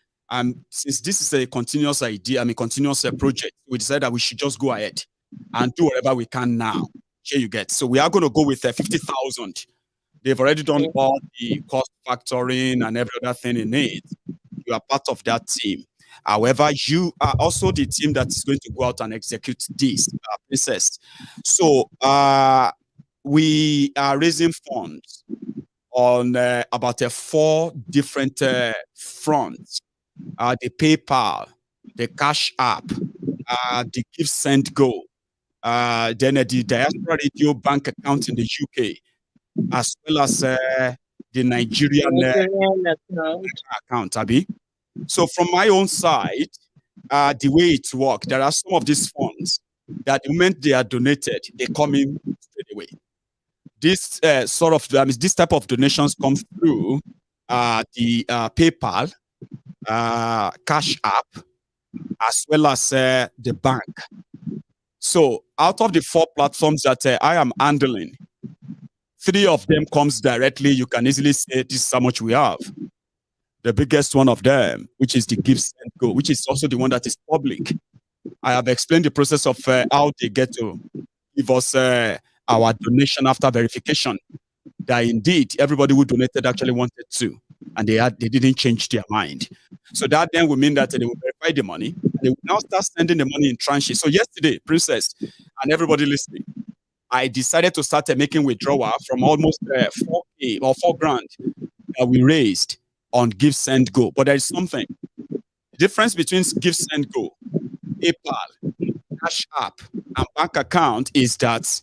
Since this is a continuous idea, continuous project, we decided that we should just go ahead and do whatever we can now. Here you get. So we are going to go with 50,000. They've already done all the cost factoring and every other thing in it. You are part of that team. However, you are also the team that is going to go out and execute this process. So we are raising funds on about 4 different fronts. The PayPal, the Cash App, the Give Send Go, then the Diaspora Radio bank account in the UK, as well as the Nigerian account, Abby. So from my own side, the way it works, there are some of these funds that the moment they are donated, they come in straight away. This this type of donations come through the PayPal, Cash App, as well as the bank. So out of the 4 platforms that I am handling, 3 of them comes directly. You can easily say this is how much we have. The biggest one of them, which is the Give Send Go, which is also the one that is public. I have explained the process of how they get to give us our donation after verification. That indeed everybody who donated actually wanted to, and they didn't change their mind. So that then will mean that they will verify the money. They will now start sending the money in tranches. So yesterday, Princess, and everybody listening, I decided to start making withdrawal from almost 4K or 4 grand that we raised on Give Send Go. But there is something. The difference between Give Send Go, PayPal, Cash App, and bank account is that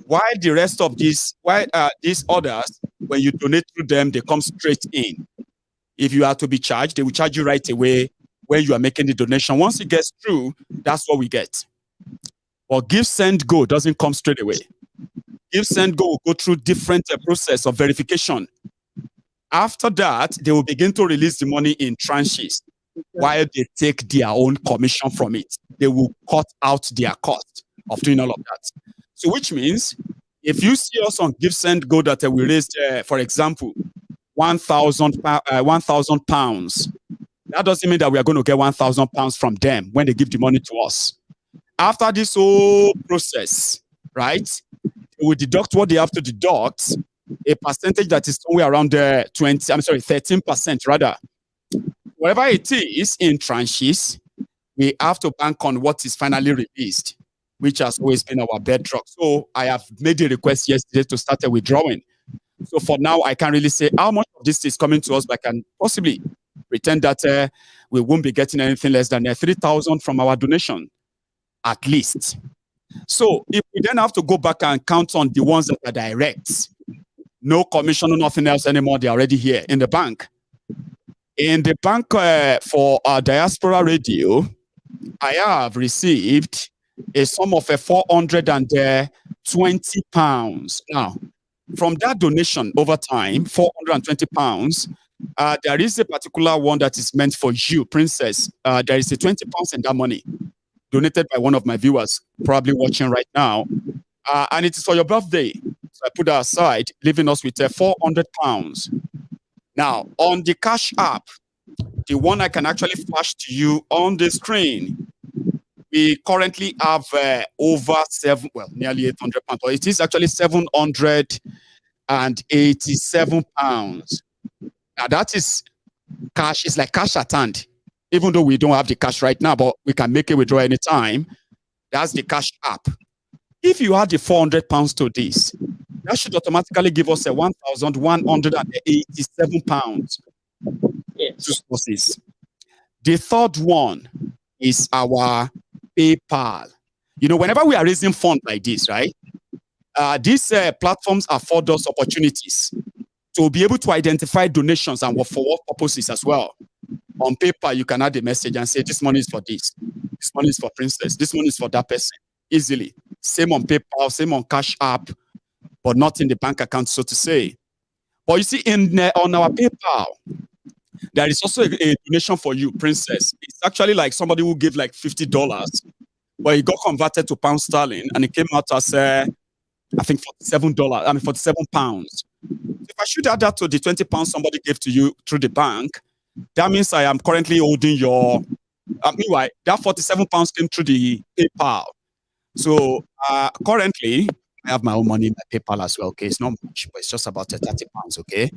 while the rest of these others, when you donate through them, they come straight in. If you are to be charged, they will charge you right away when you are making the donation. Once it gets through, that's what we get. But Give Send Go doesn't come straight away. Give Send Go will go through different process of verification. After that, they will begin to release the money in tranches while they take their own commission from it. They will cut out their cost of doing all of that. So which means if you see us on Give Send Go that we raised, for example, 1,000 pounds, that doesn't mean that we are going to get 1,000 pounds from them when they give the money to us. After this whole process, right, we deduct what they have to deduct, a percentage that is somewhere around 13% rather. Whatever it is in tranches, we have to bank on what is finally released. which has always been our bedrock. So I have made a request yesterday to start withdrawing. So for now, I can't really say how much of this is coming to us, but I can possibly pretend that we won't be getting anything less than 3,000 from our donation, at least. So if we then have to go back and count on the ones that are direct, no commission, no nothing else anymore, they're already here in the bank. In the bank for our diaspora radio, I have received a sum of 420 pounds. Now, from that donation over time, 420 pounds, there is a particular one that is meant for you, Princess. There is a 20 pounds in that money donated by one of my viewers, probably watching right now. And it is for your birthday. So I put that aside, leaving us with 400 pounds. Now, on the Cash app, the one I can actually flash to you on the screen, we currently have nearly 800 pounds. It is actually 787 pounds. Now that is cash. It's like cash at hand, even though we don't have the cash right now, but we can make a withdrawal anytime. That's the Cash app. If you add the 400 pounds to this, that should automatically give us 1,187 pounds. Yes. The third one is our PayPal. You know, whenever we are raising funds like this, right? These platforms afford us opportunities to be able to identify donations and for what purposes as well. On PayPal, you can add a message and say, this money is for this money is for Princess, this money is for that person, easily. Same on PayPal, same on Cash app, but not in the bank account, so to say. But you see, on our PayPal, there is also a donation for you, Princess. It's actually like somebody who gave like $50, but it got converted to pound sterling, and it came out as I think £47 pounds. If I should add that to the 20 pounds somebody gave to you through the bank, that means I am currently holding your. Meanwhile, that 47 pounds came through the PayPal. So currently, I have my own money in my PayPal as well. Okay, it's not much, but it's just about 30 pounds. Okay.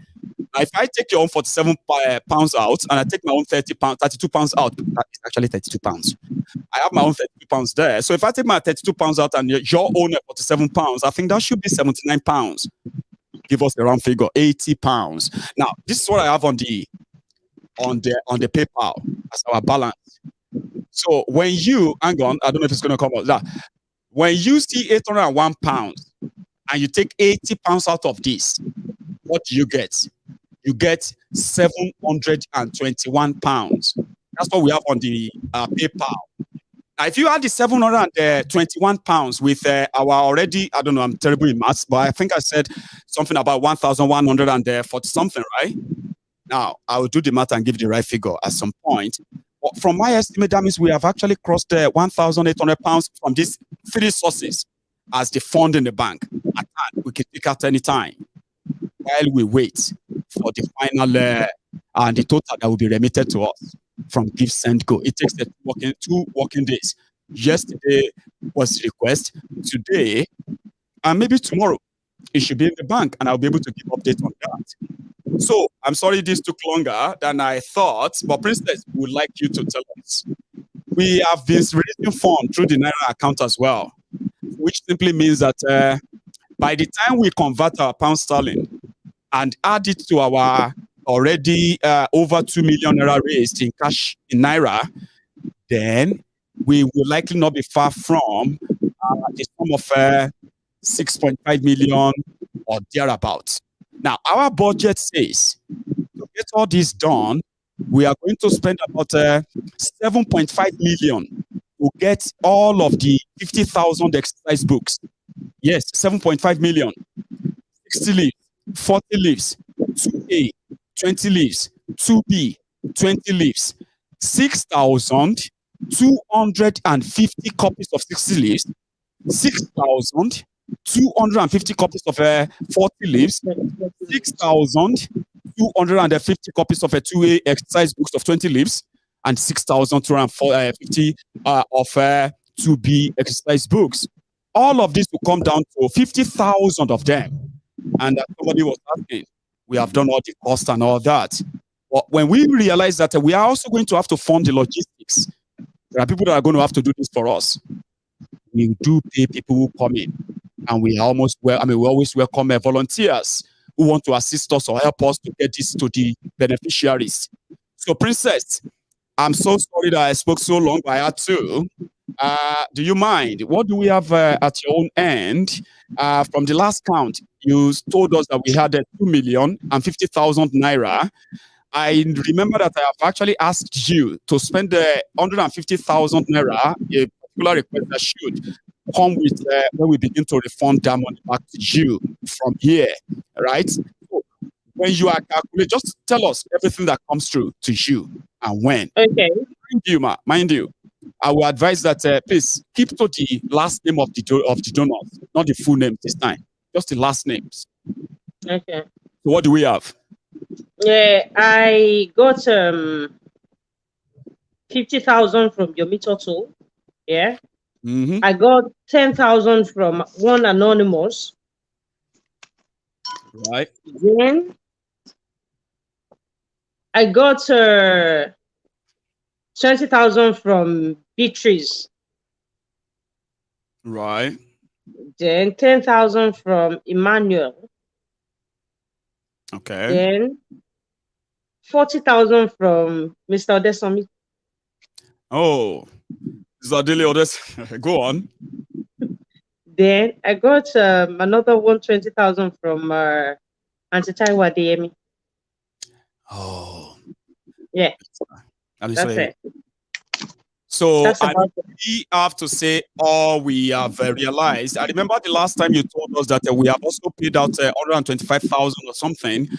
Now, if I take your own 47 pounds out and I take my own 32 pounds out, it's actually 32 pounds. I have my own 32 pounds there. So if I take my 32 pounds out and your own 47 pounds, I think that should be 79 pounds. Give us the round figure, 80 pounds. Now, this is what I have on the PayPal as our balance. So when you, hang on, I don't know if it's going to come out. That when you see 801 pounds and you take 80 pounds out of this, what do you get? You get 721 pounds. That's what we have on the PayPal. Now, if you add the 721 pounds with our already, I don't know, I'm terrible in maths, but I think I said something about 1,140 something, right? Now, I will do the math and give the right figure at some point. But from my estimate, that means we have actually crossed 1,800 pounds from these three sources as the fund in the bank. At hand, we can take out any time while we wait for the final and the total that will be remitted to us from Give Send Go. It takes 2 working days. Yesterday was the request. Today and maybe tomorrow it should be in the bank, and I'll be able to give updates on that. So I'm sorry this took longer than I thought, but Princess would like you to tell us. We have been raising funds through the Naira account as well, which simply means that by the time we convert our pound sterling and add it to our already over 2 million Naira raised in cash in Naira, then we will likely not be far from the sum of 6.5 million or thereabouts. Now, our budget says to get all this done, we are going to spend about 7.5 million to get all of the 50,000 exercise books. Yes, 7.5 million. 60 leaves, 40 leaves, 2A, 20 leaves, 2B, 20 leaves, 6,250 copies of 60 leaves, 6,250 copies of 40 leaves, 6,250 copies of 2A exercise books of 20 leaves, and 6,250 of 2B exercise books. All of this will come down to 50,000 of them. And somebody was asking, we have done all the cost and all that. But when we realize that we are also going to have to fund the logistics, there are people that are going to have to do this for us. we do pay people who come in, and we almost we always welcome volunteers who want to assist us or help us to get this to the beneficiaries. So, Princess, I'm so sorry that I spoke so long, but I had to. Do you mind? What do we have at your own end? From the last count, you told us that we had 2,050,000 naira. I remember that I have actually asked you to spend 150,000 naira, a particular request that should come with when we begin to refund that money back to you from here, right? So when you are calculating, just tell us everything that comes through to you and when. Okay. Mind you, I will advise that please keep to the last name of the donors, not the full name this time, just the last names. Okay. So what do we have? Yeah, I got 50,000 from Yomi Total. Yeah. Mm-hmm. I got 10,000 from one anonymous. Right. Then I got 20,000 from Beatrice. Right. Then 10,000 from Emmanuel. Okay. Then 40,000 from Mr. Odesomi. Oh, Zadili Odes. Go on. Then I got another 120,000 from Auntie Taiwa Adeyemi. Oh. Yeah. That's it. So That's about we have to say all we have realized. I remember the last time you told us that we have also paid out 125,000 or something.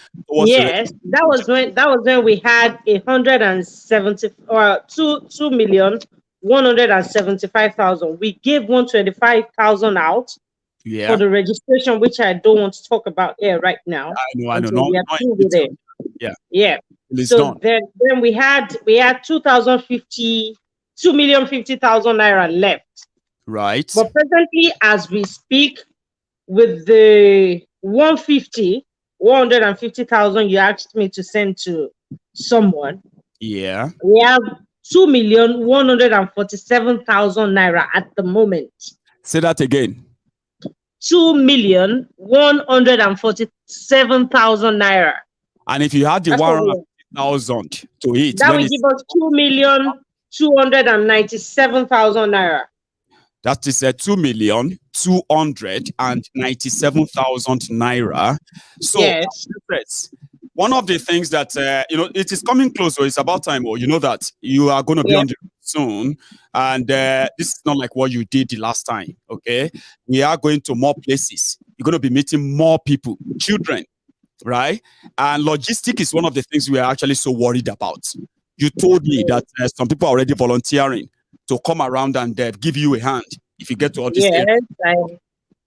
Yes, that was when we had 170 or 2,175,000. We gave 125,000 out for the registration, which I don't want to talk about here right now. I know. We are through with it. Yeah. So then we had 2,050,000 naira left. Right. But presently, as we speak, with the 150,000 you asked me to send to someone. Yeah. We have 2,147,000 naira at the moment. Say that again. 2,147,000 naira. And if you had the 150,000 to it, that will give us 2,297,000 naira. That is 2,297,000 naira. So, yes. One of the things that it is coming close, so it's about time. Or you know that you are going to be on the soon, and this is not like what you did the last time. Okay, we are going to more places. You're going to be meeting more people, children, right? And logistics is one of the things we are actually so worried about. You told me that some people are already volunteering to come around and give you a hand if you get to all this. Yes,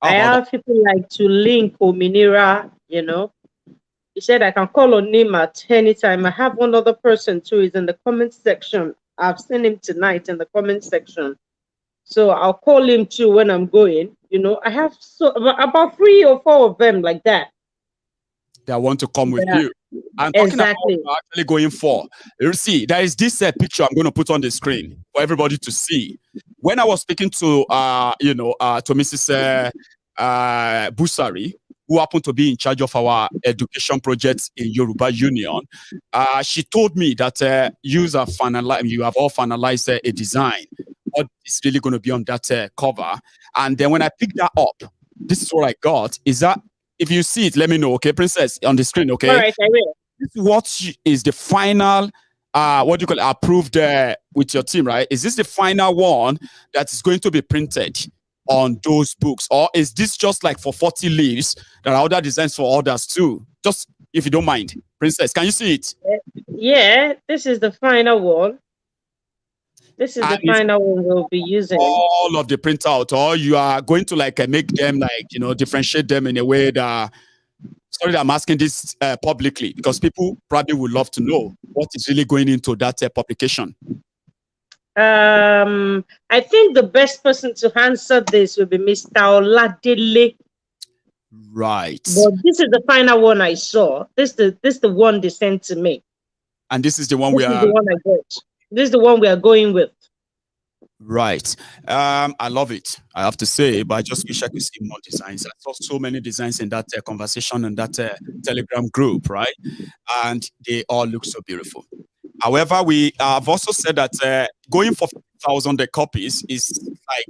I have people like to link Ominira, He said I can call on him at any time. I have one other person too, is in the comment section. I've seen him tonight in the comment section. So I'll call him too when I'm going. I have about 3 or 4 of them like that. That want to come with you. I'm talking about actually going for. You see, there is this picture I'm going to put on the screen for everybody to see. When I was speaking to to Mrs. Busari, who happened to be in charge of our education projects in Yoruba Union, she told me that you have all finalized a design. What is really going to be on that cover? And then when I picked that up, this is what I got. Is that if you see it, let me know, okay, Princess, on the screen, okay? All right, I will. This is what is the final, what do you call it, approved with your team, right? Is this the final one that is going to be printed on those books? Or is this just like for 40 leaves? There are other designs for others too. Just, if you don't mind, Princess, can you see it? Yeah, this is the final one. This is the final one we'll be using. All of the printout, or you are going to make them differentiate them in a way that, sorry that I'm asking this publicly, because people probably would love to know what is really going into that publication. I think the best person to answer this will be Mr. Oladele. Right. But this is the final one I saw. This is the one they sent to me. And this is the one This is the one I got. This is the one we are going with. Right. I love it, I have to say, but I just wish I could see more designs. I saw so many designs in that conversation and that Telegram group, right? And they all look so beautiful. However, we have also said that going for 1,000 copies is like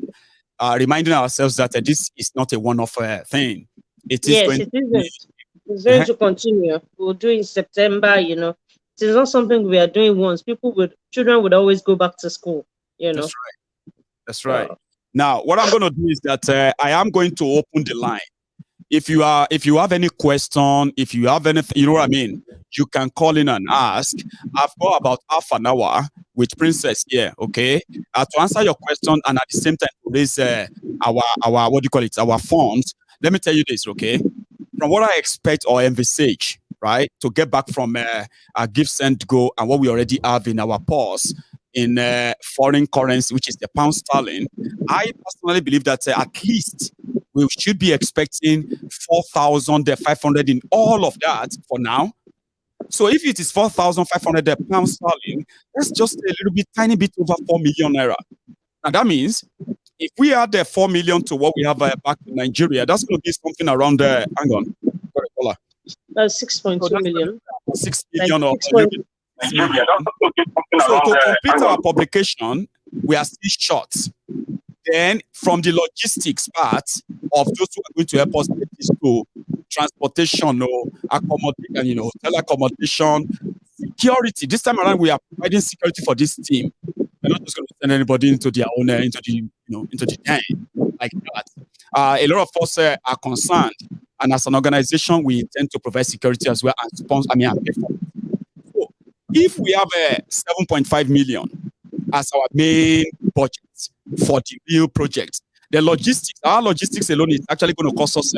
reminding ourselves that this is not a one-off thing. It is going it isn't. It's going to continue. We'll do in September, you know. It's not something we are doing once. Children would always go back to school, you know. That's right. That's right. Now, what I'm going to do is that I am going to open the line. If you have any question, if you have anything, you know what I mean, you can call in and ask. I've got about half an hour with Princess here, okay, to answer your question and at the same time to raise our what do you call it, our funds. Let me tell you this, okay? From what I expect or envisage, right, to get back from our give, send, go, and what we already have in our purse in foreign currency, which is the pound sterling, I personally believe that at least we should be expecting 4,500 in all of that for now. So if it is 4,500 pounds sterling, that's just a little bit, tiny bit over 4 million naira. And that means if we add the 4 million to what we have back in Nigeria, that's going to be something around hang on, 6.2 million. 6 million or 6 million. So to complete our publication, we are still short. Then from the logistics part of those who are going to help us get this to transportation or accommodation, you know, hotel accommodation, security. This time around, we are providing security for this team. We're not just going to send anybody into their own, into the den like that. A lot of us are concerned, and as an organization, we intend to provide security as well and sponsor. And pay for it. So if we have 7.5 million as our main budget for the real project, the logistics, our logistics alone is actually going to cost us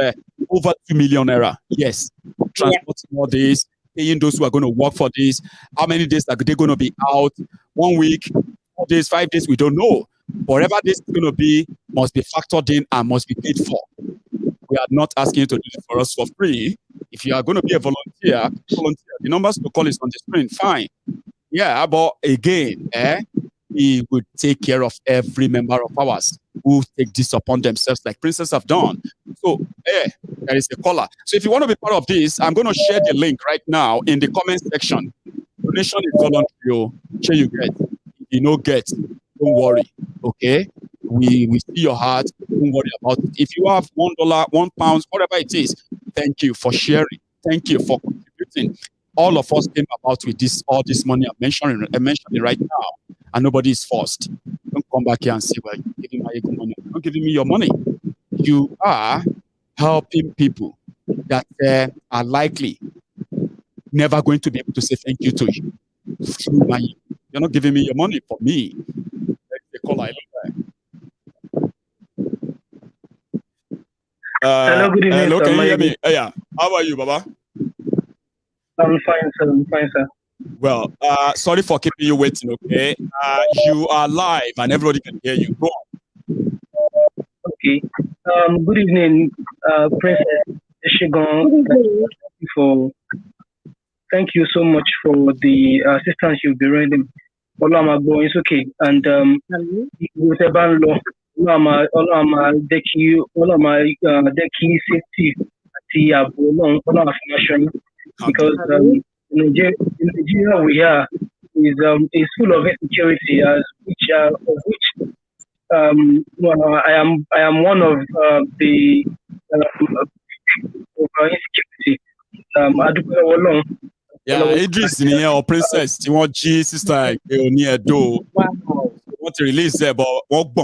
over 2 million naira. Yes, transporting all this, paying those who are going to work for this. How many days are they going to be out? 1 week, 4 days, 5 days, we don't know. Whatever this is going to be must be factored in and must be paid for. We are not asking you to do it for us for free. If you are going to be a volunteer. The numbers to call is on the screen. Fine. Yeah, but again, we would take care of every member of ours who take this upon themselves, like Princess have done. So, there is a caller. So, if you want to be part of this, I'm going to share the link right now in the comment section. Donation is voluntary. Sure, you get. If you don't get, don't worry. Okay, we see your heart. Don't worry about it. If you have $1, £1, whatever it is, thank you for sharing. Thank you for contributing. All of us came about with all this money I'm mentioning right now, and nobody is forced. Don't come back here and say, well, you're giving my money. You're not giving me your money. You are helping people that are likely never going to be able to say thank you to you. You're not giving me your money for me. The caller, hello, good evening. Hello, can you hear me? Yeah. How are you, Baba? I'm fine, sir. I'm fine, sir. Well, sorry for keeping you waiting, okay? You are live and everybody can hear you. Go on. Okay. Good evening, Princess Eshigon. Thank you so much for the assistance you'll be rendering. It's okay. And with a ban law, safety because Nigeria we are is full of insecurity, I am one of the insecurity. Yeah, Idris or Princess, you want sister near do. Want to release there, but what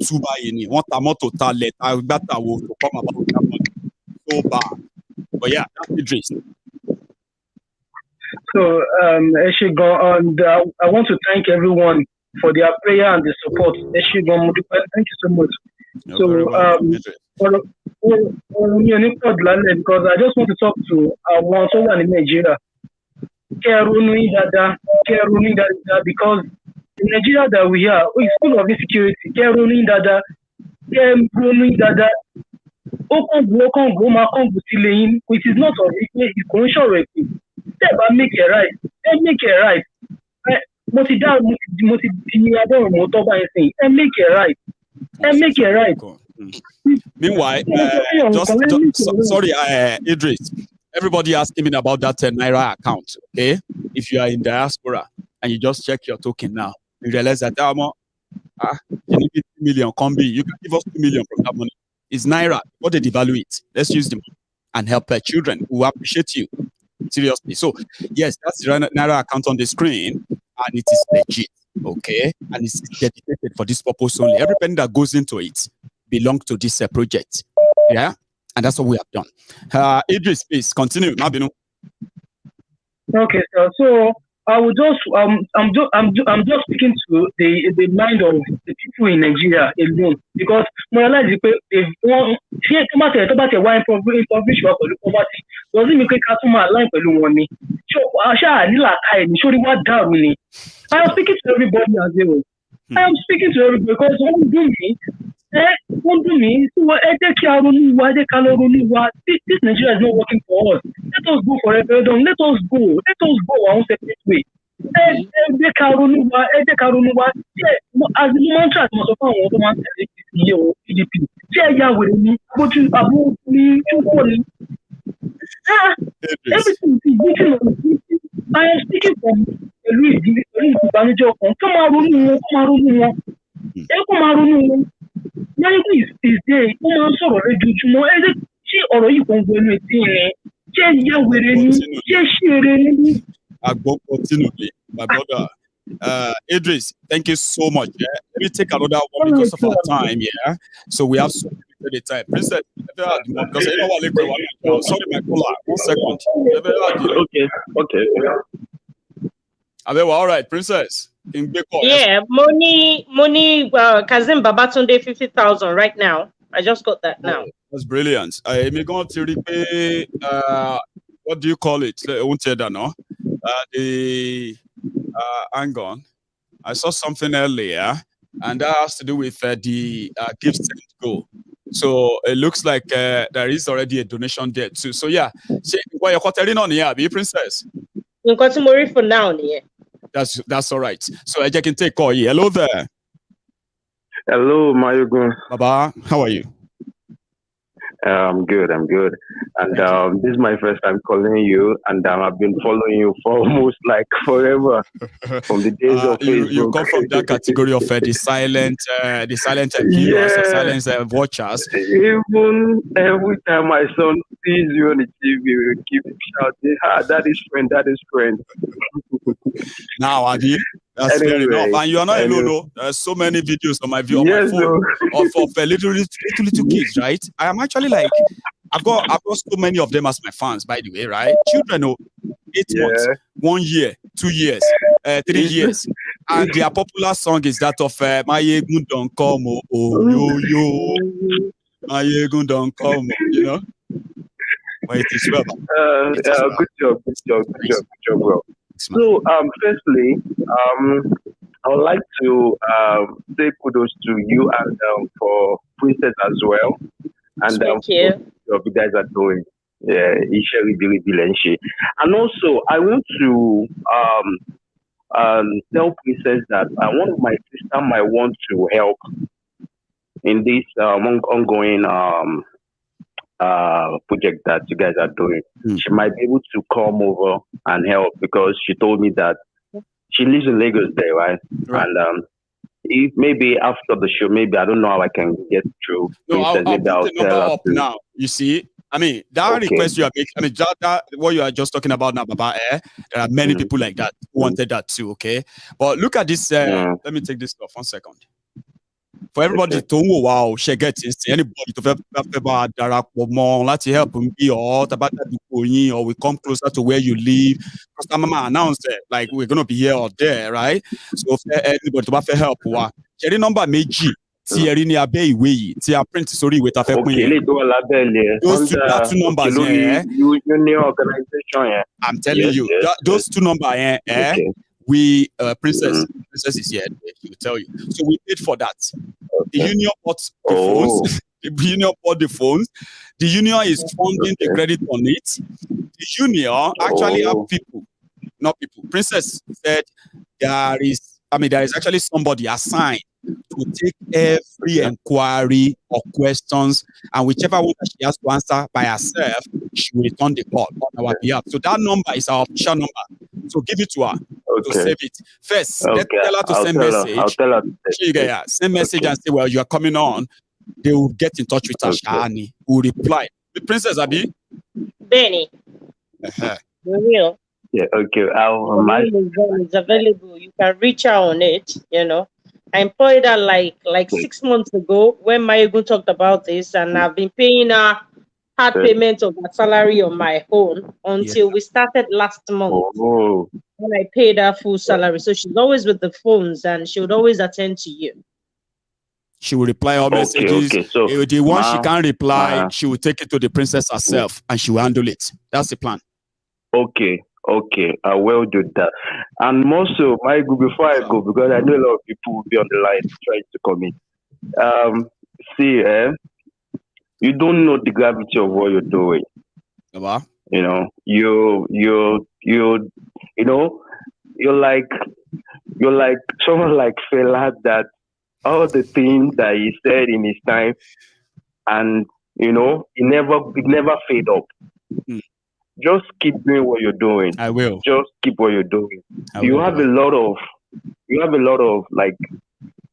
two by any what a talent I got to come about that one. So bad. But yeah, that's Idris. So Eshigon, I want to thank everyone for their prayer and the support. Eshigon, thank you so much. Because I just want to talk to someone in Nigeria. Because in Nigeria that we are, it's full of insecurity. Which is not of it, it's make it right. Make it right. mo ti di adọ́rùn mo tọ́ báyìí sìn ẹ make it right. Make it right. Meanwhile, sorry, Idris. Everybody asking me about that Naira account. Okay, if you are in diaspora and you just check your token now, you realize that you need 2 million. You can give us 2 million from that money. It's Naira. What they devalue it? Let's use the money and help children who appreciate you. Seriously. So yes, that's the Naira account on the screen, and it is legit. Okay, and it's dedicated for this purpose only. Every penny that goes into it belongs to this project. Yeah, and that's what we have done. Idris, please continue. Okay, so I will just I'm just speaking to the mind of the people in Nigeria alone, because more or less if one about a wine poverty doesn't make a customer line money. So I am speaking to everybody as well. I am speaking to everybody because won't do me. This Nigeria is not working for us. Let us go for a referendum. Let us go our own separate way. As the mantra everything is written on the. I am speaking from is there. My brother. Idris, thank you so much. Yeah? Let me take another one because of our time. Yeah, so we have so limited time. Princess, because you know what? Sorry, my caller. 1 second. Okay. All right, Princess. Yeah, money. Kazim Babatunde 50,000 right now. I just got that now. That's brilliant. What do you call it? I won't say that, no. Hang on. I saw something earlier, and that has to do with the gift send go. So it looks like there is already a donation there too. So yeah, what you're on here, be Princess. You got to worry for now, yeah. That's all right. So I can take call. Hello there. Hello, Mayogun. Baba, how are you? I'm good. And this is my first time calling you, and I've been following you for almost like forever, from the days of Facebook. You come from that category of the silent viewers, or silent watchers. Even every time my son sees you on the TV, we keep shouting, that is friend. Now, Adi, that's fair enough. And you are not alone, though. There's so many videos on my view on my phone of little kids, right? I am actually like, I've got so many of them as my fans, by the way, right? Children, 8 months, 1 year, 2 years, 3 years. And their popular song is that of Maye Gundon Komo, oh yo yo. Maye Gundon Komo, you know? But it is well. Good job, bro. So, firstly, I would like to say kudos to you and for Princess as well. And thank you. What you guys are doing. Yeah, and also, I want to tell Princess that one of my sister might want to help in this ongoing project that you guys are doing. She might be able to come over and help, because she told me that she lives in Lagos there, right? And if maybe after the show, maybe I don't know how I can get through. No, I'll put the number up now. You see, I mean, that request you are making, I mean, that what you are just talking about now, Baba, there are many people like that who wanted that too, okay? But look at this. Let me take this off 1 second. For everybody to wow, she gets anybody to let's help him be or we come closer to where you live. Because Mama announced that like we're gonna be here or there, right? So if anybody to help, Jerry number meji. Thierry ni abe iwe ti a print sorry with a those two numbers union organization. I'm telling you those two numbers we princess is here, she will tell you. So we paid for that. The union bought the phones. The union bought the phones. The union is funding the credit on it. The union actually have people not people. Princess said there is actually somebody assigned to take every inquiry or questions, and whichever one that she has to answer by herself, she will return the call on our behalf. So that number is our official number. So give it to her to save it. First, tell her to send message. I'll tell her to send message and say, well, you are coming on. They will get in touch with her. Shani will reply. The Princess Abi? Benny. The real. Yeah, okay. It's available. You can reach out on it, you know. I employed her like 6 months ago when Mayegun talked about this, and I've been paying her hard payment of her salary on my own until we started last month. When I paid her full salary. So she's always with the phones and she would always attend to you. She will reply all messages. So the one she can't reply, she will take it to the princess herself and she will handle it. That's the plan. Okay, I will do that. And more so, before I go, because I know a lot of people will be on the line trying to comment. You don't know the gravity of what you're doing. You know, you're like someone like Fela, that all the things that he said in his time, and it never fade up. Just keep doing what you're doing. I will. Just keep what you're doing. You have a lot of like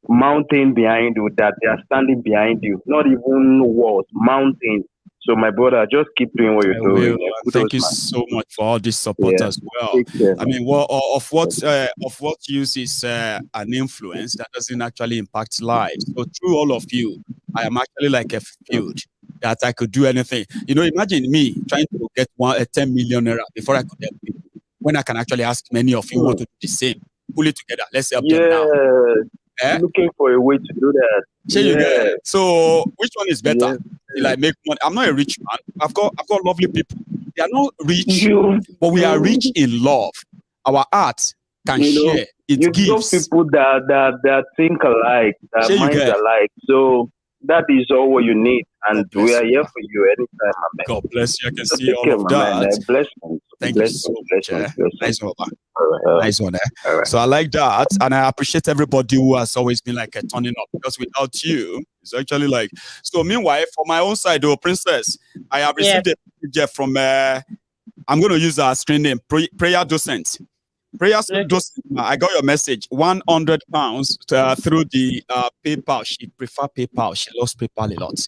mountain behind you that they are standing behind you. Not even walls, mountains. So my brother, just keep doing what you're doing. Thank you so much for all this support as well. I mean, of what use is an influence that doesn't actually impact lives. So through all of you, I am actually like a field that I could do anything. You know, imagine me trying to get 10 million naira before I could help people. When I can actually ask many of you want to do the same. Pull it together. Let's help them now. Looking for a way to do that. So which one is better? Like make money. I'm not a rich man. I've got lovely people. They are not rich, but we are rich in love. Our art can share. It gives people that think alike, that minds alike. So that is all what you need, and we are here for you anytime, my man. God bless you. I can see all of that. Blessings. Thank you so much. Nice one. Nice one. So I like that, and I appreciate everybody who has always been like turning up, because without you, it's actually like. So meanwhile, for my own side, though, Princess, I have received a message from. I'm going to use our screen name, Prayer Docent. I got your message. £100 through the PayPal. She prefers PayPal. She loves PayPal a lot.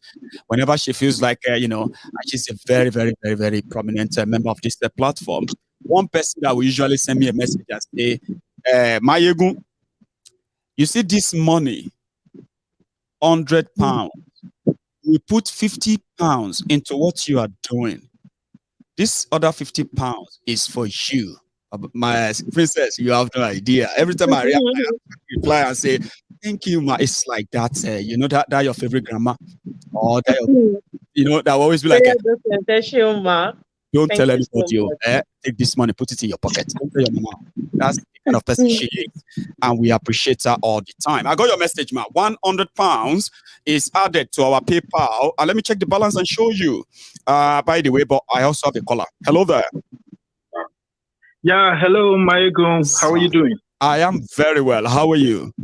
Whenever she feels like she's a very, very, very, very prominent member of this platform. One person that will usually send me a message and say, Mayegun, you see this money, £100. We put £50 into what you are doing. This other £50 is for you. My princess, you have no idea. Every time I reply and say, thank you, ma, it's like that. That your favorite grandma, or that that will always be like, don't tell anybody. Take this money, put it in your pocket. Don't tell your mama. That's the kind of person she is, and we appreciate her all the time. I got your message, ma. £100 is added to our PayPal, and let me check the balance and show you. By the way, but I also have a caller. Hello there. Yeah, hello, Mayegun. How are you doing? I am very well. How are you?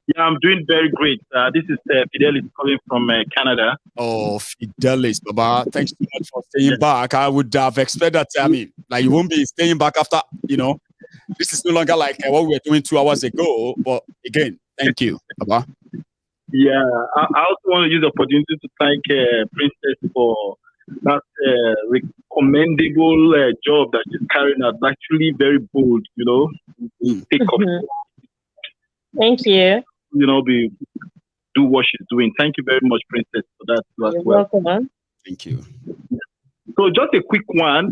Yeah, I'm doing very great. This is Fidelis calling from Canada. Oh, Fidelis, Baba. Thanks so much for staying back. I would have expected that. I mean, like you won't be staying back after, this is no longer like what we were doing 2 hours ago. But again, thank you, Baba. Yeah, I also want to use the opportunity to thank Princess for that recommendable job that she's carrying out. Actually very bold, take up. Thank you. Do what she's doing. Thank you very much, Princess, for that as well. Welcome. Thank you. So just a quick one.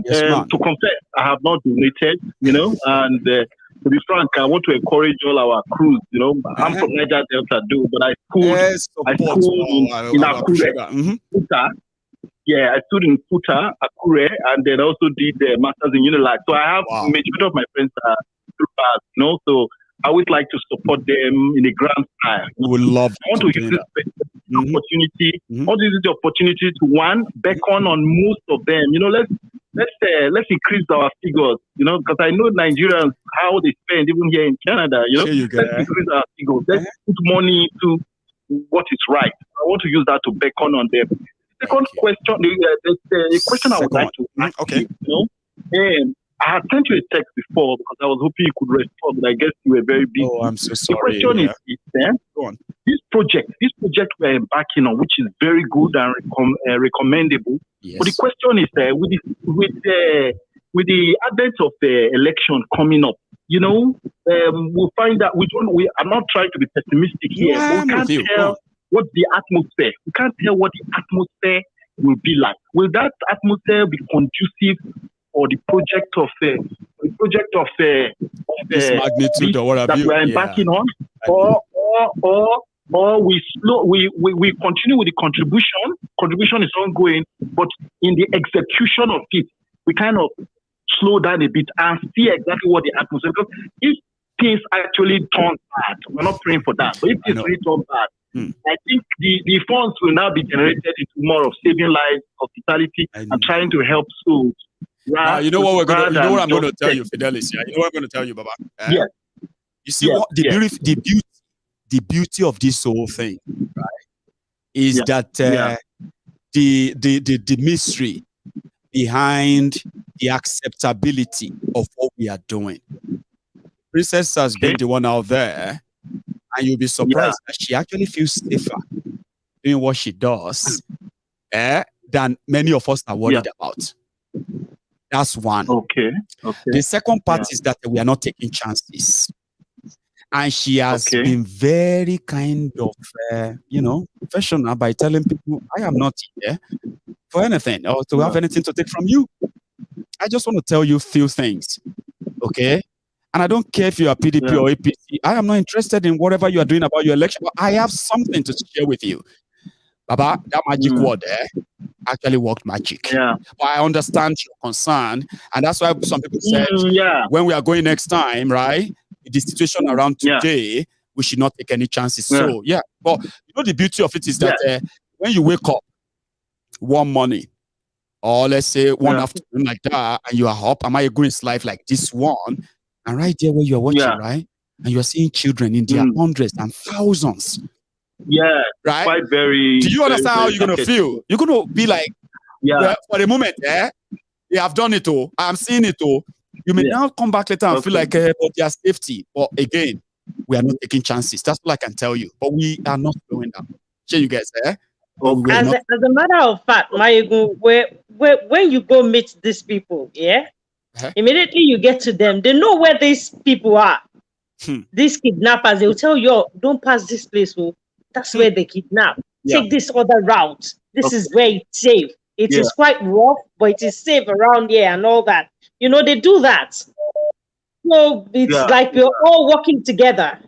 Yes, to confess, I have not donated, and to be frank, I want to encourage all our crews, I'm from Niger Delta, but I schooled in Akure. Yeah, I stood in Futa, Akure, and then also did the masters in Unilag. So I have majority of my friends are through so I always like to support them in a grand style. We would love. I want to use this opportunity. I want to use the opportunity to beckon on most of them. let's increase our figures, because I know Nigerians how they spend even here in Canada. Let's increase our figures. Let's put money into what is right. I want to use that to beckon on them. Second question, the question I would like to ask you, and I had sent you a text before because I was hoping you could respond, but I guess you were very busy. Oh, I'm so sorry. The question is go on. This project we're embarking on, which is very good and recommendable. Yes. But the question is, with the advent of the election coming up, we'll find that I'm not trying to be pessimistic here, but we can't tell what the atmosphere. We can't tell what the atmosphere will be like. Will that atmosphere be conducive for the project of this magnitude or what that we're embarking on, or we continue with the contribution. Contribution is ongoing, but in the execution of it, we kind of slow down a bit and see exactly what the atmosphere. Because if things actually turn bad, we're not praying for that. But if things really turn bad, I think the funds will now be generated into more of saving lives, hospitality, and trying to help souls. You know what I'm going to tell you, Fidelis. Yeah, you know what I'm going to tell you, Baba. You see what the beauty of this whole thing, right? Is that the mystery behind the acceptability of what we are doing. Princess has been the one out there, and you'll be surprised that she actually feels safer doing what she does than many of us are worried about. That's one. Okay. The second part is that we are not taking chances. And she has been very kind of, professional by telling people, I am not here for anything or to have anything to take from you. I just want to tell you a few things, okay? And I don't care if you are PDP or APC. I am not interested in whatever you are doing about your election, but I have something to share with you. Baba, that magic word actually worked magic. Yeah. But I understand your concern, and that's why some people said when we are going next time, right? The situation around today, we should not take any chances. So but the beauty of it is that when you wake up one morning, or let's say one afternoon like that, and you are up, am I a Green's life like this one? And right there where you are watching, right? And you are seeing children in their hundreds and thousands. Yeah, right. Quite very. Do you understand how you're gonna feel? You're gonna be like, well, for the moment, they have done it all. I'm seeing it all. You may now come back later and feel like, but their safety. But again, we are not taking chances. That's all I can tell you. But we are not slowing down. Sure, you guys, As a matter of fact, when you go meet these people, immediately you get to them. They know where these people are. These kidnappers, they will tell you, don't pass this place. That's where they kidnap. Take this other route. This is where it's safe. It is quite rough, but it is safe around here and all that. They do that. So it's like we're all working together.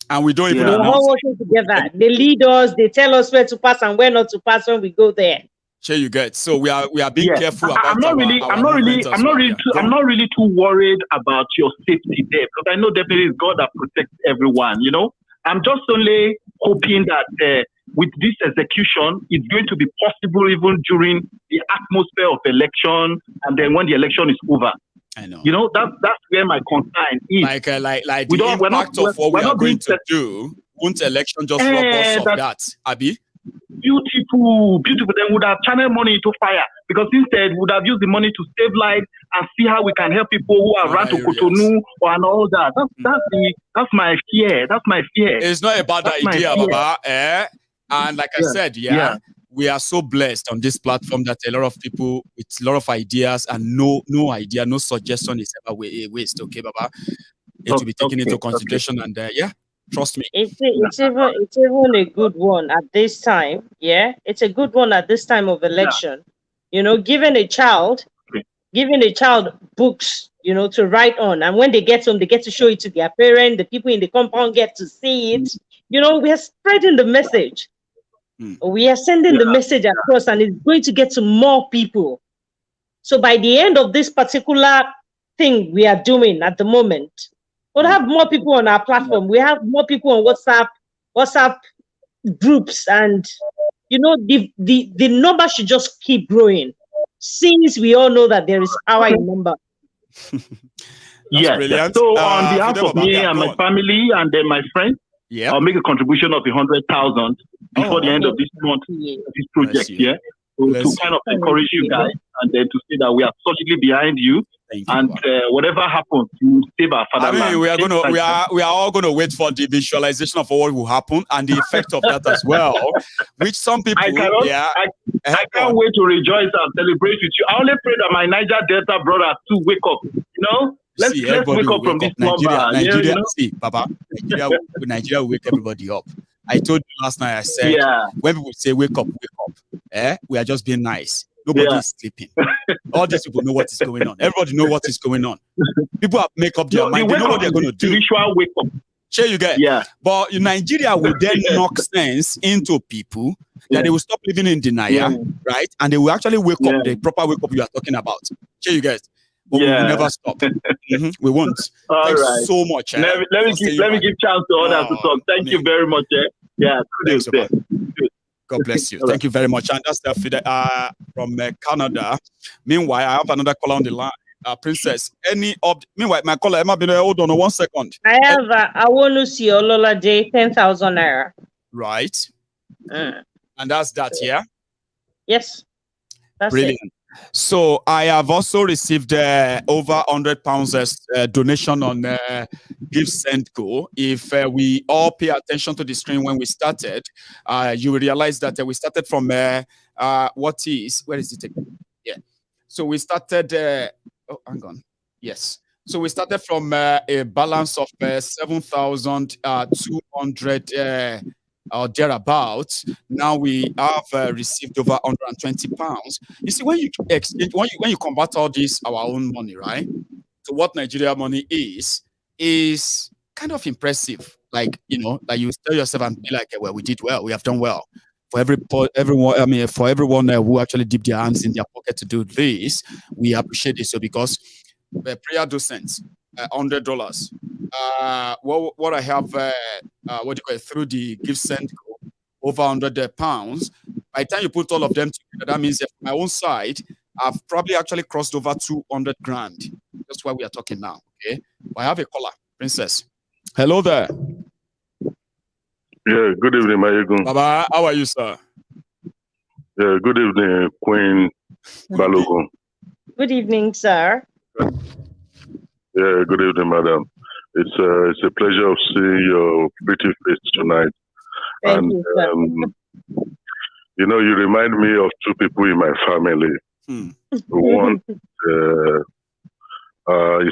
And we don't even We're all working together. They lead us, they tell us where to pass and where not to pass when we go there. Sure, you get. So we are being careful about. I'm not really too worried about your safety there, because I know definitely it's God that protects everyone. I'm just only hoping that with this execution, it's going to be possible even during the atmosphere of election, and then when the election is over. I know. That's where my concern is. Like the impact of what we are going to do. Won't election just rob us of that, Abi? Beautiful. They would have channeled money into fire, because instead would have used the money to save lives and see how we can help people who are run to Cotonou and all that. That's my fear. That's my fear. It's not a bad idea, Baba. And like I said, we are so blessed on this platform that a lot of people with a lot of ideas and no idea, no suggestion is ever a waste. Okay, Baba. It will be taken into consideration and trust me. It's even a good one at this time. Yeah, it's a good one at this time of election. Giving a child books, to write on, and when they get home, they get to show it to their parents. The people in the compound get to see it. We are spreading the message. We are sending the message across, and it's going to get to more people. So by the end of this particular thing we are doing at the moment, we'll have more people on our platform. We have more people on WhatsApp groups, and the number should just keep growing. since we all know that there is power in number. Yes. Brilliant. So on behalf of me and my family and then my friends, I'll make a contribution of 100,000 before the end of this month, this project here, to kind of encourage you guys and then to say that we are solidly behind you. And whatever happens, you save our fatherland. We are all going to wait for the visualization of what will happen and the effect of that as well, which some people, I can't wait to rejoice and celebrate with you. I only pray that my Niger Delta brothers too wake up, Let's wake up from this slumber. Nigeria, see, Papa, Nigeria will wake everybody up. I told you last night, I said, when people say wake up, we are just being nice. Nobody is sleeping. All these people know what is going on. Everybody know what is going on. People have make up their mind. They know what they're going to do. Spiritual wake up. Sure, you get. Yeah. But Nigeria will then knock sense into people that they will stop living in denial, right? And they will actually wake up, the proper wake up you are talking about. Sure, you guys. But we will never stop. We won't. Thanks so much. Let me give chance to others to talk. Thank you very much. Thanks, God bless you. Thank you very much. And that's the from Canada. Meanwhile, I have another caller on the line. Princess, meanwhile, my caller, Emma, hold on 1 second. I have I want to see Olola J 10,000 naira. Right. And that's that, yeah? Yes. That's brilliant. It. So I have also received over £100 as donation on Give Send Go. If we all pay attention to the screen when we started, you will realize that we started from where is it again? Yeah. So we started. Hang on. Yes. So we started from a balance of 7,200. Or thereabouts. Now we have received over £120. You see, when you exchange, when you convert all this our own money, right, to what Nigeria money is kind of impressive. Like like you tell yourself and be like, well, we did well, we have done well. For everyone, I mean, for everyone who actually dipped their hands in their pocket to do this, we appreciate it. So because the prayer docents, $100. What I have, through the Give Send Go, over £100. By the time you put all of them together, that means that from my own side, I've probably actually crossed over 200 grand. That's why we are talking now. Okay, I have a caller, Princess. Hello there. Yeah, good evening, Mayegun. Baba, how are you, sir? Yeah, good evening, Queen Balogun. Good evening, sir. Yeah, good evening, madam. It's a pleasure of seeing your pretty face tonight. Thank you, sir. You remind me of two people in my family. One is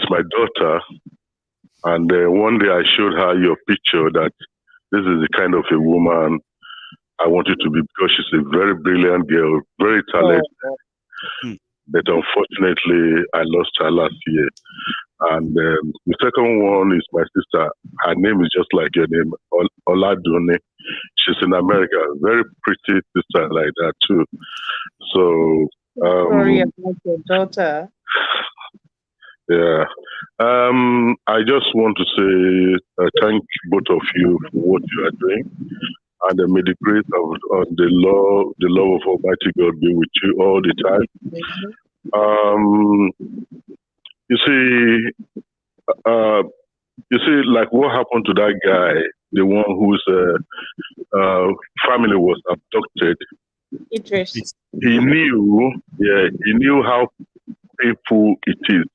my daughter, and one day I showed her your picture that this is the kind of a woman I wanted to be because she's a very brilliant girl, very talented. But unfortunately, I lost her last year. And the second one is my sister. Her name is just like your name, Oladune. She's in America. Very pretty sister like that too. So sorry about your daughter. Yeah. I just want to say thank both of you for what you are doing. And may the grace of the love of Almighty God be with you all the time. You see, like what happened to that guy, the one whose family was abducted. He knew how painful it is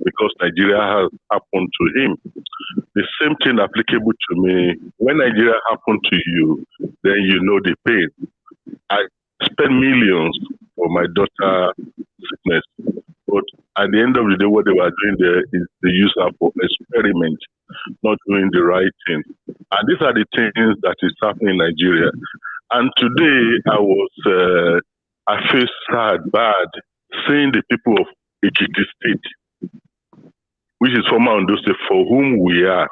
because Nigeria has happened to him. The same thing applicable to me. When Nigeria happened to you, then you know the pain. I spent millions for my daughter's sickness. But at the end of the day, what they were doing there is they use her for experiment, not doing the right thing. And these are the things that is happening in Nigeria. And today I feel sad, bad, seeing the people of Ekiti State, which is former Ondo State, for whom we are,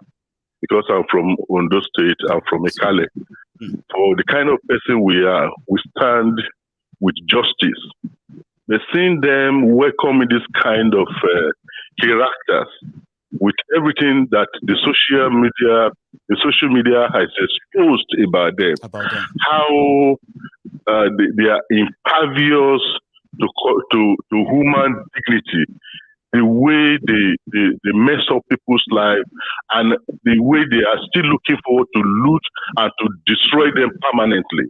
because I'm from Ondo State, I'm from Ekale. For the kind of person we are, we stand with justice. We're seeing them welcoming this kind of characters with everything that the social media has exposed about them. How they are impervious to human dignity, the way they mess up people's lives, and the way they are still looking forward to loot and to destroy them permanently.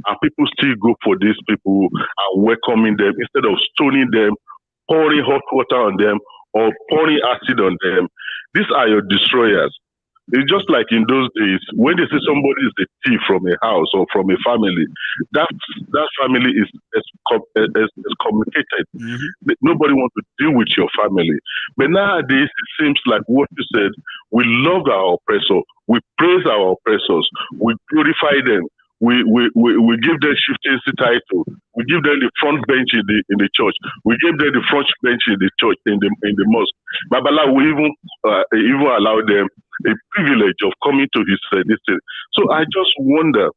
And people still go for these people and welcoming them instead of stoning them, pouring hot water on them, or pouring acid on them. These are your destroyers. It's just like in those days, when they say somebody is a thief from a house or from a family, that family is excommunicated. Mm-hmm. Nobody wants to deal with your family. But nowadays, it seems like what you said, we love our oppressor, we praise our oppressors, we glorify them, we give them chieftaincy title, we give them the front bench in the church, we give them the front bench in the church, in the mosque. Babala, we even allow them a privilege of coming to his this thing. So I just wonder,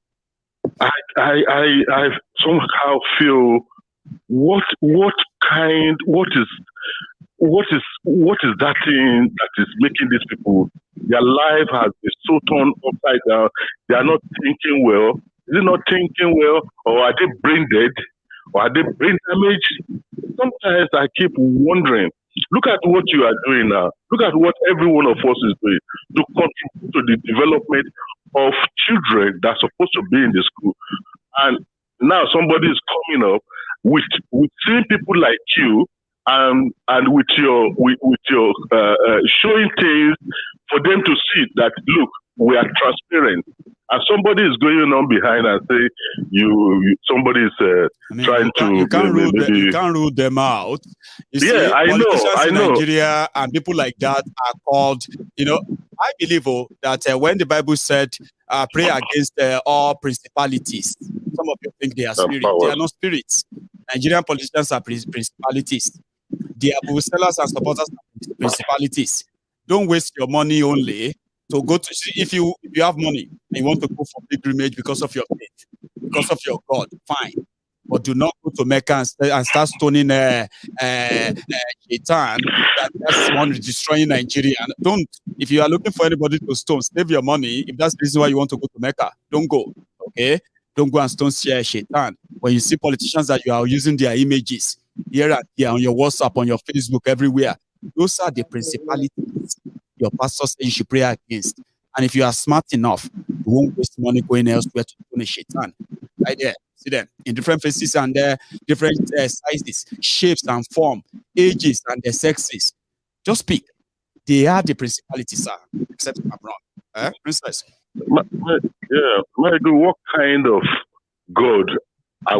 I somehow feel what is that thing that is making these people, their life has been so turned upside down, they are not thinking well. Is it not thinking well, or are they brain dead, or are they brain damaged? Sometimes I keep wondering, look at what you are doing now. Look at what every one of us is doing to contribute to the development of children that are supposed to be in the school. And now somebody is coming up with seeing people like you and with your showing things for them to see that, look, we are transparent. And somebody is going on behind and say somebody is trying to. You can't rule them out. You see, I know. in Nigeria and people like that are called. I believe that when the Bible said, "Pray against all principalities," some of you think they are spirits. They are not spirits. Nigerian politicians are principalities. The Abu sellers and supporters are principalities. Don't waste your money only. So go to see if you have money and you want to go for pilgrimage because of your faith, because of your God, fine. But do not go to Mecca and start stoning Shaitan. That's one destroying Nigeria. And don't. If you are looking for anybody to stone, save your money. If that's the reason why you want to go to Mecca, don't go. Okay, don't go and stone Shaitan. When you see politicians that you are using their images here and here on your WhatsApp, on your Facebook, everywhere, those are the principalities your pastor says you should pray against. And if you are smart enough, you won't waste money going elsewhere to punish Shaitan. Right there. See them in different faces and different sizes, shapes and form, ages and their sexes. Just pick. They are the principalities, sir. Except I'm wrong. Princess? Michael, what kind of God are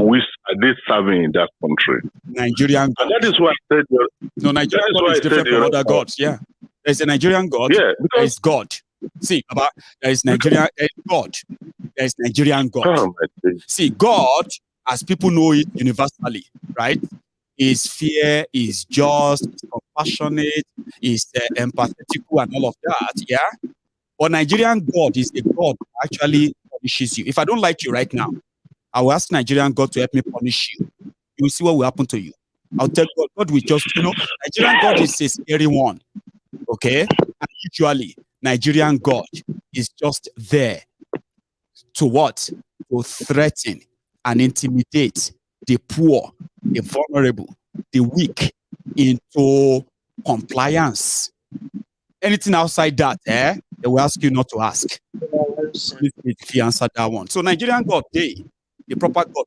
they serving in that country? Nigerian God. And that is why I said... No, Nigerian God is different from other gods, yeah. There's a Nigerian God. Yeah, there is God. See, there is Nigerian God. There is Nigerian God. Oh, see, God, as people know it universally, right, is fair, is just, is compassionate, is empathetic, and all of that, yeah? But Nigerian God is a God who actually punishes you. If I don't like you right now, I will ask Nigerian God to help me punish you. You will see what will happen to you. I'll tell God will just, Nigerian God is a scary one. Okay? And usually, Nigerian God is just there to what? To threaten and intimidate the poor, the vulnerable, the weak into compliance. Anything outside that, they will ask you not to ask. If you answer that one. So Nigerian God, the proper God,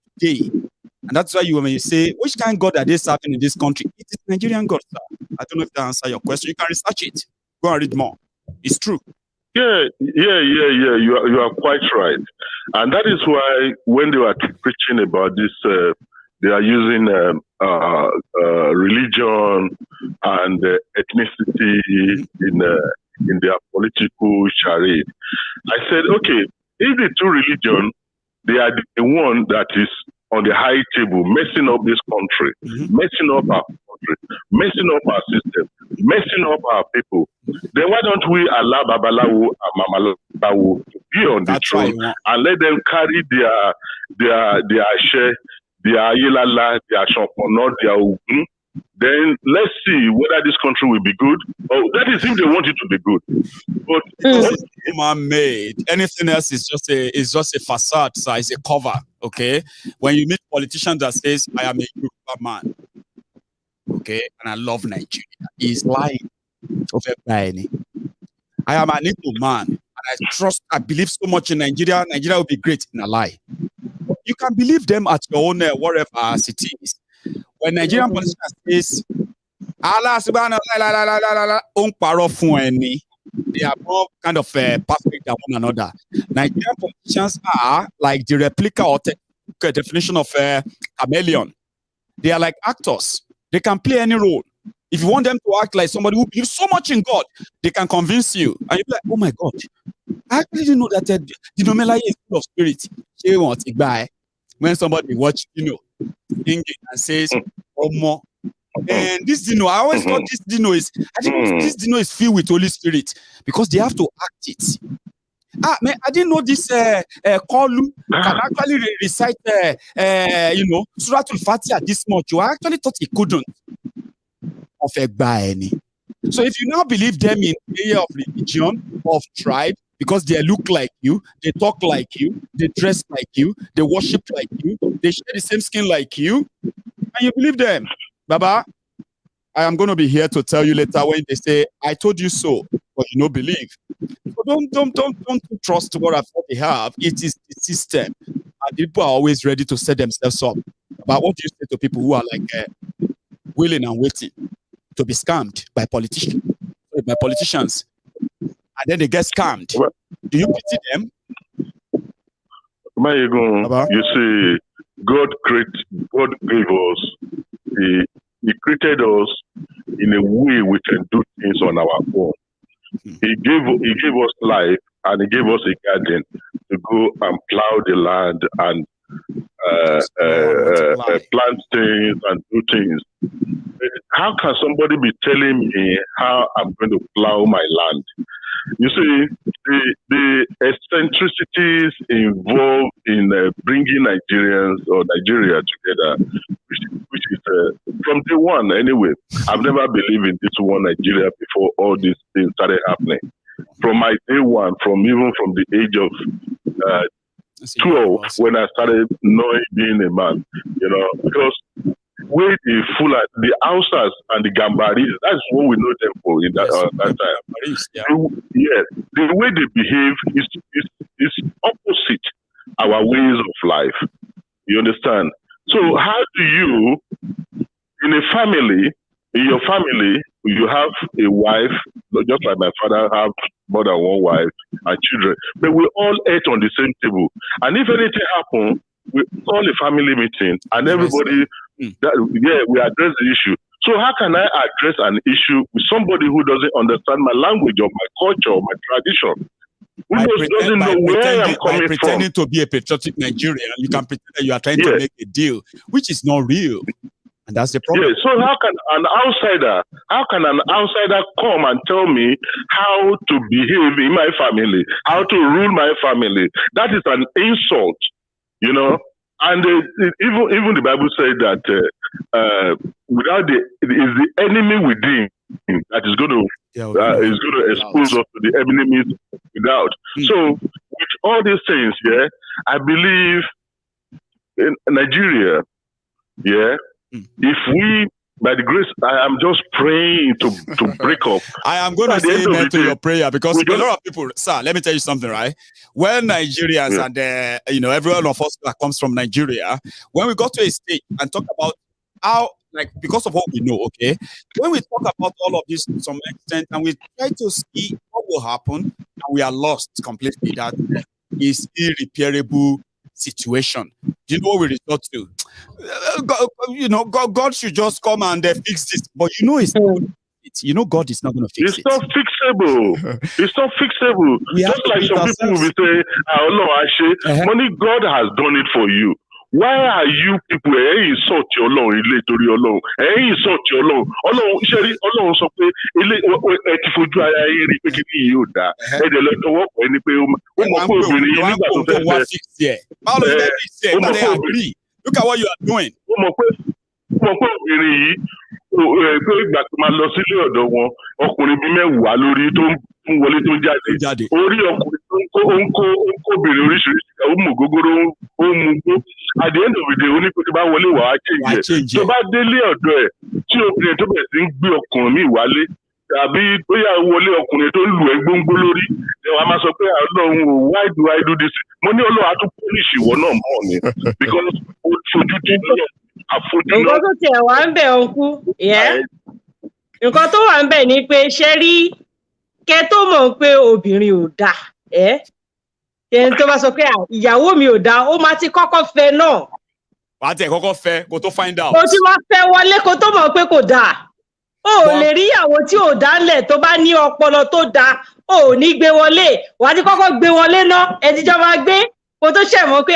and that's why when you say, which kind of God are they serving in this country? It is Nigerian God, sir. I don't know if that answers your question. You can research it. Go and read more. It's true. Yeah. You are quite right. And that is why when they were preaching about this, they are using religion and ethnicity in their political charade. I said, okay, if the two religions, they are the one that is on the high table, messing up this country, messing up our country, messing up our system, messing up our people. Then why don't we allow Babalawo and Mamalawo to be on the throne and let them carry their share, their Yelala, their Shokono, their Ogun, then let's see whether this country will be good. Oh, that is if they want it to be good. But it's human made. Anything else is just a facade, so it's a cover. Okay. When you meet politicians that says, I am a Yoruba man, okay, and I love Nigeria, he's lying. I am an Igbo man, and I believe so much in Nigeria. Nigeria will be great. In a lie. You can believe them at your own whatever as it is. When Nigerian politicians says, they are more kind of perfect than one another. Nigerian politicians are like the replica or definition of chameleon. They are like actors. They can play any role. If you want them to act like somebody who believes so much in God, they can convince you. And you're like, oh my God, I actually didn't know that the Nomela is full of spirit. When somebody watch, singing and says, oh more. And this Dino, I always thought this Dino is, this Dino is filled with Holy Spirit because they have to act it. Man, I didn't know this Kolu can actually recite, Suratul Fatiha this much. I actually thought he couldn't. So if you now believe them in area of religion, of tribe, because they look like you, they talk like you, they dress like you, they worship like you, they share the same skin like you, and you believe them, Baba, I am going to be here to tell you later when they say, I told you so, but you don't believe. So don't trust what I thought they have. It is the system. And people are always ready to set themselves up. But what do you say to people who are like willing and waiting to be scammed by politicians, and then they get scammed? Do you pity them? You see, God gave us, He created us in a way we can do things on our own. He gave us life, and He gave us a garden to go and plow the land and plant things and do things. How can somebody be telling me how I'm going to plow my land? You see, the eccentricities involved in bringing Nigerians or Nigeria together, which is from day one anyway. I've never believed in this one Nigeria before all these things started happening. From my day one, even from the age of 12, when I started knowing being a man, because with the Hausas and the Gambaris, that's what we know them for in that time. The way they behave is opposite our ways of life. You understand? So how do you, in your family, you have a wife, just like my father have more than one wife and children, but we all ate on the same table. And if anything happens, we call a family meeting and everybody, we address the issue. So how can I address an issue with somebody who doesn't understand my language or my culture or my tradition? Who doesn't know where I am coming from? Pretending to be a patriotic Nigerian, you can pretend that you are trying to make a deal, which is not real. And that's the problem. Yeah, so how can an outsider come and tell me how to behave in my family, how to rule my family? That is an insult, And even the Bible said that is the enemy within that is going to expose us to the enemies without. So with all these things, I believe in Nigeria, if we, by the grace, I am just praying to break up. I am going to say amen to your prayer because a lot of people, sir, let me tell you something, right? When Nigerians and every one of us that comes from Nigeria, when we got to a stage and talk about how, because of what we know, okay, when we talk about all of this to some extent and we try to see what will happen, and we are lost completely. That is irreparable situation. Do you know what we resort to? God should just come and fix this, but it's not. God is not going to fix it. It's not fixable. It's not fixable. Just like some people will say, "Oh no, money, God has done it for you." Why are you people insult your Lord? Insult your Lord. So look at what you are doing. mọ̀ pé obìnrin yìí pé ìgbà tó máa lọ sílé ọ̀dọ̀ wọn ọkùnrin bíi mẹ́wàá lórí tó ń fún wọlé tó ń jáde orí ọkùnrin tó ń kó obìnrin oríṣiríṣi ó mú gógóró ó mú gbó at the end of the day ó ní pé tó bá wọlé wà á change tó bá délé ọ̀dọ̀ ẹ̀ tí obìnrin tó bẹ̀rẹ̀ sí ń gbé ọkùnrin míì wálé tàbí bóyá wọlé ọkùnrin tó ń lù ẹ́ gbóngbó lórí ẹ̀ wàá máa sọ pé Ọlọ́run o why do I do this mo ní Ọlọ́run á tún pọ́líṣì ìwọ náà mọ́ ni because ó fojú tí náà àfojú náà. nǹkan tó tiẹ̀ wá ń bẹ̀ ọ̀nkú nǹkan tó wà ń bẹ̀ ni pé ṣe rí kẹ́ tó mọ̀ pé obìnrin ò dáa ẹni tó bá sọ pé ìyàwó mi ò dáa ó máa ti kọ́kọ́ fẹ́ náà. wà á tẹ̀ kọ́kọ́ fẹ́ kó tó find out. kò tí wàá fẹ́ wọlé kó tó mọ̀ pé kò dáa o ò lè rí ìyàwó tí ò dálẹ̀ tó bá ní ọpọlọ tó dáa o ò ní gbé wọlé wà á ti kọ́kọ́ gbé wọlé náà ẹtijọ́ máa gbé kó tó ṣẹ̀ mọ́ pé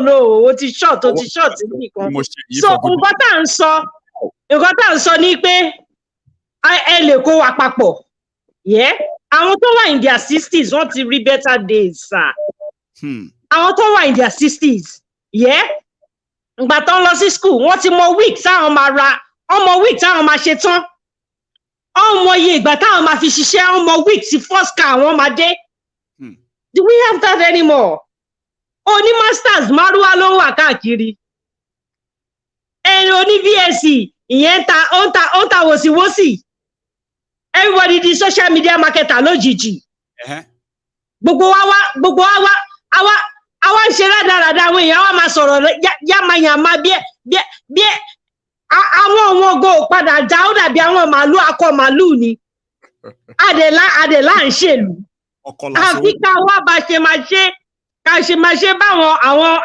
no o ti short nìkan. so nǹkan tá à ń sọ ni pé ẹ lè kó wa papọ̀ àwọn tó wà in their 60s wọ́n ti rí better days sir. àwọn tó wà in their 60s ìgbà tó ń lọ sí school wọ́n ti mọ week táwọn máa ra ọmọ week táwọn máa ṣe tán ọmọ iye ìgbà táwọn máa fi ṣiṣẹ́ ọmọ week tí first car àwọn máa dé. Do we have that anymore? Oní masters márùwá ló wà káàkiri ẹni oní VSc ìyẹn ó ń ta wòsíwòsì everybody di social media marketer lójijì gbogbo wa ń ṣe rádaràda àwọn èèyàn wa máa sọ̀rọ̀ yàmàyàmà bí àwọn ọmọ ògo padà já ó dàbí àwọn màálù akọ màálù ni adèlà ń ṣèlú àfi ká wá bá ṣe máa ṣe báwọn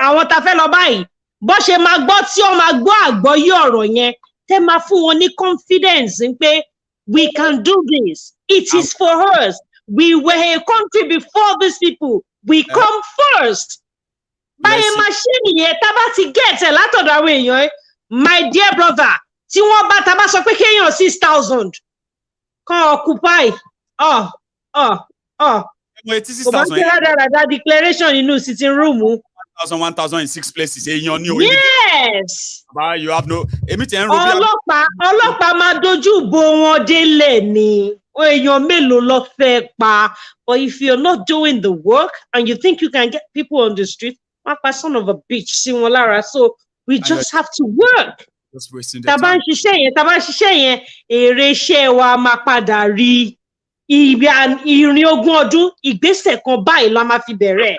àwọn ta fẹ́ lọ báyìí bó ṣe máa gbọ́ tí ó máa gbọ́ àgbọ́yé ọ̀rọ̀ yẹn tẹ́ máa fún wọn ní confidence pé we can do this. It is for us. We were a country before these people. We come first. By a machine yẹn tá bá ti get ẹ̀ látọ̀dọ̀ àwọn èèyàn my dear brother tí wọ́n bá tá bá sọ pé kéèyàn 6,000 kan occupy kò bá ń ṣe rádaràda declaration nínú sitting room. 1,000 in 6 places. Yes. You have no. Ọlọ́pàá máa dojú bo wọn délẹ̀ ni. Èèyàn mélòó ló fẹ́ pa. But if you're not doing the work and you think you can get people on the street, wọ́n pa son of a bitch sí wọn lára. So we just have to work. Tá bá ń ṣiṣẹ́ yẹn, èrè iṣẹ́ wa máa padà rí. Ìrìn ogún ọdún, ìgbésẹ̀ kan báyìí la máa fi bẹ̀rẹ̀.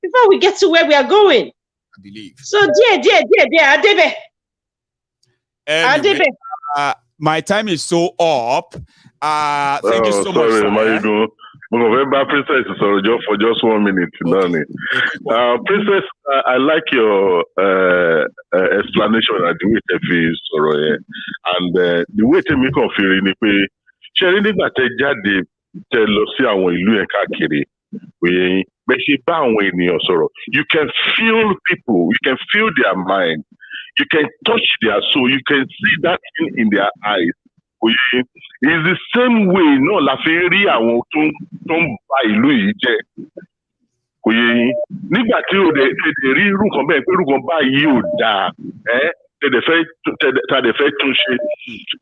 Before we get to where we are going. I believe. So dear, Adebe. Anyway, my time is so up. Thank you so much. Sorry, Princess, sorry, for just 1 minute. Okay. Princess, I like your explanation and the way it feels, and the way to make of feeling ni pé ṣe rí nígbà tẹ́ jáde tẹ́ lọ sí àwọn ìlú yẹn káàkiri òye bẹ́ẹ̀ ṣe bá àwọn ènìyàn sọ̀rọ̀ you can feel people, you can feel their mind, you can touch their soul, you can see that thing in their eyes. Òye is the same way náà la fi rí àwọn tó ń ba ìlú yìí jẹ́. Òye nígbà tí o dẹ̀ rí irú kan bẹ́ẹ̀ pé irú kan báyìí ò dáa tẹ̀dẹ̀ fẹ́ tún ṣe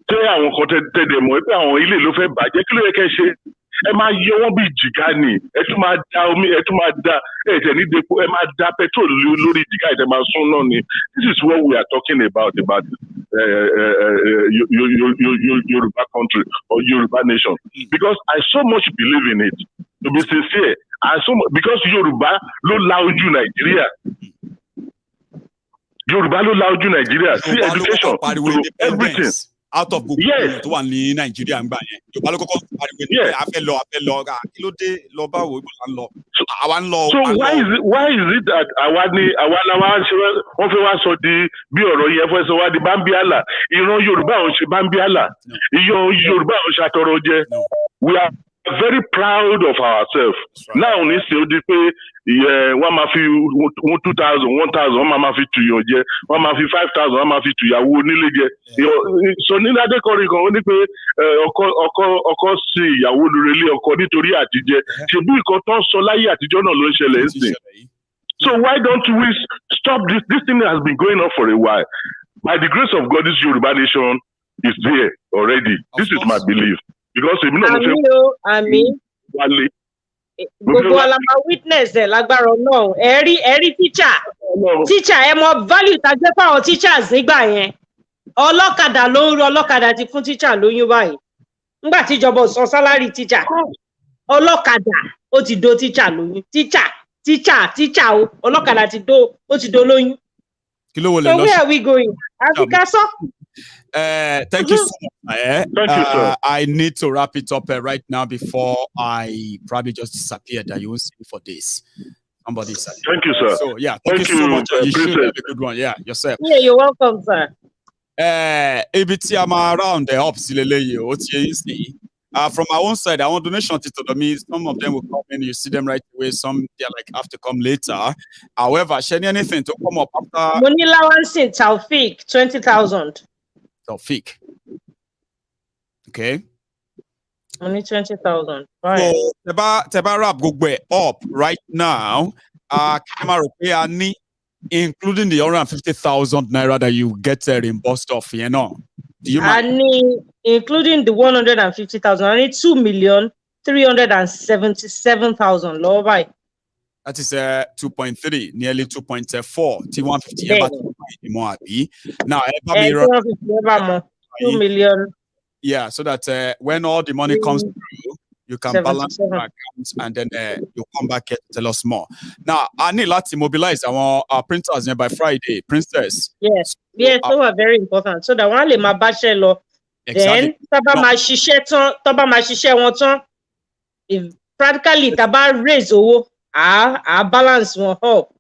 tẹ́ àwọn kan tẹ̀dẹ̀ mọ̀ pé àwọn ilé ló fẹ́ bàjẹ́ kí ló yẹ kẹ́ ṣe ẹ máa yọ wọ́n bí jìgá ni ẹ tún máa da omi ẹ tún máa da ẹ̀jẹ̀ ní depo ẹ máa da petrol lórí jìgá ẹ̀jẹ̀ máa sún náà ni this is what we are talking about Yoruba country or Yoruba nation because I so much believe in it to be sincere because Yoruba ló la ojú Nàìjíríà. Yorùbá ló la ojú Nàìjíríà sí education to everything. Out of gbogbo èèyàn tó wà ní Nàìjíríà ń gbà yẹn Yorùbá ló kọ́kọ́ pariwo ní pé a fẹ́ lọ kí ló dé lọ báwo ibo là ń lọ àwa ń lọ. So why is it that àwa ṣe wọ́n fẹ́ wá sọ di bí ọ̀rọ̀ yẹn fẹ́ sọ wá di bambiala ìran Yorùbá ò ń ṣe bambiala ìyàn Yorùbá ò ń ṣàtọrọ jẹ we are very proud of ourselves. Now ní ṣe ó di pé wọ́n máa fi 2,000 1,000 wọ́n máa fi tuyàn jẹ wọ́n máa fi 5,000 wọ́n máa fi tuyàwó onílé jẹ. Sọ nílẹ̀ adékọ̀rin kan ó ní pé ọkọ sí ìyàwó lórelé ọkọ nítorí àtijẹ ṣèbí nǹkan tó ń sọ láyé àtijọ́ náà ló ń ṣẹlẹ̀ ń sìn. So why don't we stop this? This thing has been going on for a while. by the grace of God, this Yoruba nation is there already. This is my belief. Because if gbogbo alama witness lágbára Ọlọ́run ẹ̀rí teacher ẹ mọ value tá gbé fáwọn teachers nígbà yẹn ọlọ́kadà ló ń ro ọlọ́kadà ti fún teacher lóyún báyìí nígbà tí ìjọba ò san salary teacher ọlọ́kadà ó ti do teacher lóyún teacher o ọlọ́kadà ti do ó ti do lóyún. So where are we going? Africa so. Thank you so much. Thank you, sir. I need to wrap it up right now before I probably just disappear. That you won't see me for this. Somebody said. Thank you, sir. So yeah, thank you so much. You should have a good one. Yeah, yourself. Yeah, you're welcome, sir. ABT, I'm around the ops. From my own side, I want donation to me. Some of them will come in, you see them right away. Some they like have to come later. However, share anything to come up after. Money allowance in Taufik, 20,000. Taufik. Okay. Only 20,000. So Teba Rap Gugwe up right now. Including the 150,000 naira that you get reimbursed off, you know. Do you mind? Including the 150,000, I need 2,377,000. Low by. That is 2.3, nearly 2.4. T150 now 2 million. Yeah, so that when all the money comes through, you can balance your accounts and then you come back here to tell us more. Now, I need to mobilize our printers by Friday, Princess. Yes, yes, those are very important. So that one, my bachelor, then, if practically taba raise our balance one up,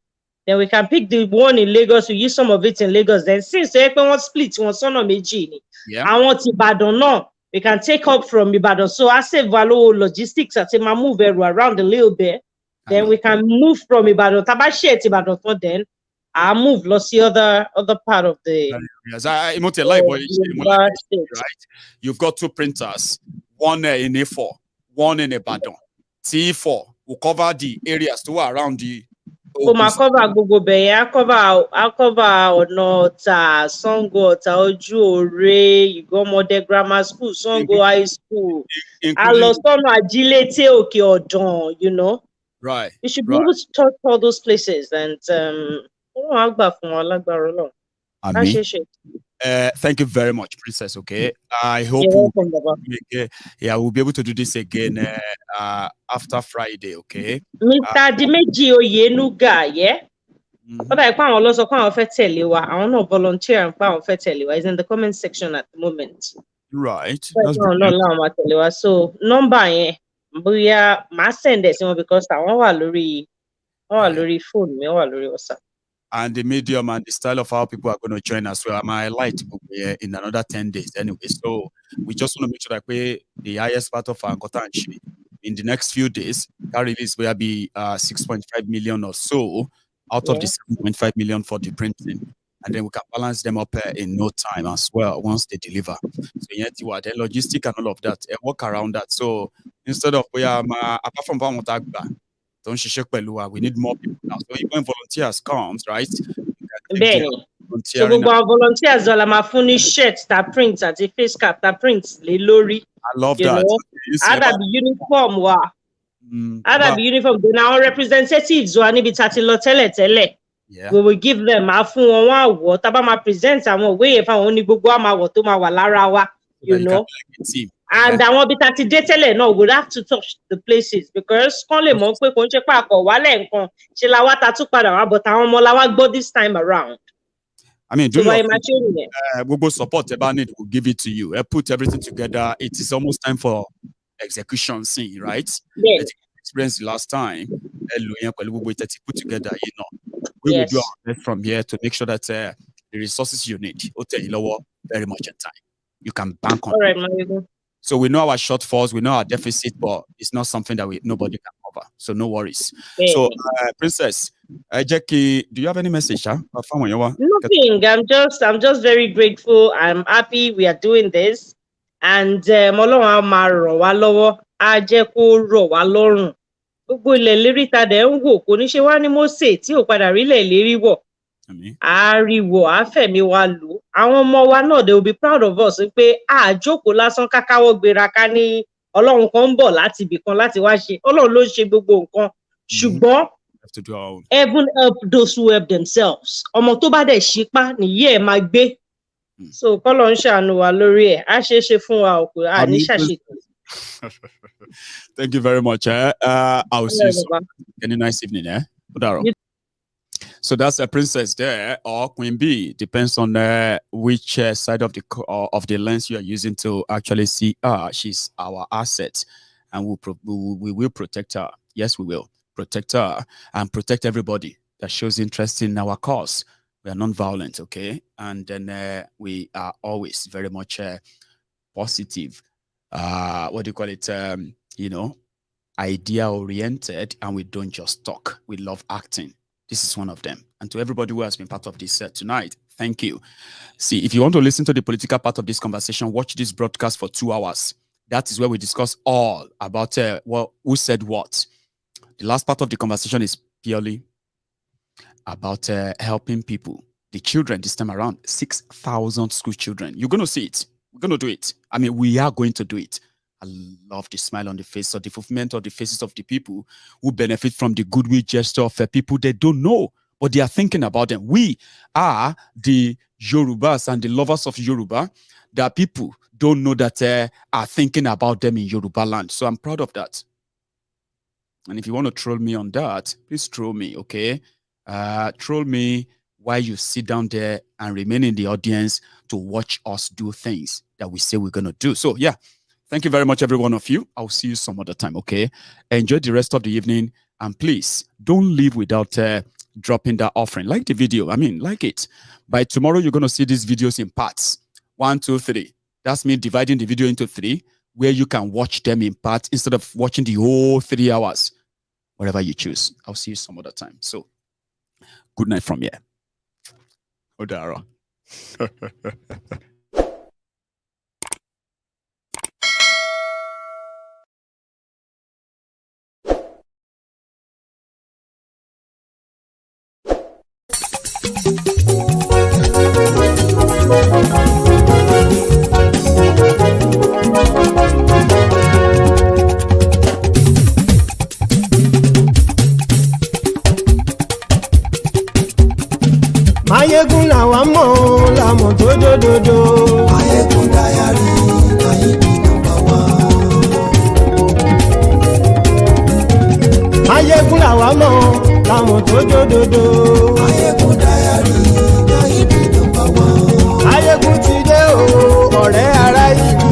then we can pick the one in Lagos. We use some of it in Lagos. Then since they want split one son of Meji, I want Ibadan no. We can take up from Ibadan. So I say value logistics. I say move around a little bit. Then we can move from Ibadan. Taba share Ibadan for then. I move lost the other part of the. Yes, I'm not a lie, boy. Right? You've got two printers. One in A4, one in Ibadan. T4 will cover the areas to around the. I cover Google Bay, I cover Onota, Songo, Taoju, you go Model Grammar School, Songo High School. I lost on agility, okay, or don, you know. Right. You should be able to touch all those places and thank you very much, Princess. Okay. I hope we'll be able to do this again after Friday, okay? Mr. Dimeji Oyenuga, yeah? But I found lots of I don't know volunteer and found is in the comment section at the moment. Right. So number we are send this because I want phone me WhatsApp. And the medium and the style of how people are going to join us. Well, my light in another 10 days anyway. So we just want to make sure that the highest part of our Kotanchi in the next few days, that release will be 6.5 million or so out of the 7.5 million for the printing. And then we can balance them up in no time as well once they deliver. So yet you are the logistic and all of that, work around that. So instead of apart from we need more people now. So when volunteers comes, right? So volunteers all furnish shirts that prints at the face cap that prints the lorry. I love that. Other uniform other uniform. Then our representatives who are we will give them present way if I only go you know. And I won't be no, we'll have to touch the places because but this time around. I mean, do Google support about it, we'll give it to you. Put everything together. It is almost time for execution scene, right? Yes. Experience last time. Put together, you know. We will do our best from here to make sure that the resources you need very much in time. You can bank on. All right, so we know our shortfalls, we know our deficit, but it's not something that nobody can cover. So no worries. Okay. So, Princess, Jackie, do you have any message? Nothing. I'm just very grateful. I'm happy we are doing this, and ariwo afẹ́mi wa lò àwọn ọmọ wa náà they will be proud of us pé àjókòó lásán kákáwọ́ gbéra ká ní Ọlọ́run kan ń bọ̀ láti ibì kan láti wá ṣe Ọlọ́run ló ń ṣe gbogbo nǹkan ṣùgbọ́n heaven help those who help themselves ọmọ tó bá dẹ̀ ṣípá nìyí ẹ̀ máa gbé so kọ́lọ̀ ń ṣàánú wa lórí ẹ̀ á ṣeé ṣe fún wa òkú àní ṣàṣetò. Thank you very much. I will see you soon. Any nice evening. So that's a princess there, or Queen Bee. Depends on which side of the lens you are using to actually see her. She's our asset, and we will protect her. Yes, we will protect her and protect everybody that shows interest in our cause. We are non-violent, okay? And then we are always very much positive. What do you call it? Idea-oriented, and we don't just talk. We love acting. This is one of them. And to everybody who has been part of this set tonight, thank you. See, if you want to listen to the political part of this conversation, watch this broadcast for 2 hours. That is where we discuss all about who said what. The last part of the conversation is purely about helping people. The children this time around, 6,000 school children. You're going to see it. We're going to do it. I mean, we are going to do it. I love the smile on the face or the fulfillment of the faces of the people who benefit from the goodwill gesture of people they don't know, but they are thinking about them. We are the Yorubas and the lovers of Yoruba. There are people don't know that are thinking about them in Yoruba land. So I'm proud of that. And if you want to troll me on that, please troll me, okay? Troll me while you sit down there and remain in the audience to watch us do things that we say we're going to do. So, yeah. Thank you very much, every one of you. I'll see you some other time, okay? Enjoy the rest of the evening. And please, don't leave without dropping that offering. Like the video. I mean, like it. By tomorrow, you're going to see these videos in parts. 1, 2, 3. That's me dividing the video into 3, where you can watch them in parts instead of watching the whole 3 hours. Whatever you choose. I'll see you some other time. So, good night from here. Odara. Mayegun làwa mọ̀ làmọ̀ tó dòdòdò. Mayegun dayari Mayegun number 1. Mayegun làwa mọ̀ làmọ̀ tó dòdòdò. Mayegun dayari Mayegun number 1. Mayegun ti dé o ọ̀rẹ́ ara ìlú.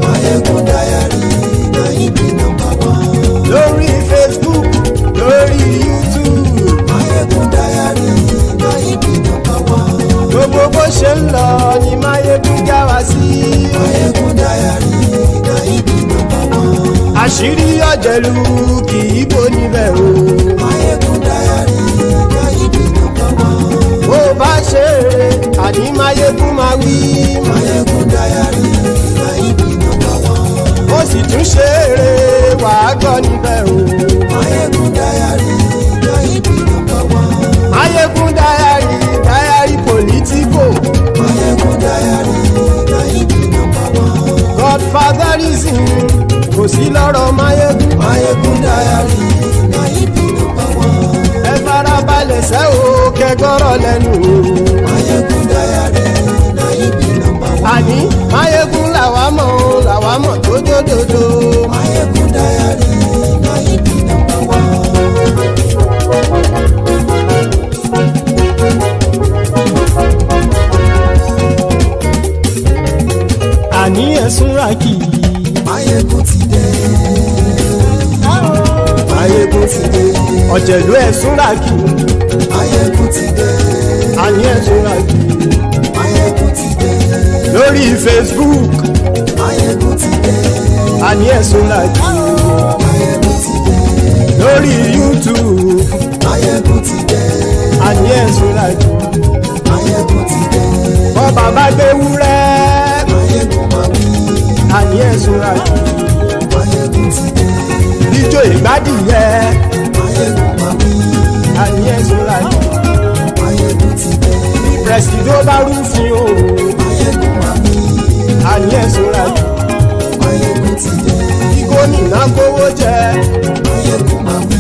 Mayegun dayari Mayegun number 1. Lórí Facebook lórí YouTube. Mayegun dayari Mayegun number 1. Gbogbo bó ṣe ń lọ ni Mayegun já wa sí. Mayegun dayari Mayegun number 1. Àṣírí ọ̀jẹ̀lú kì í bò níbẹ̀ o. Mayegun dayari Mayegun number 1. Bó bá ṣe eré àní Mayegun máa wí. Mayegun dayari Mayegun number 1. Ó sì tún ṣe eré wàá gbọ́ níbẹ̀ o. Mayegun dayari Mayegun number 1. Mayegun dayari politico. Mayegun dayari Mayegun number 1. Godfatherism kò sí lọ́rọ̀ Mayegun. Mayegun dayari Mayegun number 1. Ẹ farabalẹ̀ sẹ́ o kẹgọ́rọ̀ lẹ́nu o. Mayegun dayari Mayegun number 1. Àní Mayegun làwa mọ̀ tó dòdòdò. Mayegun dayari Mayegun number 1. Àní ẹ̀sùn rákì. Mayegun ti dé. Mayegun ti dé. Ọ̀jẹ̀lú ẹ̀sùn rákì. Mayegun ti dé. Àní ẹ̀sùn rákì. Mayegun ti dé. Lórí Facebook. Mayegun ti dé. Àní ẹ̀sùn rákì. Mayegun ti dé. Lórí YouTube. Mayegun ti dé. Àní ẹ̀sùn rákì. Mayegun ti dé. Bọ́ bàbá gbé wúrẹ́. Mayegun máa wí. Àní ẹ̀sùn rákì. Mayegun ti dé. Ijó ìgbádìyẹ. Mayegun máa wí. Àní ẹ̀sùn rákì. Mayegun ti dé. pẹ̀sìdó bá rúfin o. Máyégún máa wí. Àní ẹ̀sùn ra jù. Máyégún ti dé. Kí gómìnà kówó jẹ. Máyégún máa wí.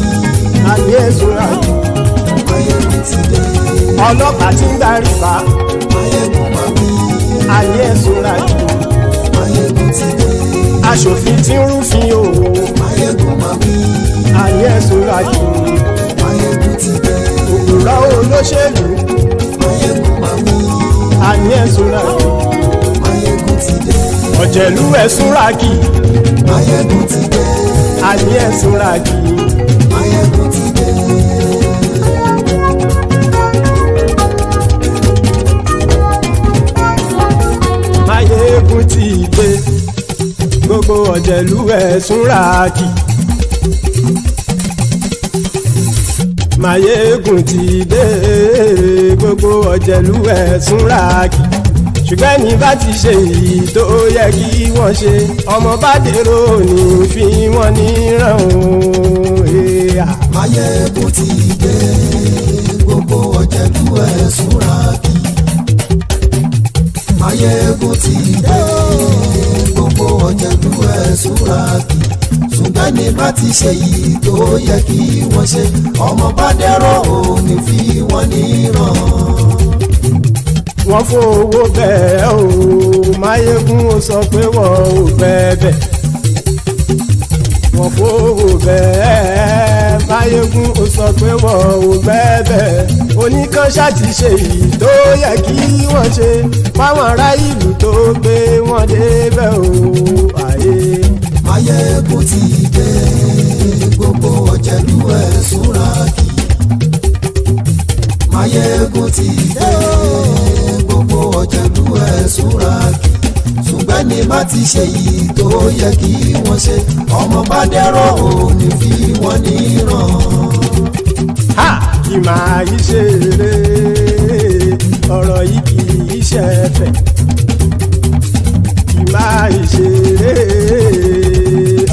Àní ẹ̀sùn ra jù. Máyégún ti dé. Ọlọ́pàá ti ń darí bá. Máyégún máa wí. Àní ẹ̀sùn ra jù. Máyégún ti dé. Aṣòfin ti ń rúfin o. Máyégún máa wí. Àní ẹ̀sùn ra jù. Máyégún ti dé. Òkúrọ̀ olóṣèlú. Máyégún máa wí. Àní ẹ̀sùn ra jù. Máyégún ti dé. Ọ̀jẹ̀lú ẹ̀sùn ra kì. Máyégún ti dé. Àní ẹ̀sùn ra kì. Máyégún ti dé. Máyégún ti dé. Gbogbo ọ̀jẹ̀lú ẹ̀sùn ra kì. Máyégún ti dé. Gbogbo ọ̀jẹ̀lú ẹ̀sùn ra kì. Ṣùgbọ́n ní bá ti ṣe èyí tó yẹ kí wọ́n ṣe, ọmọ bá dèrò ní fi wọ́n níran o. Máyégún ti dé. Gbogbo ọ̀jẹ̀lú ẹ̀sùn ra kì. Máyégún ti dé. Gbogbo ọ̀jẹ̀lú ẹ̀sùn ra kì. Ṣùgbọ́n ní bá ti ṣe èyí tó yẹ kí wọ́n ṣe, ọmọ bá dèrò ní fi wọ́n níran. Wọ́n fowó bẹ́ẹ̀ o. Máyégún ó sọ pé wọ́n ò bẹ́ẹ̀. Wọ́n fowó bẹ́ẹ̀. Máyégún ó sọ pé wọ́n ò bẹ́ẹ̀. Oníkanṣá ti ṣe èyí tó yẹ kí wọ́n ṣe fáwọn ará ìlú tó gbé wọn débẹ̀ o. Máyégún ti dé. Gbogbo ọ̀jẹ̀lú ẹ̀sùn ra kì. Máyégún ti dé. Gbogbo ọ̀jẹ̀lú ẹ̀sùn ra kì. Ṣùgbọ́n ní bá ti ṣe yìí tó yẹ kí wọ́n ṣe, ọmọ bá dẹ́rọ̀ ò ní fi wọ́n níran. Kì máa yí ṣe eré, ọ̀rọ̀ yìí kì í ṣe ẹ̀fẹ̀. Kì máa yí ṣe eré,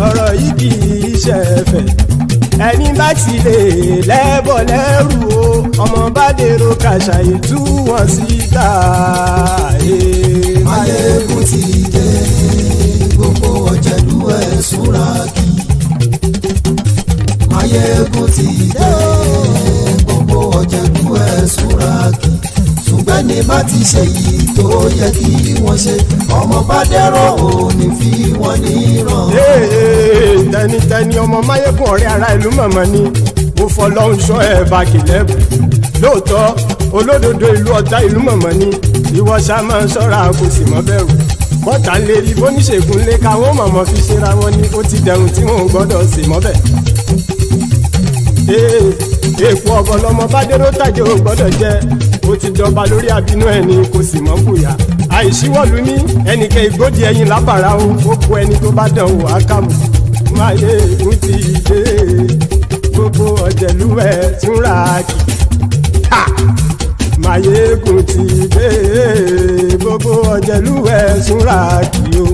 ọ̀rọ̀ yìí kì í ṣe ẹ̀fẹ̀. Ẹni bá ti lè lẹ́bọ̀ lẹ́rù o, ọmọ bá dèrò kàṣàyè tú wọn síta. Máyégún ti dé. Gbogbo ọ̀jẹ̀lú ẹ̀sùn ra kì. Máyégún ti dé. Gbogbo ọ̀jẹ̀lú ẹ̀sùn ra kì. Ṣùgbọ́n ní bá ti ṣe yìí tó yẹ kí wọ́n ṣe, ọmọ bá dẹ́rọ̀ ò ní fi wọ́n níran. Tẹnitẹni ọmọ Máyégún ọ̀rẹ́ ara ìlú mọ̀mọ́ ni mo fọlọ́hún ṣọ́ ẹ̀ bá kìlẹ́bù. Lóòótọ́ olódodo ìlú ọ̀tá ìlú mọ̀mọ́ ni ìwọ ṣá máa ń ṣọ́ra kò sì mọ́ bẹ̀rù. Bọ́tà ń lè rí bóníṣègùn lé káwọn mọ̀mọ́ fi ṣera wọn ni ó ti dẹrùn tí wọn ò gbọ́dọ̀ sè mọ́bẹ̀. Èèpo ọ̀bọ lọmọ bá dérò tàjẹ́ ò gbọ́dọ̀ jẹ́, ó ti jọba lórí àbínú ẹni kò sì mọ́ bùyà. Àìsíwọ́lu ní ẹnìkẹ́ ìgbódì ẹyin lábàrá o, ó kó ẹni tó bá dán wò á kàmù. Máyégún ti dé. Gbogbo ọ̀jẹ̀lú ẹ̀sùn ra kì. Máyégún ti dé. Gbogbo ọ̀jẹ̀lú ẹ̀sùn ra kì o.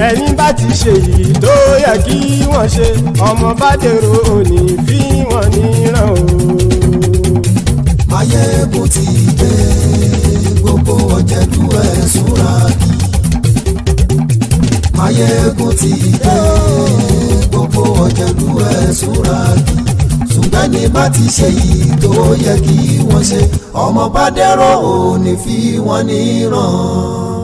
Ẹni bá ti ṣe yìí tó yẹ kí wọ́n ṣe, ọmọ bá dèrò òní fi wọ́n níran o. Máyégún ti dé. Gbogbo ọ̀jẹ̀lú ẹ̀sùn ra kì. Máyégún ti dé. Gbogbo ọ̀jẹ̀lú ẹ̀sùn ra kì. Ṣùgbọ́n ní bá ti ṣe yìí tó yẹ kí wọ́n ṣe, ọmọ bá dẹ́rọ̀ ò ní fi wọ́n níran.